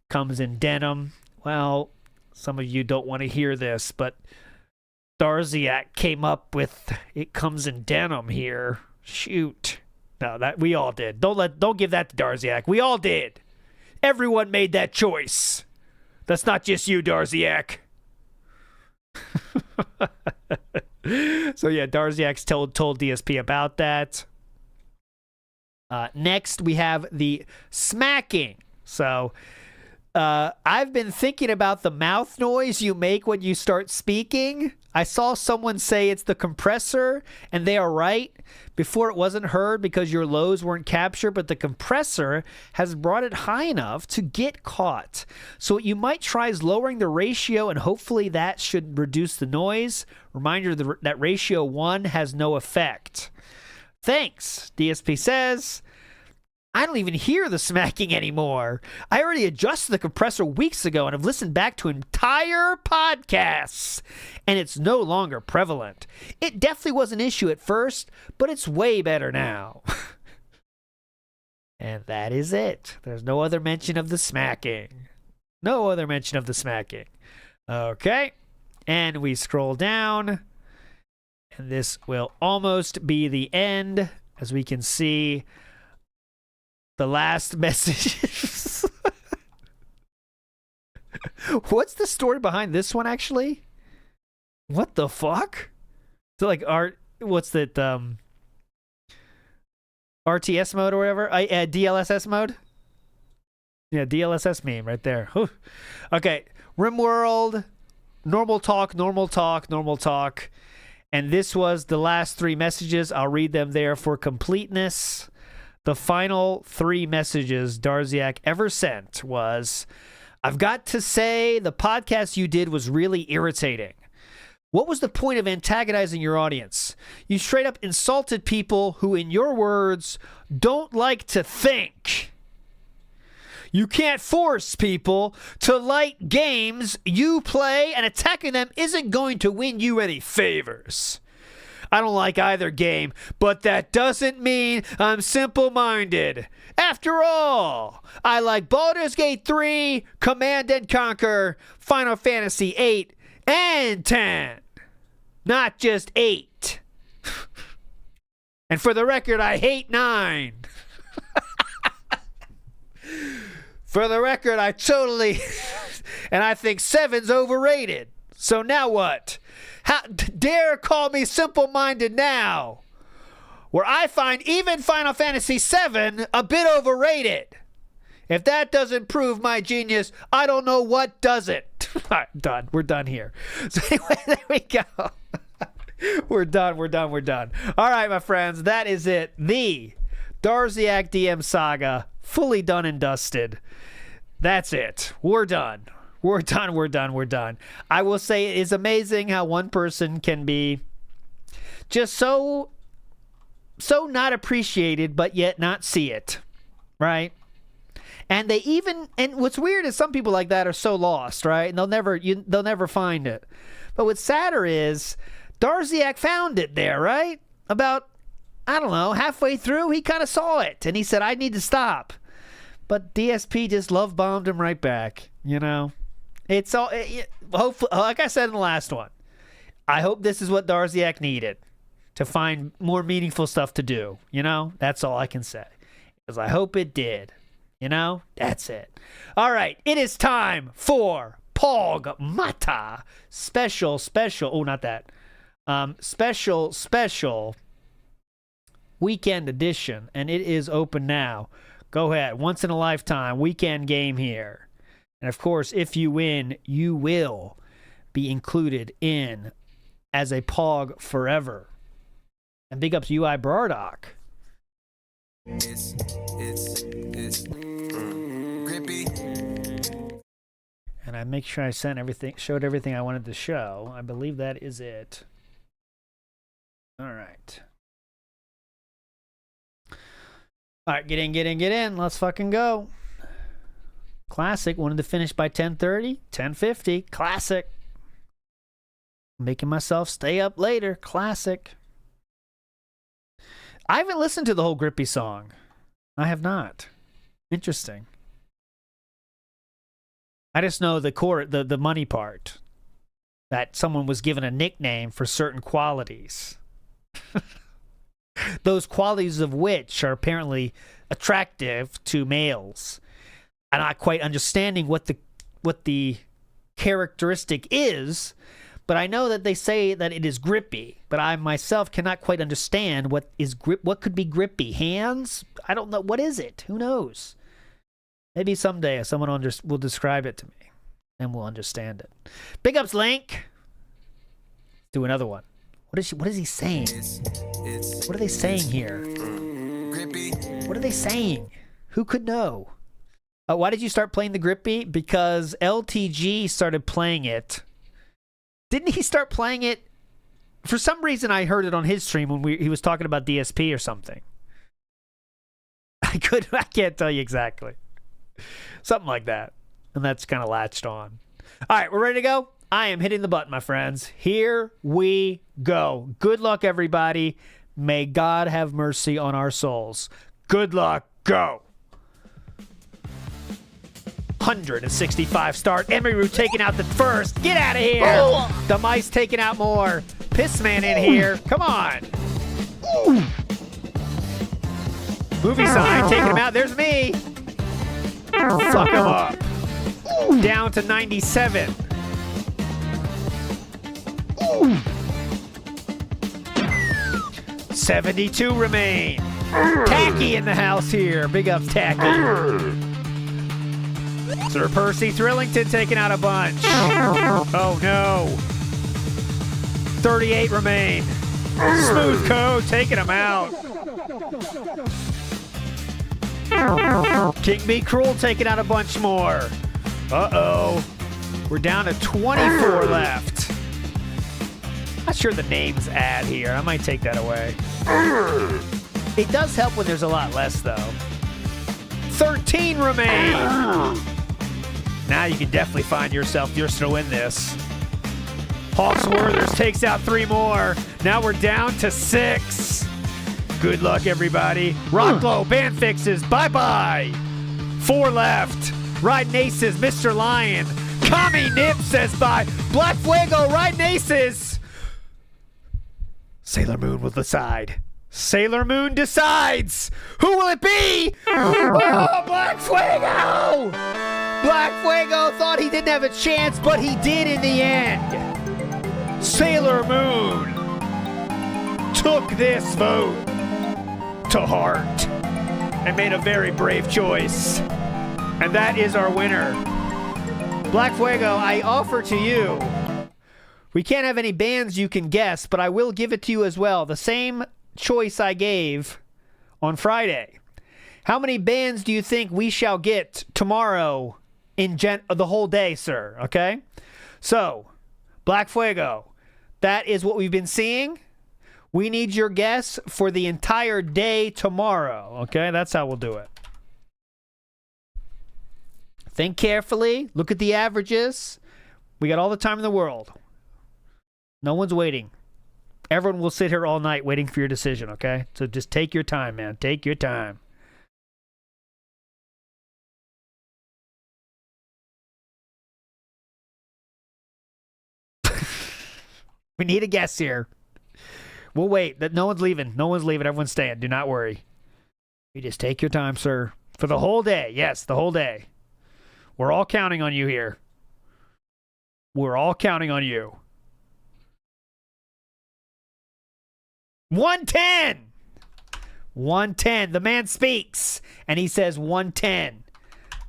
comes in denim? Well, some of you don't want to hear this, but Darziak came up with it comes in denim here. Shoot. No, that we all did. Don't give that to Darziak. We all did. Everyone made that choice. That's not just you, Darziak. So yeah, Darziak's told DSP about that. Next, we have the smacking. So I've been thinking about the mouth noise you make when you start speaking. I saw someone say it's the compressor, and they are right. Before it wasn't heard because your lows weren't captured, but the compressor has brought it high enough to get caught. So what you might try is lowering the ratio, and hopefully that should reduce the noise. Reminder that ratio 1 has no effect. Thanks, DSP says. I don't even hear the smacking anymore. I already adjusted the compressor weeks ago and have listened back to entire podcasts, and it's no longer prevalent. It definitely was an issue at first, but it's way better now. And that is it. There's no other mention of the smacking. No other mention of the smacking. Okay. And we scroll down, and this will almost be the end, as we can see. The last message. What's the story behind this one, actually? What the fuck? So, like, what's that? RTS mode or whatever? DLSS mode? Yeah, DLSS meme right there. Whew. Okay, RimWorld, normal talk, normal talk, normal talk. And this was the last 3 messages. I'll read them there for completeness. The final 3 messages Darziak ever sent was, I've got to say the podcast you did was really irritating. What was the point of antagonizing your audience? You straight up insulted people who, in your words, don't like to think. You can't force people to like games you play, and attacking them isn't going to win you any favors. I don't like either game, but that doesn't mean I'm simple-minded. After all, I like Baldur's Gate 3, Command & Conquer, Final Fantasy 8, and 10. Not just 8. And for the record, I hate 9. For the record, I totally... and I think 7's overrated. So now what? How dare call me simple-minded now, where I find even Final Fantasy VII a bit overrated. If that doesn't prove my genius, I don't know what does it. All right, done. We're done here. So anyway, there we go. We're done. All right, my friends, that is it. The Darziak DM saga, fully done and dusted. That's it. We're done. We're done. I will say it is amazing how one person can be just so so not appreciated, but yet not see it, right? And they even, and what's weird is some people like that are so lost, right? And they'll never find it. But what's sadder is Darziak found it there, right? About, I don't know, halfway through, he kind of saw it, and he said, I need to stop. But DSP just love bombed him right back, you know? It's all, hopefully, like I said in the last one, I hope this is what Darziak needed to find more meaningful stuff to do, you know? That's all I can say. Because I hope it did. You know, that's it. All right, it is time for Pog Mata special. Oh, not that. Special weekend edition, and it is open now. Go ahead. Once in a lifetime weekend game here. And of course, if you win, you will be included in as a Pog forever. And big ups UI Bardock. It's grippy. And I make sure I showed everything I wanted to show. I believe that is it. All right. All right, get in. Let's fucking go. Classic. Wanted to finish by 10:30, 10:50. Classic. Making myself stay up later. Classic. I haven't listened to the whole Grippy song. I have not. Interesting. I just know the money part. That someone was given a nickname for certain qualities. Those qualities of which are apparently attractive to males. I'm not quite understanding what the characteristic is, but I know that they say that it is grippy, but I myself cannot quite understand what could be grippy. Hands? I don't know. What is it? Who knows? Maybe someday someone will describe it to me, and we'll understand it. Big ups, Link. Do another one. What is he saying? What are they saying here? Grippy. What are they saying? Who could know? Why did you start playing the Grippy? Because LTG started playing it. Didn't he start playing it? For some reason, I heard it on his stream when he was talking about DSP or something. I can't tell you exactly. Something like that. And that's kind of latched on. All right, we're ready to go? I am hitting the button, my friends. Here we go. Good luck, everybody. May God have mercy on our souls. Good luck. Go. 165 start. Emery taking out the first. Get out of here. Oh. The mice taking out more. Pissman in here. Come on. Ooh. Movie sign taking him out. There's me. Fuck him up. Down to 97. 72 remain. Tacky in the house here. Big up Tacky. Sir Percy Thrillington taking out a bunch. Oh no. 38 remain. Smooth Code taking them out. King Be Cruel taking out a bunch more. Uh-oh. We're down to 24 left. Not sure the names add here. I might take that away. It does help when there's a lot less, though. 13 remain. Now you can definitely find yourself just to win this. Hawksworthers takes out 3 more. Now we're down to 6. Good luck, everybody. Rocklow, band fixes. Bye-bye. 4 left. Riding Aces, Mr. Lion. Kami Nip says bye. Black Fuego, riding Aces. Sailor Moon will decide. Sailor Moon decides. Who will it be? Oh, Black Fuego! Black Fuego thought he didn't have a chance, but he did in the end. Sailor Moon took this vote to heart and made a very brave choice. And that is our winner. Black Fuego, I offer to you. We can't have any bands you can guess, but I will give it to you as well. The same choice I gave on Friday. How many bands do you think we shall get tomorrow in the whole day, sir? Okay? So, Black Fuego, that is what we've been seeing. We need your guess for the entire day tomorrow. Okay, that's how we'll do it. Think carefully. Look at the averages. We got all the time in the world. No one's waiting. Everyone will sit here all night waiting for your decision, okay? So just take your time, man. Take your time. We need a guess here. We'll wait. No one's leaving. No one's leaving. Everyone's staying. Do not worry. You just take your time, sir. For the whole day. Yes, the whole day. We're all counting on you here. We're all counting on you. 110. 110. The man speaks, and he says 110.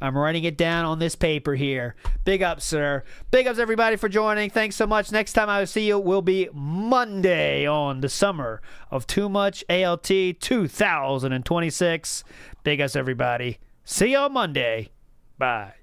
I'm writing it down on this paper here. Big ups, sir. Big ups, everybody, for joining. Thanks so much. Next time I will see you will be Monday on the summer of Too Much ALT 2026. Big ups, everybody. See you on Monday. Bye.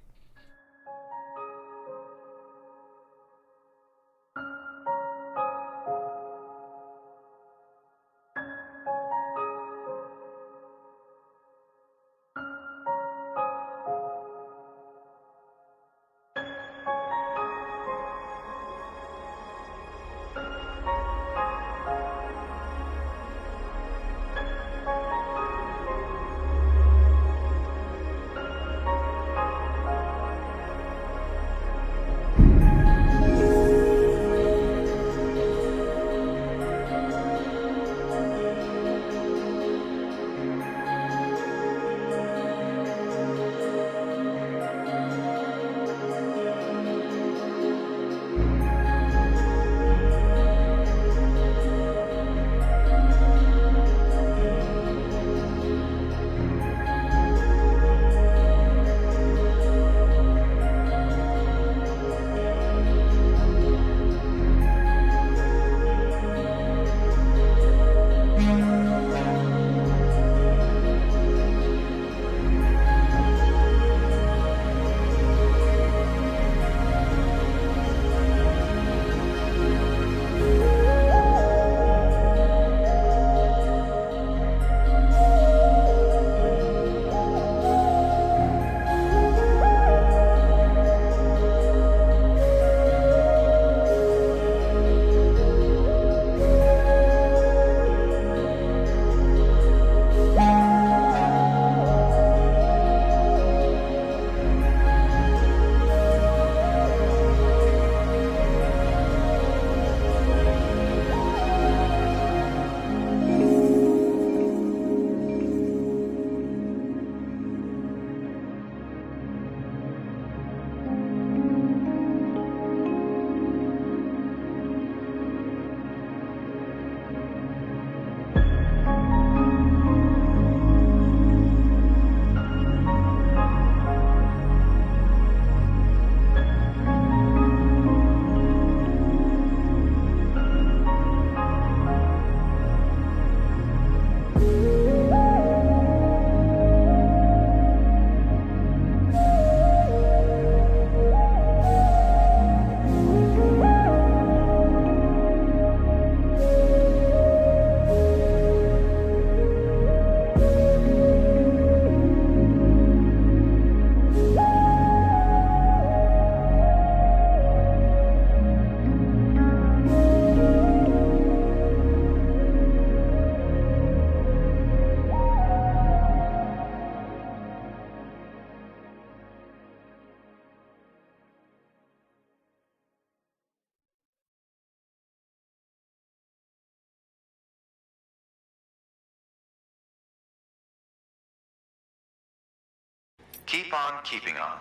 Keep on keeping on.